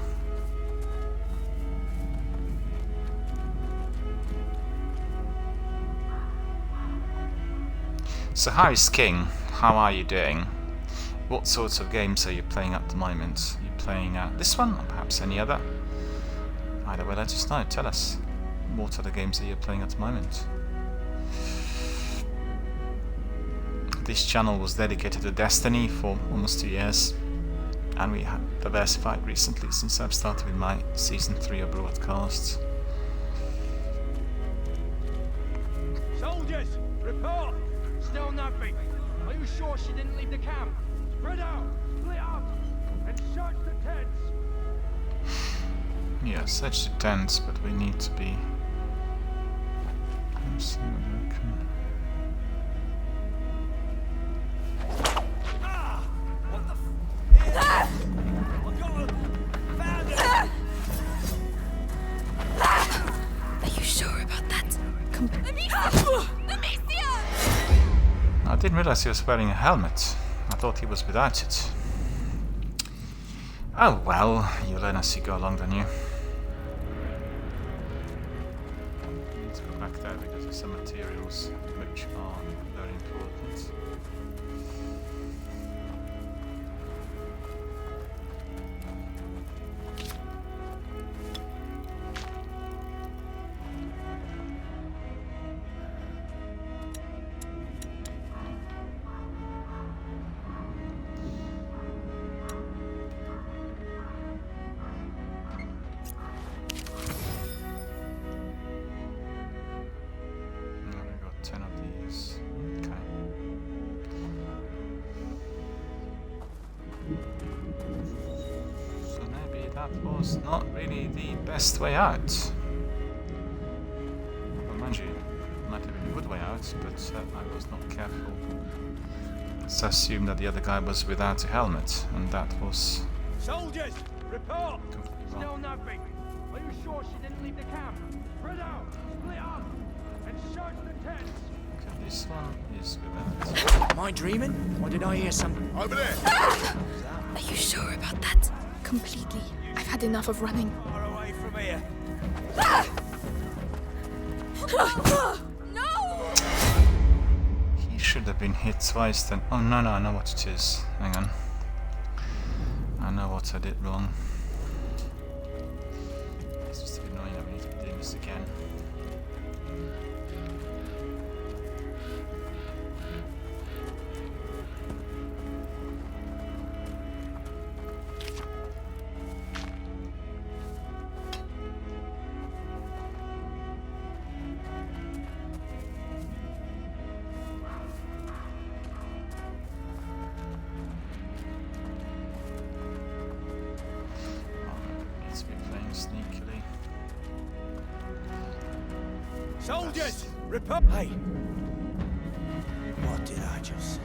So how is King? How are you doing? What sorts of games are you playing at the moment? Are you playing this one, or perhaps any other? Either way, let us know. Tell us. What are the games that you're playing at the moment? This channel was dedicated to Destiny for almost 2 years, and we have diversified recently since I've started with my Season 3 of broadcasts. Soldiers, report! Still nothing. Are you sure she didn't leave the camp? Spread out, split up, and search the tents. Yeah, search the tents, but we need to be... Let's see what we can... What the f... Here. I got him! Found him! Are you sure about that? I didn't realize he was wearing a helmet. I thought he was without it. Oh well, you learn as you go along, don't you? Need to go back there because there's some materials which are very important. Now we got 10 of these. Okay. So maybe that was not really the best way out. Well, mind you, it might have been a good way out, but I was not careful. Let's assume that the other guy was without a helmet, and that was Soldiers! Report! completely Still wrong. nothing. Are you sure she didn't leave the camp? Spread out, split up, and search the tents. Okay, this one is without. Am I dreaming? Or did I hear something? Over there! Are you sure about that? Completely. I've had enough of running. Far away from here. No! He should have been hit twice then. Oh no, no, I know what it is. Hang on. I know what I did wrong. It's just annoying that we need to be doing this again. Needs to be playing sneakily. Soldiers! Report! Hey! What did I just say?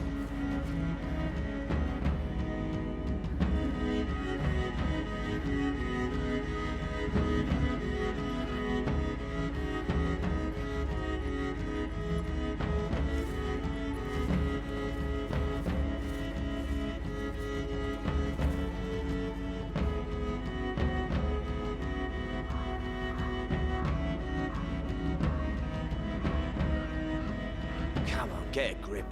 Come on, get a grip.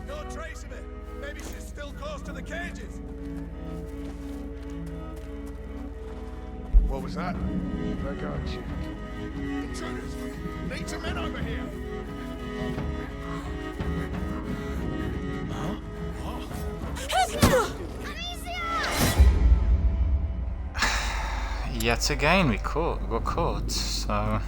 No trace of it. Maybe she's still close to the cages. What was that? I got you. Intruders! Need some men over here! Yet again, we got caught, so...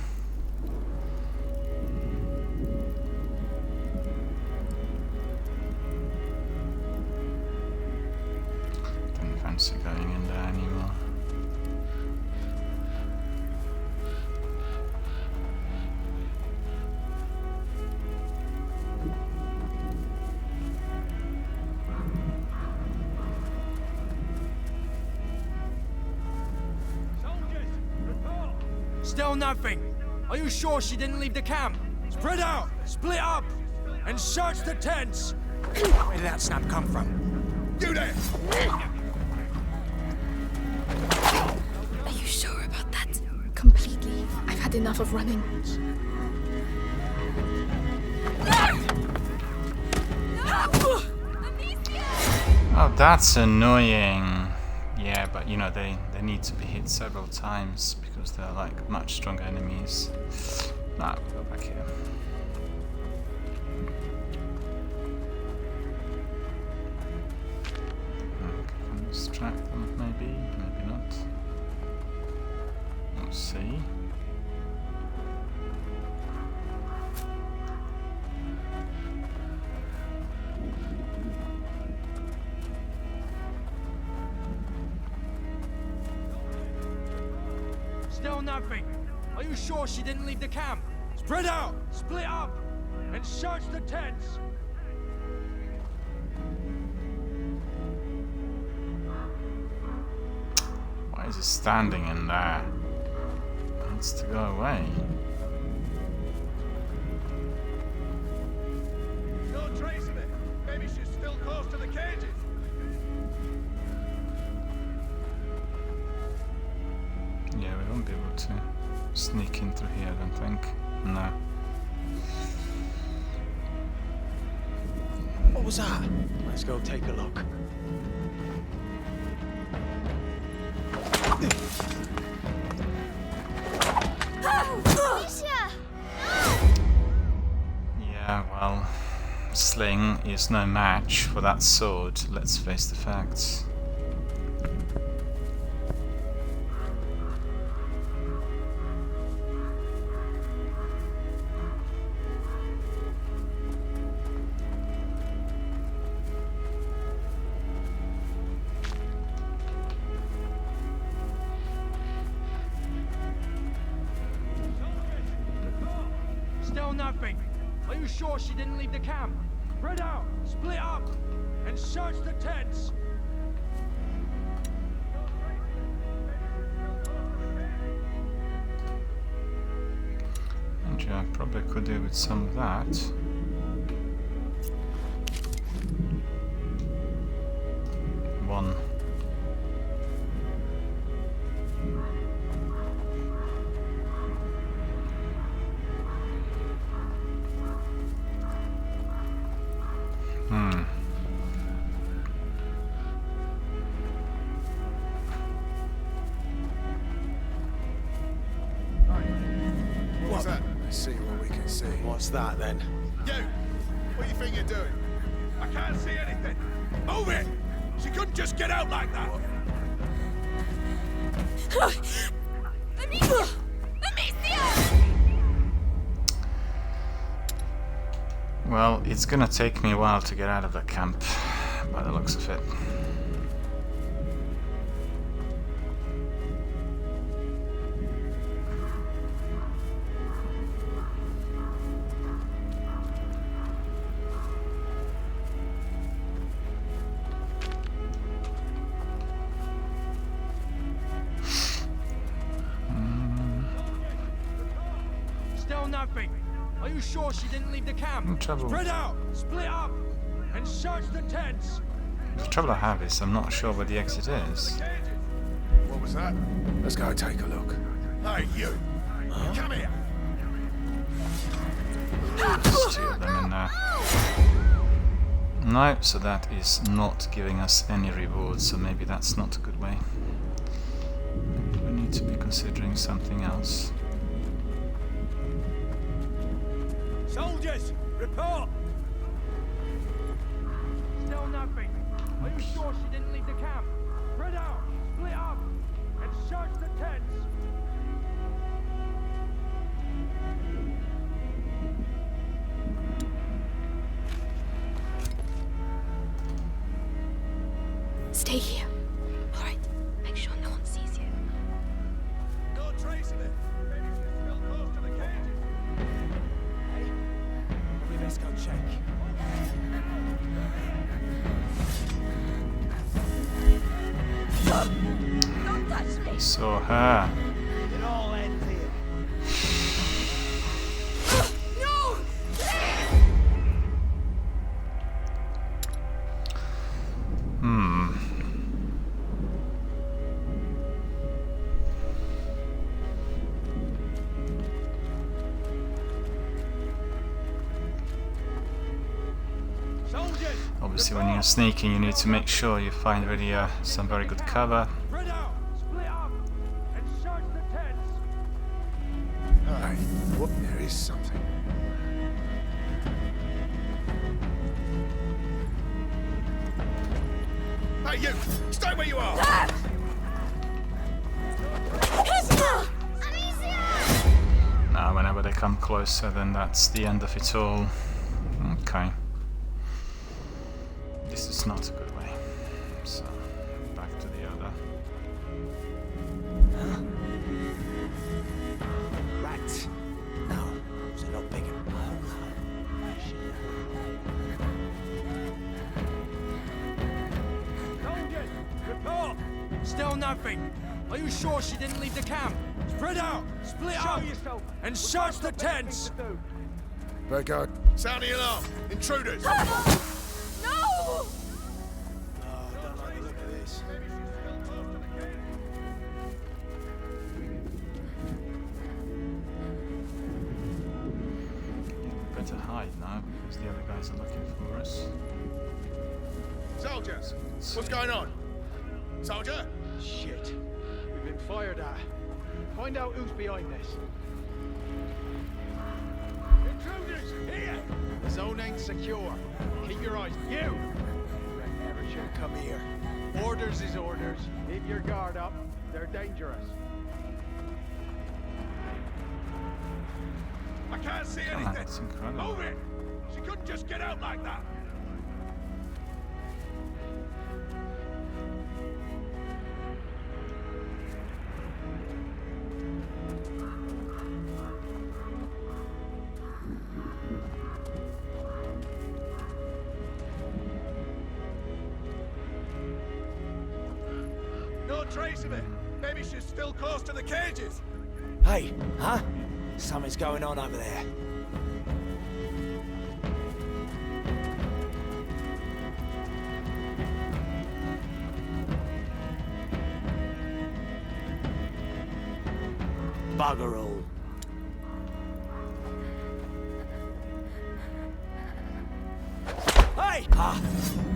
Don't fancy going in there anymore. Soldiers! Report! Still nothing. Are you sure she didn't leave the camp? Spread out, split up, and search the tents. Where did that snap come from? You there! Are you sure about that? Completely. I've had enough of running. Oh, that's annoying. Yeah, but you know, they need to be hit several times because they're like much stronger enemies. Nah, we'll go back here. Okay, can we distract them maybe? Maybe not. Let's see. Still nothing. Are you sure she didn't leave the camp? Spread out, split up, and search the tents. Why is he standing in there? He wants to go away. No trace of it. Maybe she's still close to the cages. Yeah, we won't be able to sneak in through here, I don't think. No. What was that? Let's go take a look. Alicia! Yeah, well, sling is no match for that sword. Let's face the facts. Still nothing. Are you sure she didn't leave the camp? Spread out, split up, and search the tents. And yeah, probably could do with some of that. One. What's that? Let's see what we can see. What's that then? You! What do you think you're doing? I can't see anything. Move it! She couldn't just get out like that. Amicia! Amicia! Well, it's gonna take me a while to get out of the camp, by the looks of it. Still nothing. Are you sure she didn't leave the camp? No trouble. Spread out, split up, and search the tents. The trouble I have is I'm not sure where the exit is. What was that? Let's go take a look. Hey, you! Come here! Steal them in there. No, so that is not giving us any reward, so maybe that's not a good way. Maybe we need to be considering something else. Soldiers, report! Still nothing. Are you sure she didn't leave the camp? Spread out, split up, and search the tents. Stay here. All right. Make sure no one sees you. No trace of it. Maybe she's still close to the cages. Hey, probably best go check. Don't touch me! Saw her. It all ends here. No! Soldiers! Obviously, when you're sneaking, you need to make sure you find really some very good cover. Spread out, split up, and search the tents. Hey, what? There is something. Hey, you! Stay where you are! Now, whenever they come closer, then that's the end of it all. Okay. This is not a good way. So, back to the other. Still nothing. Are you sure she didn't leave the camp? Spread out, split up, and search the tents. Very good. Sound the alarm. Intruders. No! Oh, I don't like the look of this. Better hide now, because the other guys are looking for us. Soldiers, what's going on? Soldier? Shit. We've been fired at. Find out who's behind this. Intruders! Here! The zone ain't secure. Keep your eyes. You! I never should have come here. Orders is orders. Keep your guard up. They're dangerous. I can't see Oh, anything. that's incredible. Move it! She couldn't just get out like that. No trace of it. Maybe she's still close to the cages. Hey, huh? Something's going on over there. Bugger all. Hey! Ah,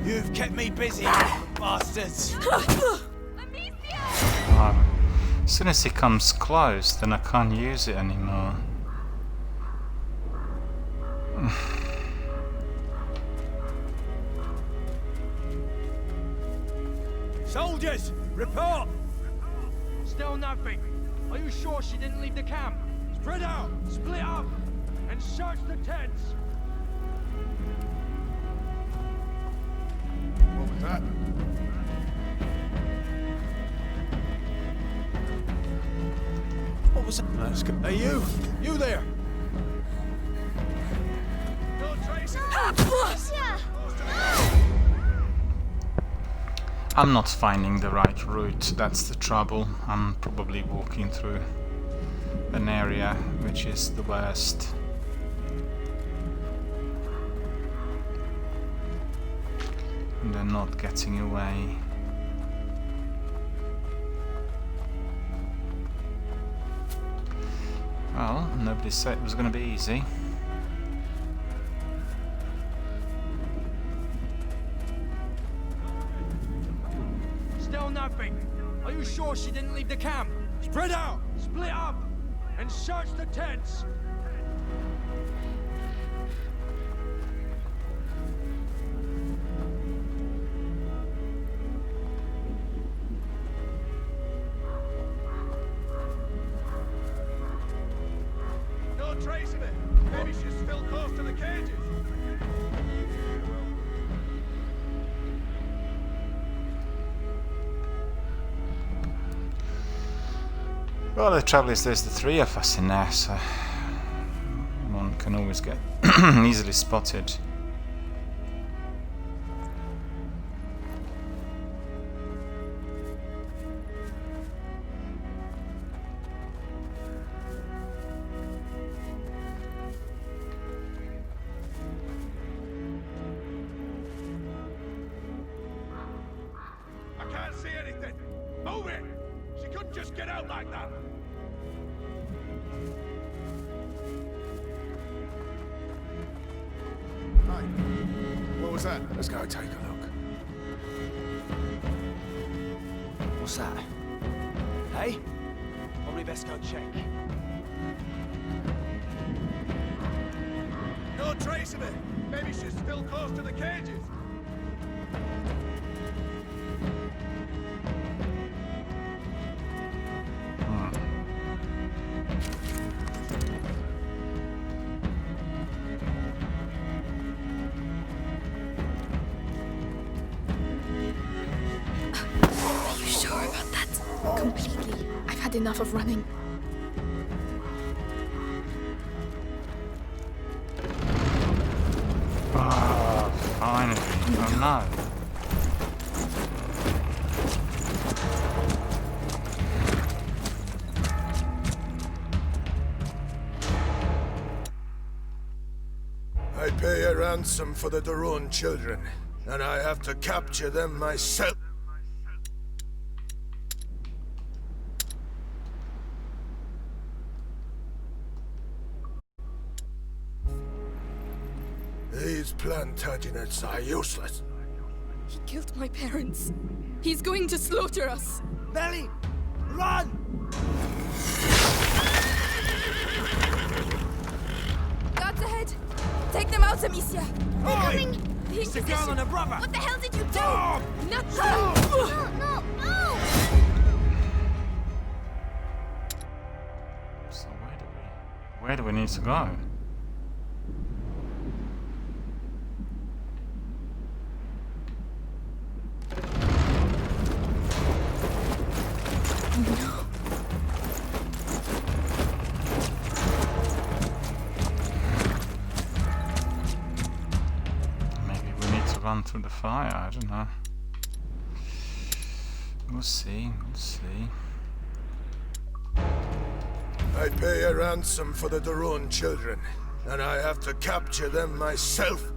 you've kept me busy, bastards. As soon as he comes close, then I can't use it anymore. Soldiers, report! Still nothing. Are you sure she didn't leave the camp? Spread out, split up, and search the tents. What was that? What was that? Let's go. Hey, you! You there! No trace of it. I'm not finding the right route, that's the trouble. I'm probably walking through an area which is the worst. And they're not getting away. Well, nobody said it was going to be easy. Still nothing. Are you sure she didn't leave the camp? Spread out, split up, and search the tents. No trace of it. Maybe she's still close to the cages. Well, the trouble is there's the three of us in there, so one can always get easily spotted. I can't see anything. Move it! She couldn't just get out like that. Hey, what was that? Let's go take a look. What's that? Hey? Probably best go check. No trace of it. Maybe she's still close to the cages. Are you sure about that? Completely. I've had enough of running. Oh, finally. Oh no. a ransom for the Daron children, and I have to capture them myself. These Plantagenets are useless. He killed my parents. He's going to slaughter us. Melly, run! Guards ahead! Take them out, Amicia! They're coming! The It's a girl and a brother! What the hell did you do? Stop! Nothing! No, no, no! So where do we need to go? Maybe we need to run through the fire, I don't know. We'll see, we'll see. I pay a ransom for the Daron children, and I have to capture them myself.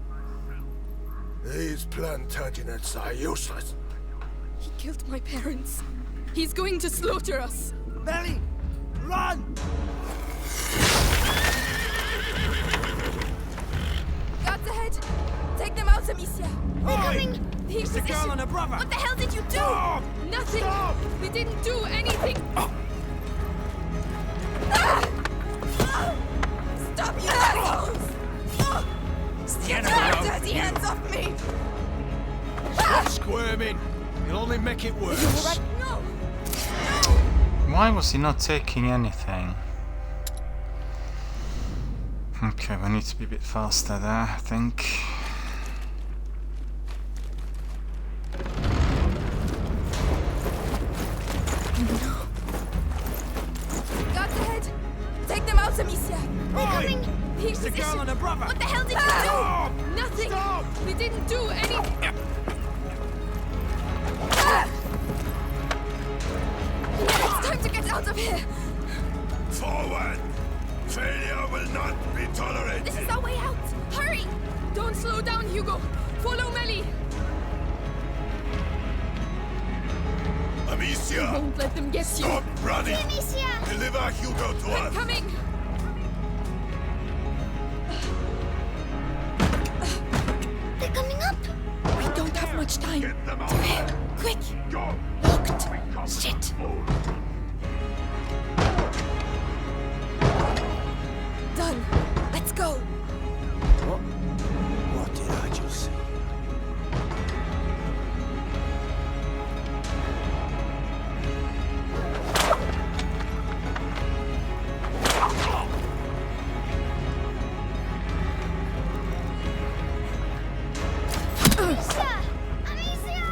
These Plantagenets are useless. He killed my parents. He's going to slaughter us. Melly, run! Guards ahead! Take them out, Amicia! They're coming! The It's a girl and a brother! What the hell did you do? Stop! Nothing! Stop! We didn't do anything! Stop, you assholes! Get your dirty hands off me! Stop squirming. You'll only make it worse. Alright, no! Why was he not taking anything? Okay, we need to be a bit faster there, I think. Guards ahead! Take them out, Amicia! They're coming! The It's a girl and a brother! What the hell did you do? Stop! Nothing! Stop! We didn't do anything! It's time to get out of here! Forward! Failure will not be tolerated! This is our way out! Hurry! Don't slow down, Hugo! Follow Melly! Amicia! Won't let them get you! Stop running! Amicia! Deliver Hugo to I'm us! coming! They're coming up! We don't have much time! Get them out! Quick! Go! Locked! Shit! Done! Let's go! What did I just see? Amicia! Amicia!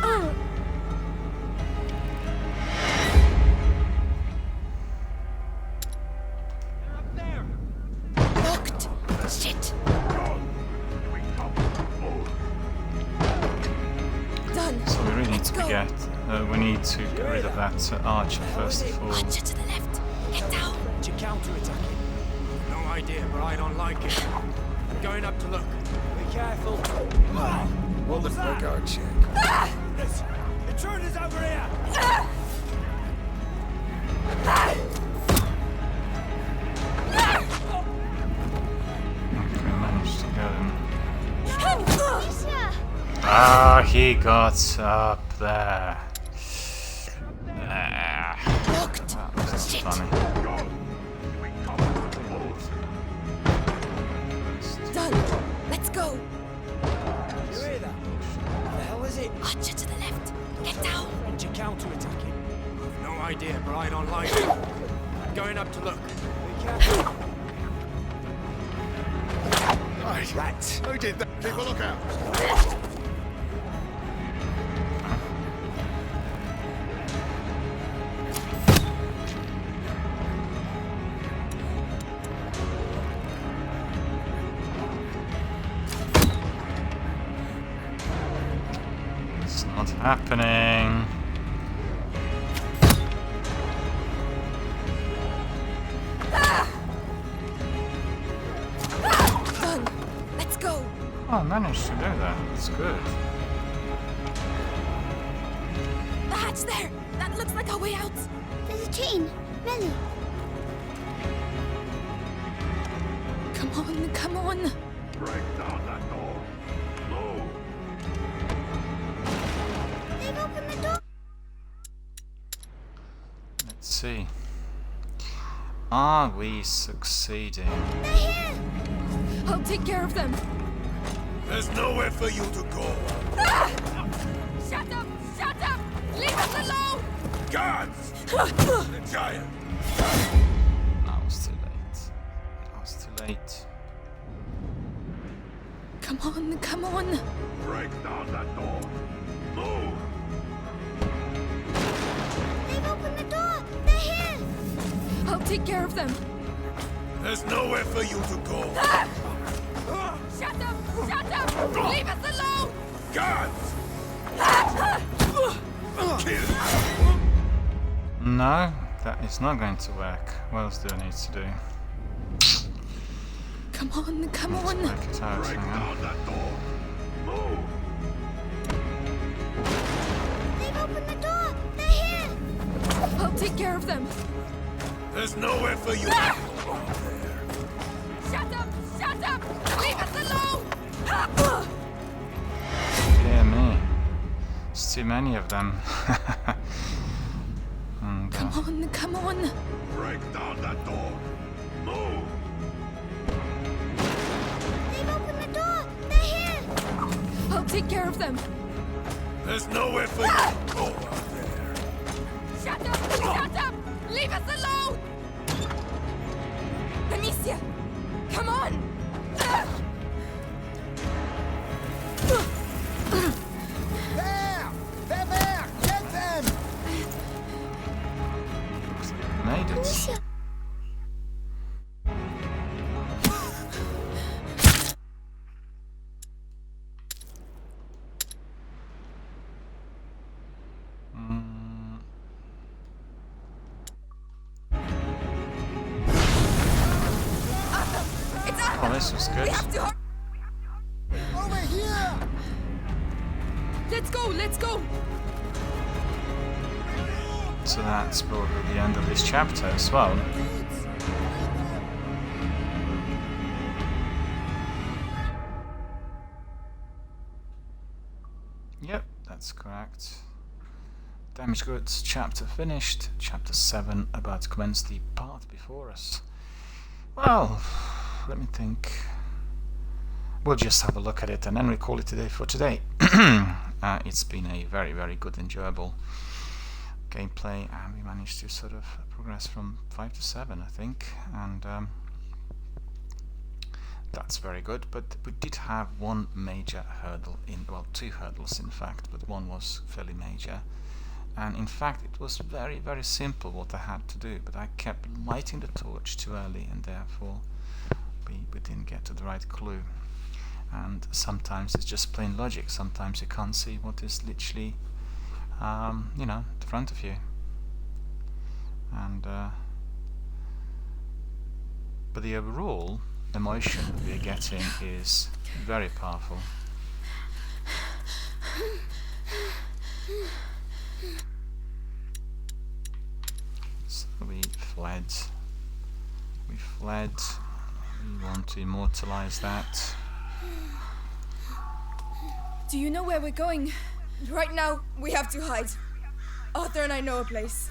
Locked! Shit! Done! So we really need Let's to go. we need to get rid of that archer first of all. Archer to the left! Get down! French are counterattacking. No idea, but I don't like it. I'm going up to look. Be careful. What the that? fuck, Archie? This, the intruder's over here! Okay, we managed to get him. Amicia! Ah, he got up there. Locked! That was Shit! funny. Done! Let's go! You hear that? What the hell is it? Archer to the left! Get down! French are counterattacking. No idea, but I don't like it. I'm going up to look. Be careful. Right. Rats. Who did that? Keep a lookout! It's not happening. Done! Let's go! Oh, I managed to do that. That's good. The hatch there! That looks like our way out! There's a chain. Melly. Come on, come on! Break down that door. Move. They've opened the door. Let's see. Are we succeeding? They're here. I'll take care of them! There's nowhere for you to go. Shut up! Shut up! Leave us alone! Guards! The giant! I was too late. I was too late. Come on, come on! Break down that door. Move. They've opened the door. They're here. I'll take care of them! There's nowhere for you to go. Shut up! Shut up! Leave us alone! Guards! Kill! No, that is not going to work. What else do I need to do? Come on, come Let's on! work it out. Break Hang on. down that door. Move. They've opened the door. They're here. I'll take care of them! There's nowhere for you to go. Shut up! Shut up! Leave us alone! Dear me. There's too many of them. Come on, come on! Break down that door. Move. They've opened the door. They're here. I'll take care of them! There's nowhere for you to go out there. Shut up! Shut up! Leave us alone! Amicia! Come on! There! They're there! Get them! Made it. Amicia. It's up! Oh, this was good. We have to hurry! Over here! Let's go, let's go! So that's probably the end of this chapter as well. Yep, that's correct. Damaged goods chapter finished. Chapter 7 about to commence the part before us. Well, let me think. We'll just have a look at it and then we call it a day for today. It's been a very, very good, enjoyable gameplay, and we managed to sort of progress from 5 to 7, I think, and that's very good. But we did have one major hurdle well, two hurdles in fact, but one was fairly major, and in fact it was very, very simple what I had to do, but I kept lighting the torch too early, and therefore we didn't get to the right clue. And sometimes it's just plain logic. Sometimes you can't see what is literally you know, in front of you, and but the overall emotion we're getting is very powerful. So we fled, we want to immortalize that. Do you know where we're going? Right now, we have to hide. Arthur and I know a place.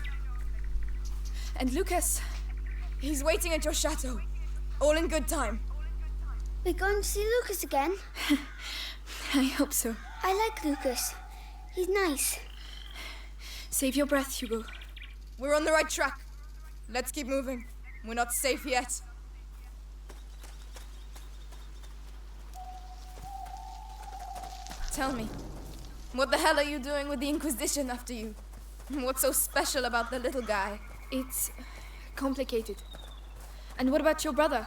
And Lucas, he's waiting at your chateau. All in good time. We're going to see Lucas again. I hope so. I like Lucas. He's nice. Save your breath, Hugo. We're on the right track. Let's keep moving. We're not safe yet. Tell me, what the hell are you doing with the Inquisition after you? What's so special about the little guy? It's complicated. And what about your brother?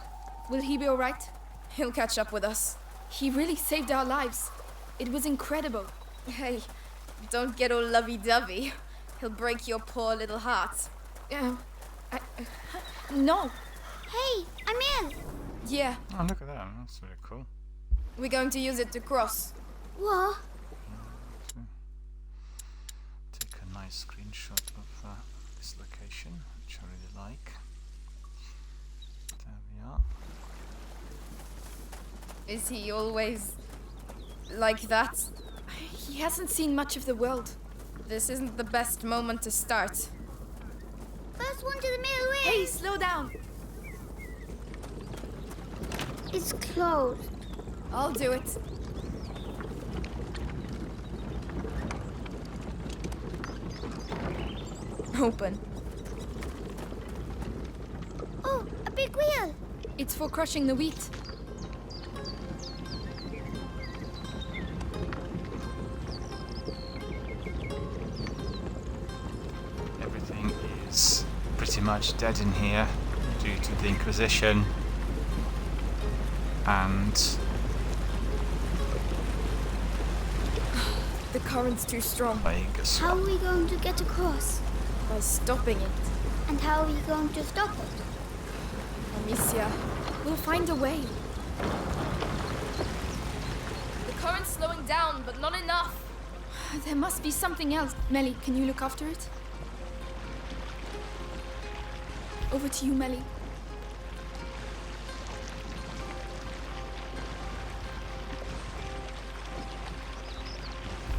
Will he be alright? He'll catch up with us. He really saved our lives. It was incredible. Hey, don't get all lovey-dovey. He'll break your poor little heart. No. Hey, I'm in. Yeah, Oh, look at that. That's really cool. We're going to use it to cross. What? Take a nice screenshot of this location, which I really like. There we are. Is he always like that? He hasn't seen much of the world. This isn't the best moment to start. First one to the middle ring. Hey, slow down. It's closed. I'll do it. Open. Oh, a big wheel. It's for crushing the wheat. Everything is pretty much dead in here due to the Inquisition. And The current's too strong. plague as How well. are we going to get across? By stopping it. And how are we going to stop it? Amicia, We'll find a way. the current's slowing down, but not enough. There must be something else. Melly, can you look after it? Over to you, Melly.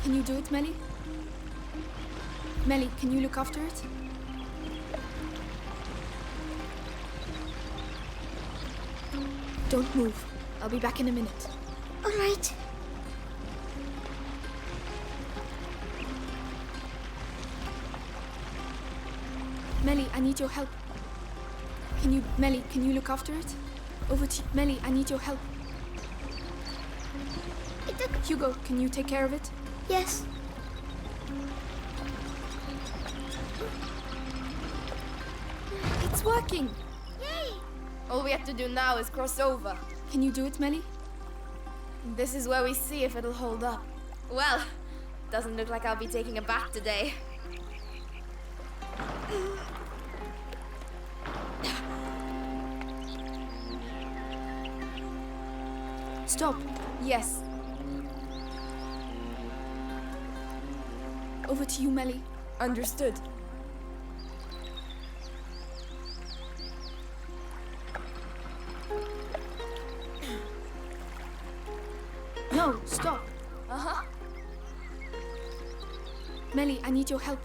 Can you do it, Melly? Melly, can you look after it? Don't move. I'll be back in a minute. All right. Melly, I need your help. Melly, can you look after it? Over to Melly, I need your help. Hugo, can you take care of it? Yes. It's working! Yay! All we have to do now is cross over. Can you do it, Melly? This is where we see if it'll hold up. Well, doesn't look like I'll be taking a bath today. Stop. Yes. Over to you, Melly. Understood. No, stop. Uh-huh. Melly, I need your help.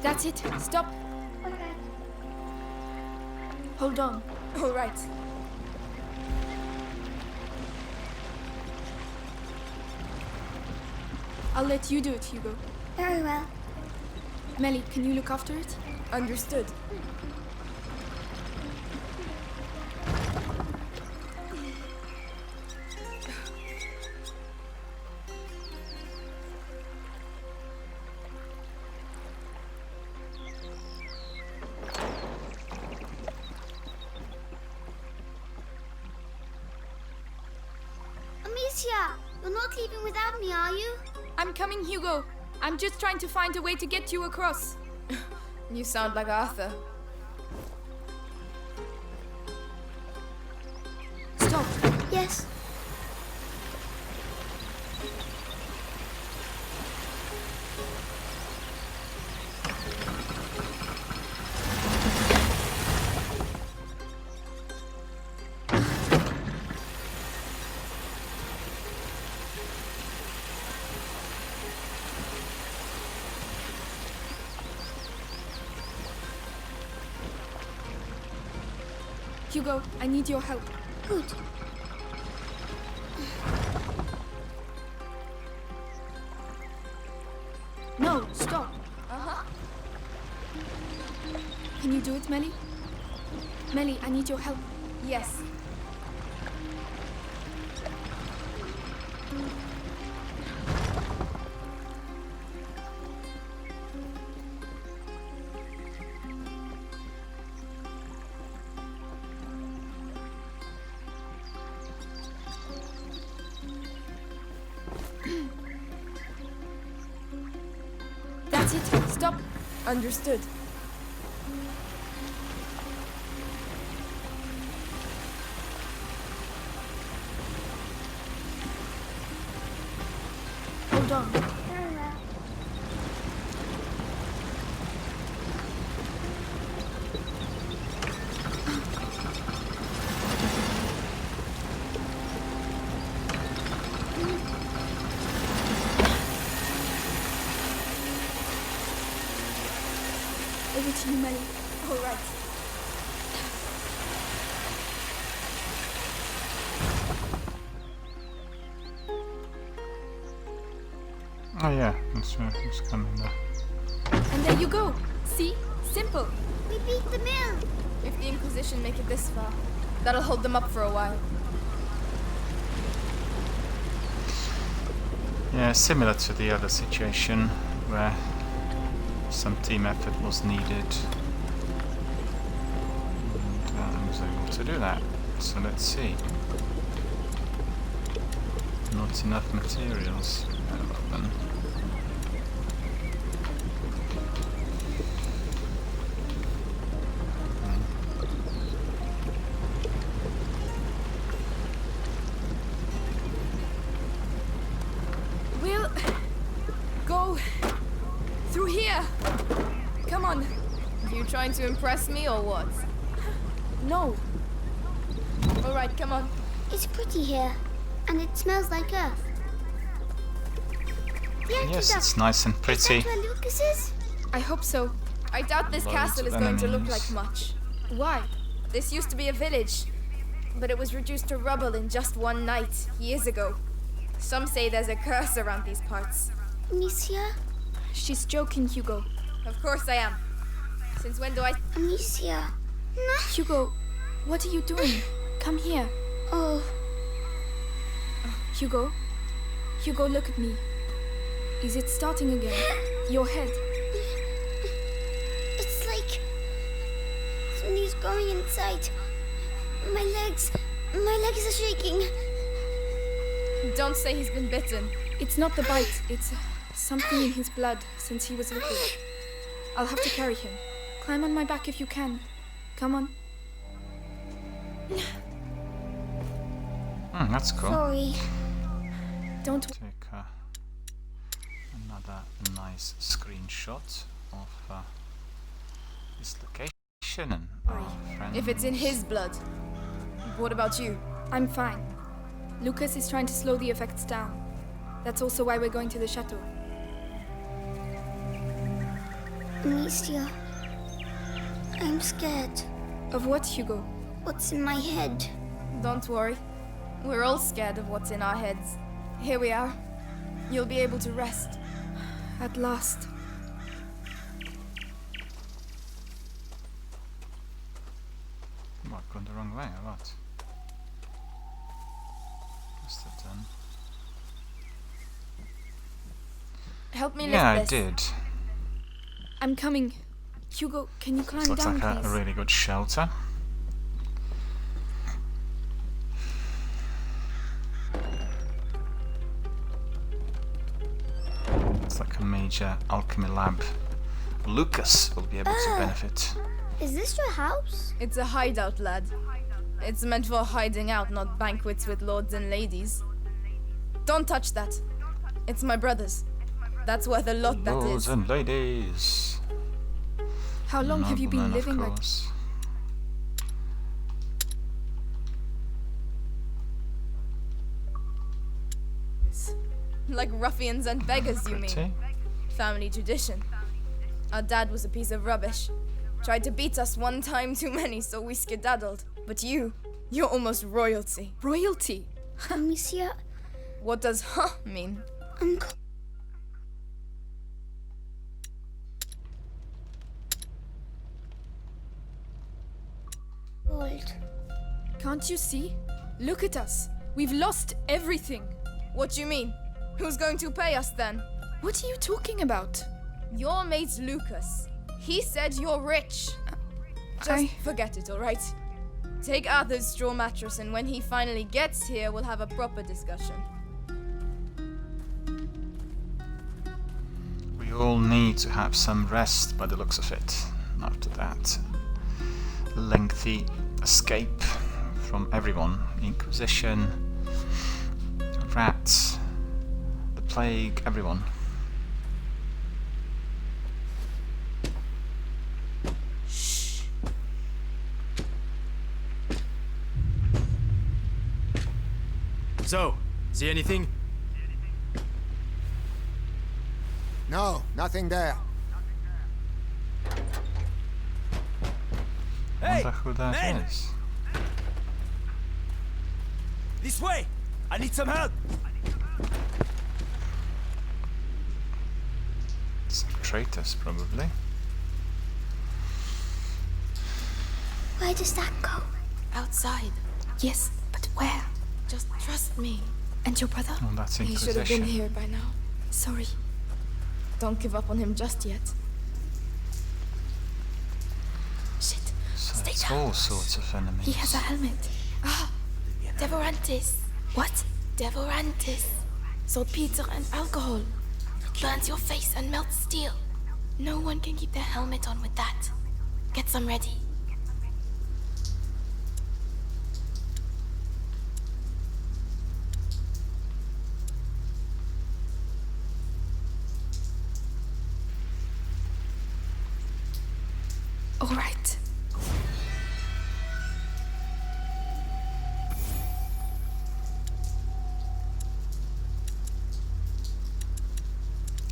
That's it. Stop. Hold on. All right. I'll let you do it, Hugo. Very well. Melly, can you look after it? Understood. Amicia, you're not leaving without me, are you? I'm coming, Hugo. I'm just trying to find a way to get you across. You sound like Arthur. Stop. Yes. Hugo, I need your help. Good. No, stop. Uh-huh. Can you do it, Melly? Melly, I need your help. Yes. That's it. Stop. Understood. Hold on. Very well. Over to you, Melly. All right. Oh yeah, that's right. It's coming there. And there you go. See? Simple. We beat the mill. If the Inquisition make it this far, that'll hold them up for a while. Yeah, similar to the other situation where some team effort was needed. And I was able to do that. So let's see. Not enough materials. Well then. We'll go through here. Come on. You trying to impress me or what? No. All right, come on. It's pretty here, and it smells like earth. The Yes, aqueduct. it's nice and Is pretty. that where Lucas is? I hope so. I doubt this Loads castle of is going to look enemies. like much. Why? This used to be a village, but it was reduced to rubble in just one night, years ago. Some say there's a curse around these parts. Amicia? She's joking, Hugo. Of course I am. Since when do I... Amicia? No. Hugo, what are you doing? Come here. Oh, Hugo? Hugo, look at me. Is it starting again? Your head. it's like something's going inside. My legs are shaking. Don't say he's been bitten. It's not the bite, it's something in his blood since he was little. I'll have to carry him. Climb on my back if you can. Come on. That's cool. Sorry. Don't. Take another nice screenshot of this location and our friends. If it's in his blood. What about you? I'm fine. Lucas is trying to slow the effects down. That's also why we're going to the chateau. Amicia, I'm scared. Of what, Hugo? What's in my head? Don't worry. We're all scared of what's in our heads. Here we are. You'll be able to rest. At last. What, gone the wrong way or what? Must have done. Help me lift Yeah, I this. did. I'm coming. Hugo, can you This climb looks down, like a please? really good shelter. It's like a major alchemy lab. Lucas will be able to benefit. Is this your house? It's a hideout, lad. It's meant for hiding out, not banquets with lords and ladies. Don't touch that. It's my brother's. That's worth a lot, that Lords is. and ladies. How long have you been Noblemen, of living like course. Like ruffians and beggars, you mean? Pretty. Family tradition. Our dad was a piece of rubbish. Tried to beat us one time too many, so we skedaddled. But you're almost royalty. royalty? Amicia, What does huh mean? I'm cold. Can't you see? Look at us. We've lost everything. What do you mean? Who's going to pay us then? What are you talking about? Your mate's Lucas. He said you're rich. Just I- forget it, alright? Take Arthur's straw mattress, and when he finally gets here, we'll have a proper discussion. We all need to have some rest by the looks of it after that lengthy escape from everyone. Inquisition, rats, the plague, everyone. So, see anything? No, nothing there. Hey, Wonder who that men! is. This way! I need some help! Some traitors, probably. Where does that go? Outside. Yes, but where? Just trust me. And your brother? Oh, that's He should have been Inquisition. here by now. Sorry. Don't give up on him just yet. Shit. So Stay it's down. all sorts of enemies. He has a helmet. Ah! Devorantis. What? Devorantis. Saltpeter and alcohol. Burns your face and melts steel. No one can keep their helmet on with that. Get some ready. All right.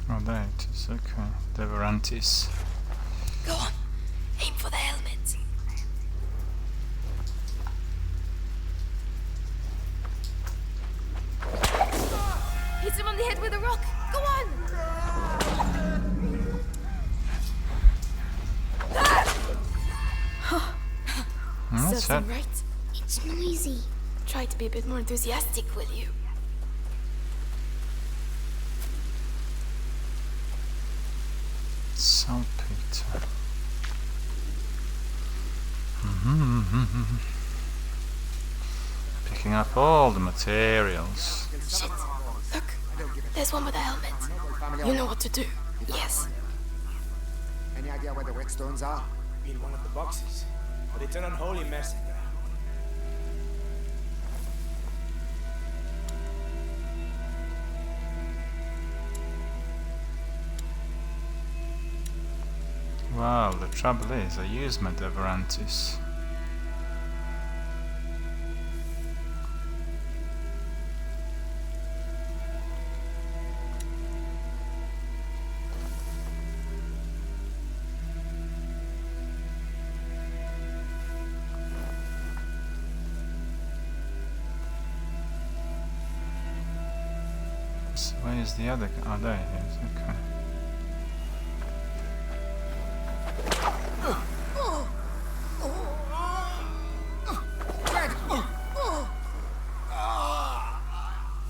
Oh, there it is. Okay. Devorantis. Go on. Aim for the helmet. Hit him on the head with a rock. Go on. That's Serves him it. right. It's noisy. Try to be a bit more enthusiastic, will you? Saltpeter. Picking up all the materials. Shit. Look. There's one with a helmet. You know what to do. Yes. Any idea where the whetstones are? In one of the boxes. But it's an unholy mess in there. Wow, the trouble is, I use my Devorantis. So where's the other guy? Oh, there he is, okay.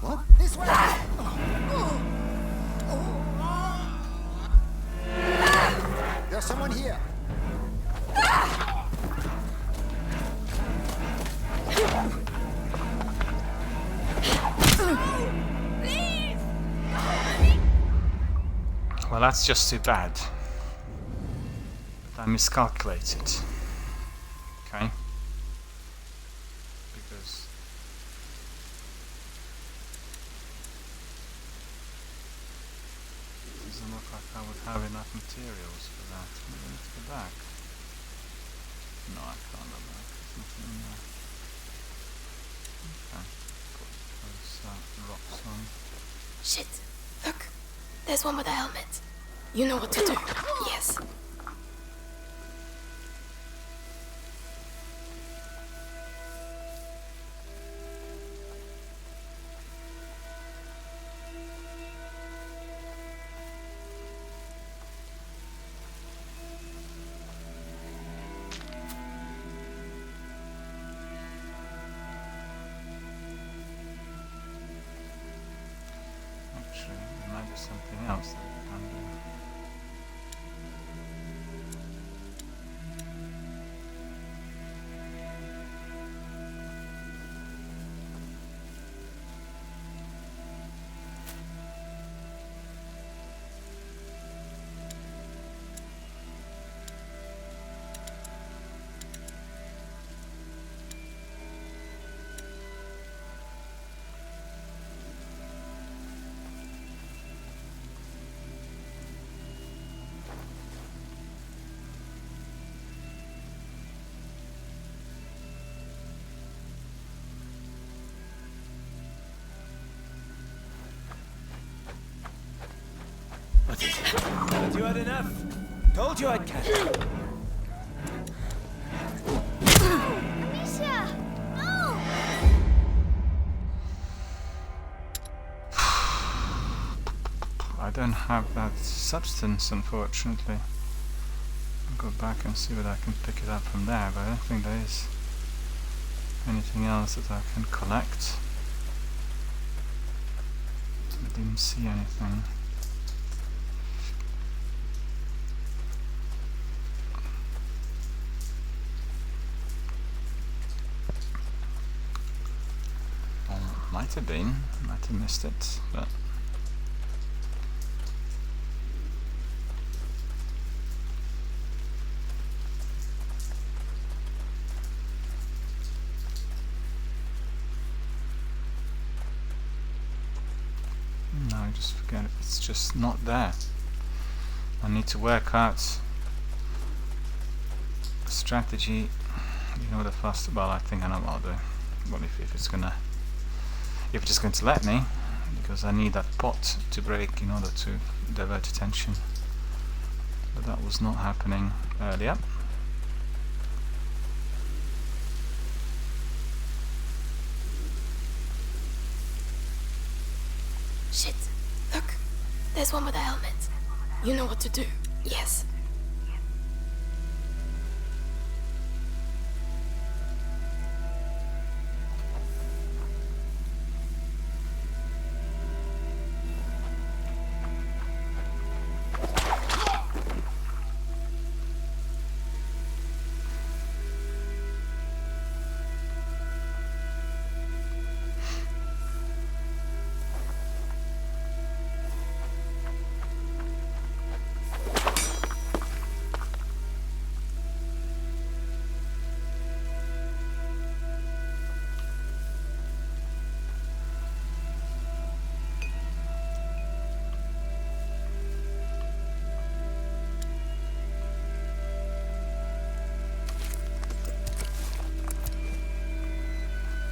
What? This way! There's someone here. Well, that's just too bad. But I miscalculated. Okay? Because it doesn't look like I would have enough materials for that. Maybe I need to go back. No, I can't go back. There's nothing in there. Okay. Put those rocks on. Shit. Look. There's one with a helmet. You know what to do. Yes. Actually, there might be something else that we can do. Thought you had enough? Told you I'd catch you. Amicia! No! I don't have that substance, unfortunately. I'll go back and see whether I can pick it up from there, but I don't think there is anything else that I can collect. I didn't see anything. Well, might have been, might have missed it, but no, just forget it. It's just not there. I need to work out a strategy. You know, the first. Well, I think I know what I'll do. Well, if it's going to let me, because I need that pot to break in order to divert attention. But that was not happening earlier. Shit. Look. There's one with a helmet. You know what to do. Yes.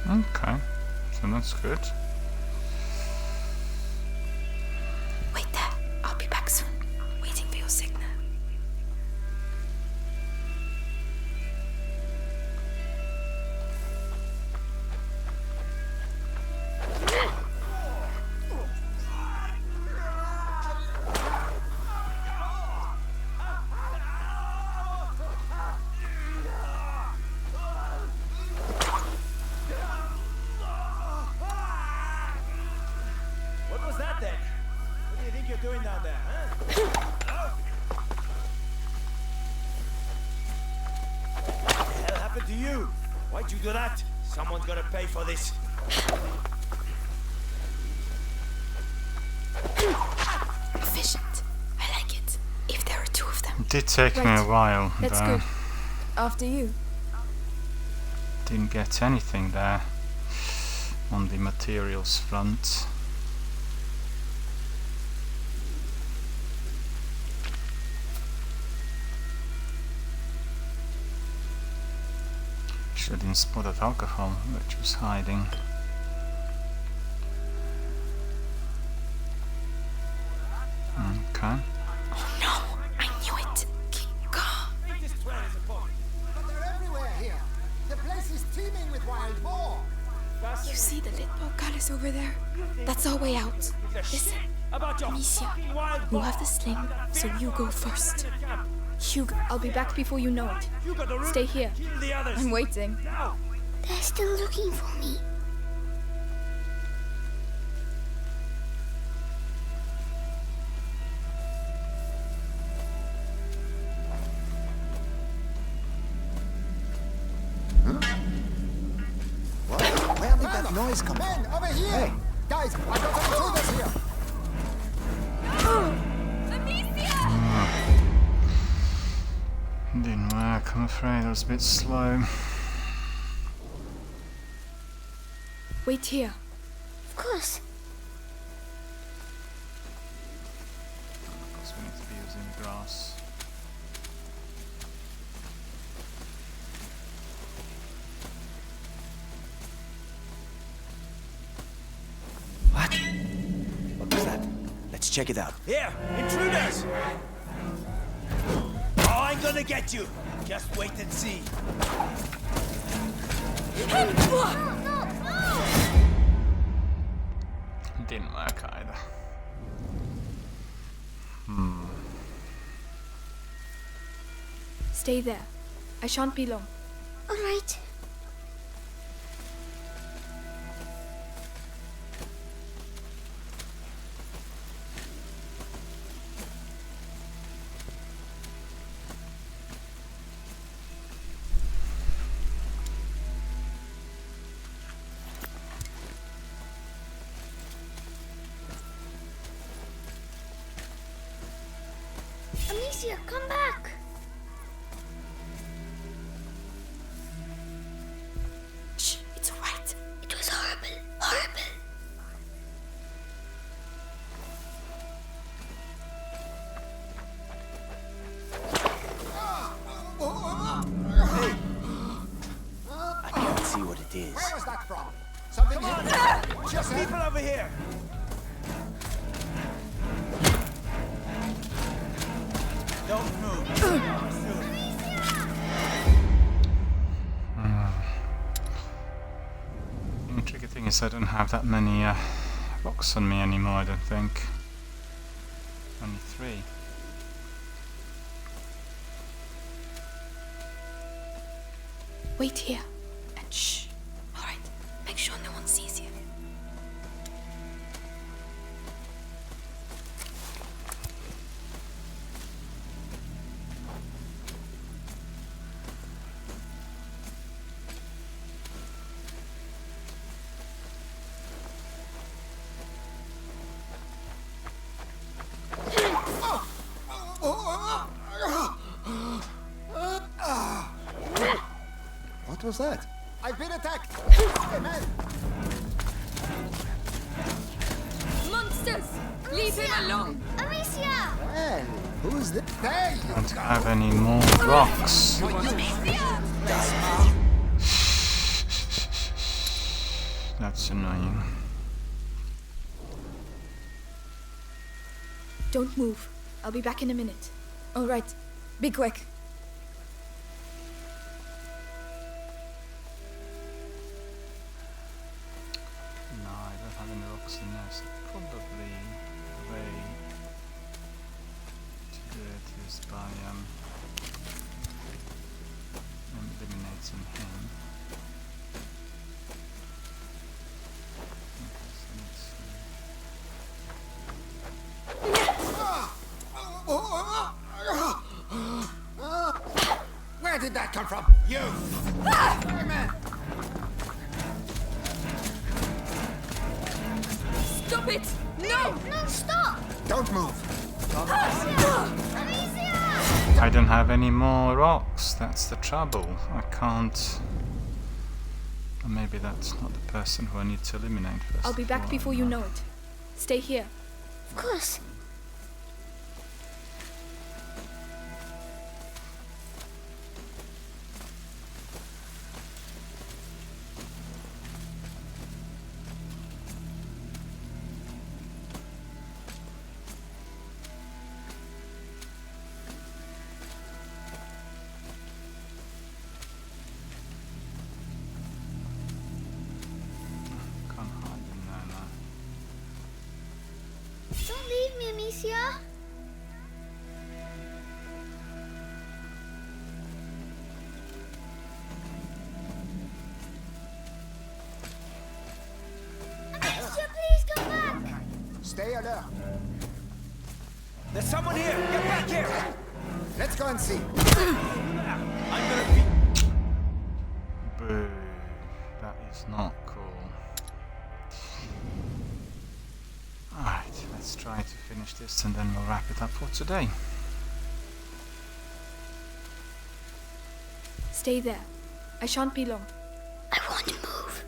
Okay, so that's good. Wait there. I'll be back soon. Waiting for your signal. What was that then? What do you think you're doing down there, huh? What the hell happened to you? Why'd you do that? Someone's gonna pay for this. Efficient. I like it. If there are two of them. It did take me a while, That's though. good. After you. Didn't get anything there on the materials front. Actually, I didn't spot that alcohol which was hiding. Okay. Oh no! I knew it. Keep calm. But they're everywhere here. The place is teeming with wild boar. You see the little portcullis over there? That's our way out. Listen, Amicia, you have the sling, so you go first. Hugo, I'll be back before you know it. Stay here. I'm waiting. They're still looking for me. What? Where did that noise come from? Men, over here! Hey! Guys, I got some intruders here! Didn't work, I'm afraid. I was a bit slow. Wait here. Of course. Because we need to be using grass. What? What was that? Let's check it out. Here! Intruders! gonna get you. Just wait and see. Didn't work either. Stay there. I shan't be long. All right. Amicia, come back! Shh, it's alright. It was horrible, horrible. I can't see what it is. Where was that from? Something Come on, hit just people over here. Don't move. The tricky thing is I don't have that many rocks on me anymore, I don't think. Only 3. Wait here. And shh. Alright. Make sure no one sees you. What was that? I've been attacked! Amen! Monsters! Leave him alone! Amicia! Well, who's this? Hey! I don't have any more rocks. That's annoying. Don't move. I'll be back in a minute. Alright. Be quick. No, I don't have any rocks in there, so probably the way to do it is by eliminating him. Okay, so let's see. Where did that come from? You! Amen! Stop it! No! No, stop! Don't move! Amicia! I don't have any more rocks, that's the trouble. I can't... Or maybe that's not the person who I need to eliminate first. I'll be back before you know it. Stay here. Of course. Can't hide in there now. Don't leave me, Amicia. Amicia, please come back. Stay alert. There's someone here. Get back here. Let's go and see. I'm gonna be. Boo. That is not cool. Alright, let's try to finish this and then we'll wrap it up for today. Stay there. I shan't be long. I want to move.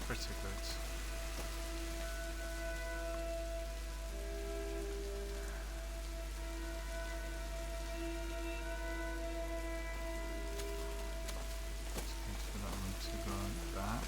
pretty good. For that one to go back.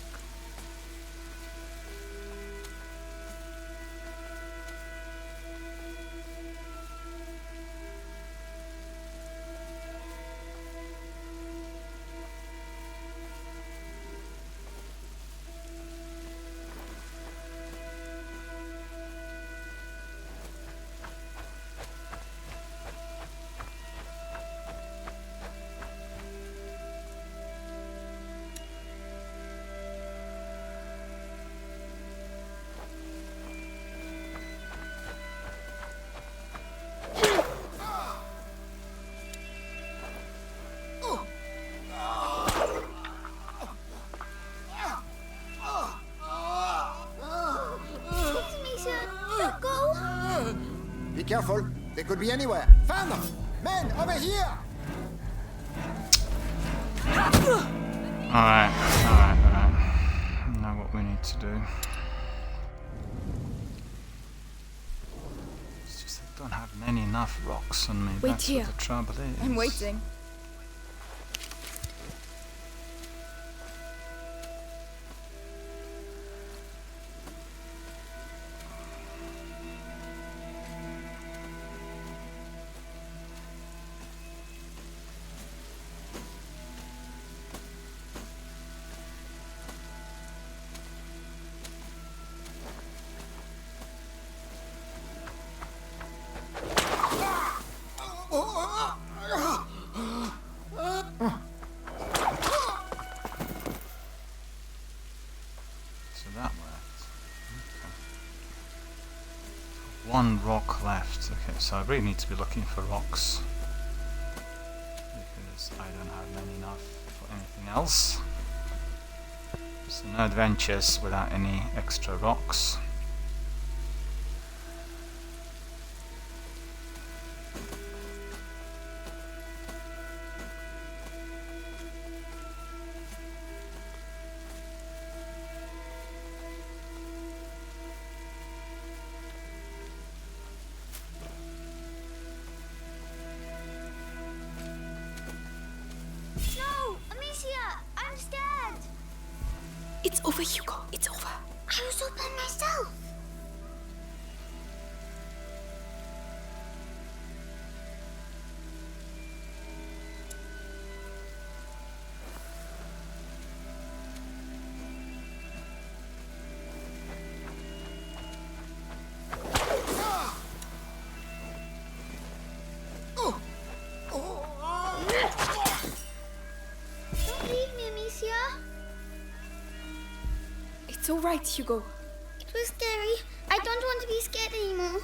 Be careful. They could be anywhere. Fan them! Men, over here! Alright. Know what we need to do. It's just I don't have nearly enough rocks on me. Wait That's here. what the trouble is. I'm waiting. So that worked. Okay. One rock left. Okay, so I really need to be looking for rocks. Because I don't have many enough for anything else. So no adventures without any extra rocks. No! Amicia! I'm scared! It's over, Hugo. It's over. I was all by myself. Don't leave me, Amicia. It's all right, Hugo. It was scary. I don't want to be scared anymore.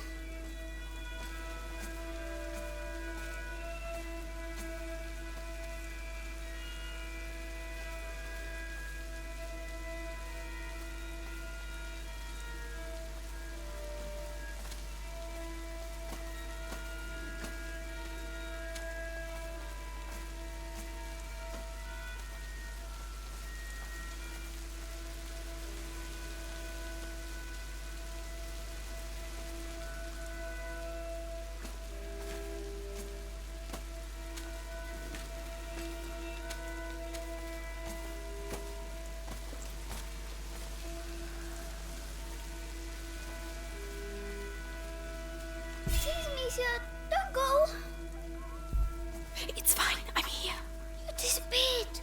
Please, Amicia, don't go. It's fine. I'm here. You disappeared.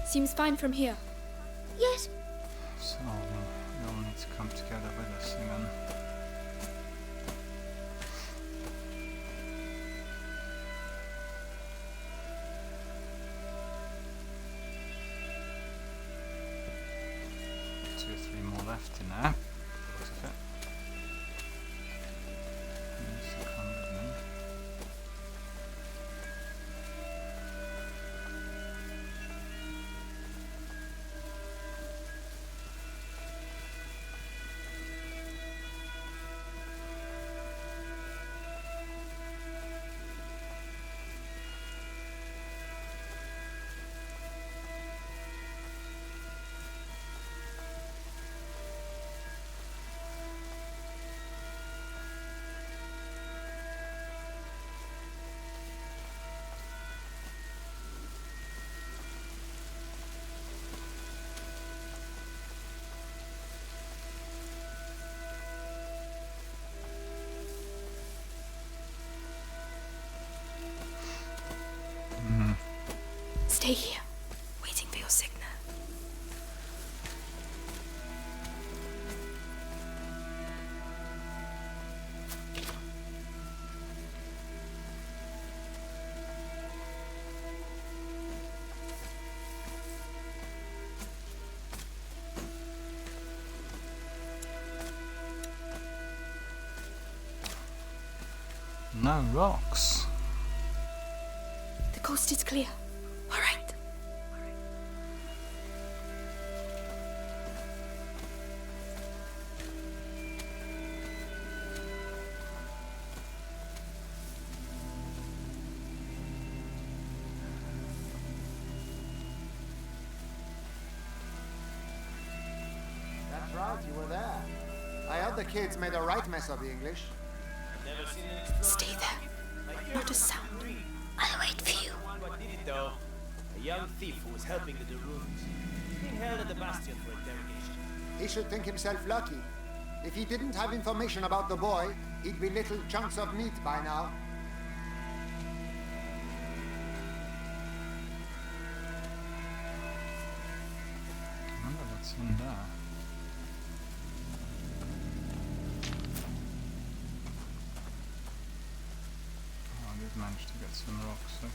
Seems fine from here. Yes. So we all need to come together with us again. Two or three more left in there. Looks of it. Yes, you come with me. stay here, waiting for your signal. No rocks. The coast is clear. All right. That's right, you were there. I heard the kids made a right mess of the English. Stay there. Not a sound. I'll wait for you. What did it though? A young thief who was helping the Daruns. He's being held at the Bastion for interrogation. He should think himself lucky. If he didn't have information about the boy, he'd be little chunks of meat by now. I wonder what's in there. Oh, we've managed to get some rocks, okay.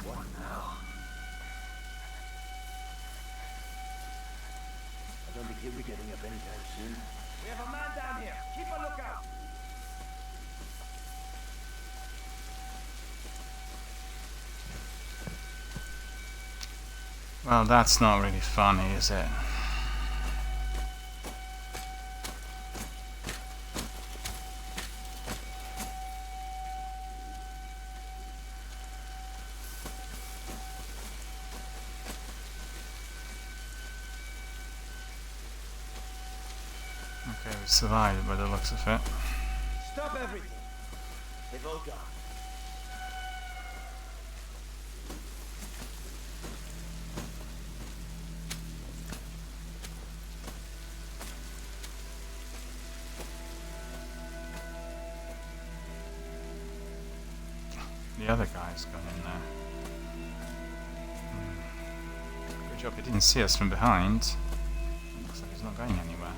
What now? I don't think he'll be getting up anytime soon. We have a man down here. Keep a lookout. Well, that's not really funny, is it? Okay, we survived by the looks of it. Stop everything. They've all gone. The other guy's gone in there. Good job he didn't see us from behind. Looks like he's not going anywhere.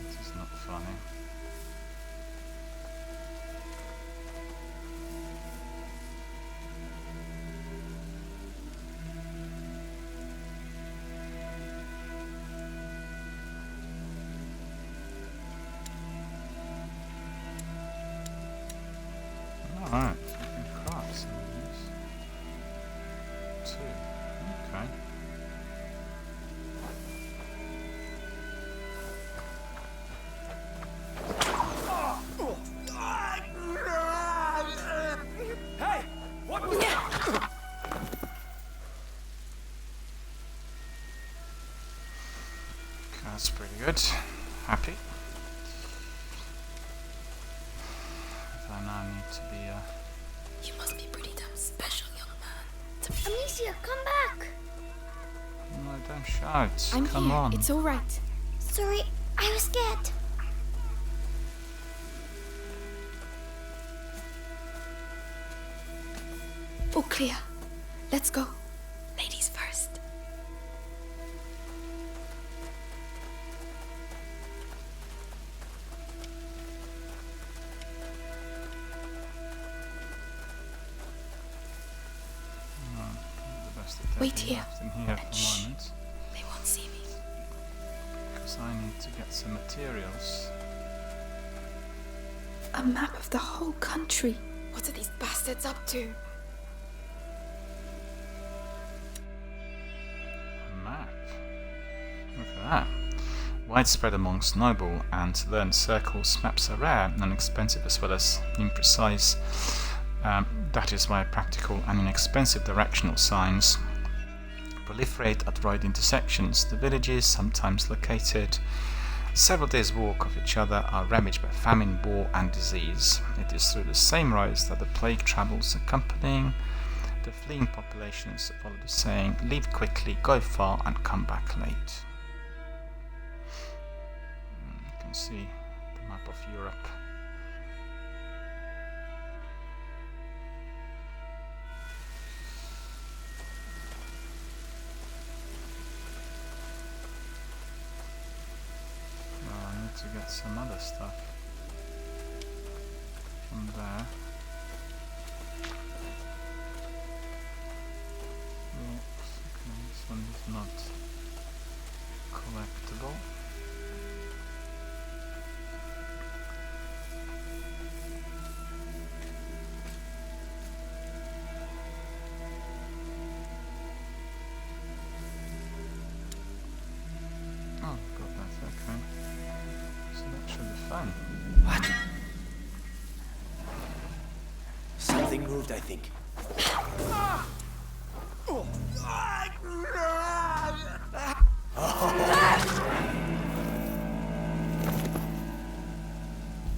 This is not funny. Alright, so we can craft some of these. 2. Okay. Hey! What was that? That's pretty good. Happy. I now need to be You must be pretty damn special, young man. Amicia, come back! No, don't shout. I'm Come here. on. It's all right. Sorry, I was scared. All clear. Let's go. Ladies first. No, the best that Wait they here. left in here for Shh. a moment. They won't see me. Because I need to get some materials. A map of the whole country. What are these bastards up to? A map. Look at that. Widespread amongst noble and learned circles, maps are rare and expensive as well as imprecise. That is why practical and inexpensive directional signs proliferate at road intersections. The villages, sometimes located several days' walk of each other, are ravaged by famine, war and disease. It is through the same roads that the plague travels, accompanying the fleeing populations follow the saying, leave quickly, go far and come back late. You can see the map of Europe. To get some other stuff from there. Oops, okay, this one is not collectible. Oh, got that, okay. So that should be fun. What? Something moved, I think.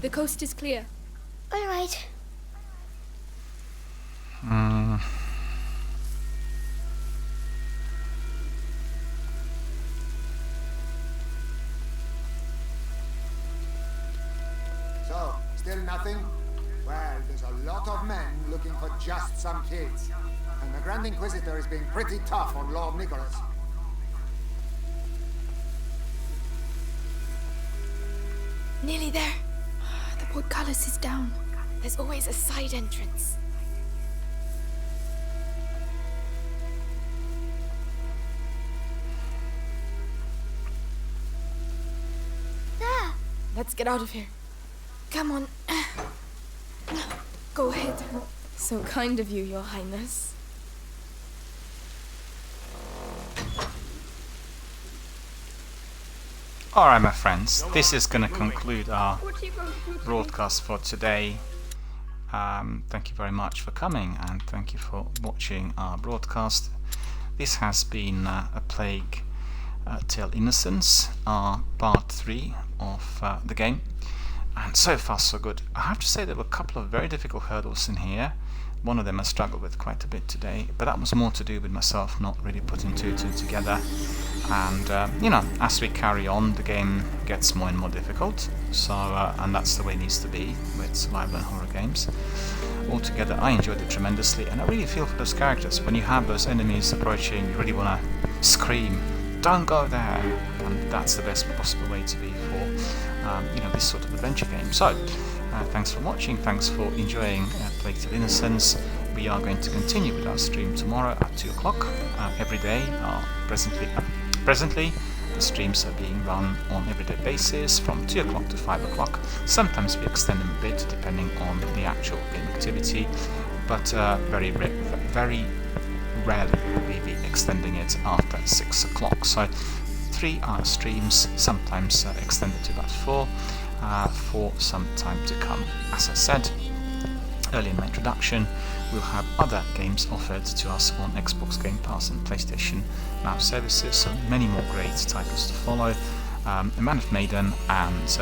The coast is clear. All right. So, still nothing? Well, there's a lot of men looking for just some kids. And the Grand Inquisitor is being pretty tough on Lord Nicholas. Nearly there. The portcullis is down. There's always a side entrance. There. Let's get out of here. Come on. Go ahead. So kind of you, Your Highness. Alright my friends, this is going to conclude our broadcast for today. Thank you very much for coming and thank you for watching our broadcast. This has been A Plague Tale Innocence, part 3 of the game. And so far so good. I have to say there were a couple of very difficult hurdles in here. One of them I struggled with quite a bit today, but that was more to do with myself not really putting two together. And you know, as we carry on, the game gets more and more difficult. So, and that's the way it needs to be with survival and horror games. Altogether, I enjoyed it tremendously, and I really feel for those characters. When you have those enemies approaching, you really want to scream, "Don't go there!" And that's the best possible way to be for you know, this sort of adventure game. So, thanks for watching, thanks for enjoying Plague Tale Innocence. We are going to continue with our stream tomorrow at 2 o'clock every day. Presently, the streams are being run on everyday basis from 2 o'clock to 5 o'clock. Sometimes we extend them a bit depending on the actual game activity, but very rarely will we be extending it after 6 o'clock. So 3-hour streams, sometimes extended to about 4 for some time to come. As I said earlier in my introduction, we'll have other games offered to us on Xbox Game Pass and PlayStation Now services, so many more great titles to follow. A Man of Maiden and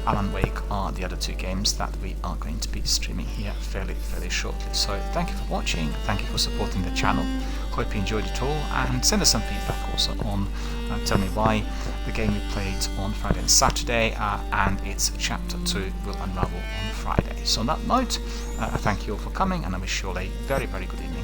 Alan Wake are the other 2 games that we are going to be streaming here fairly shortly. So thank you for watching, thank you for supporting the channel, hope you enjoyed it all, and send us some feedback also on tell me why the game you played on Friday and Saturday and its Chapter 2 will unravel on Friday. So on that note, I thank you all for coming and I wish you all a very good evening.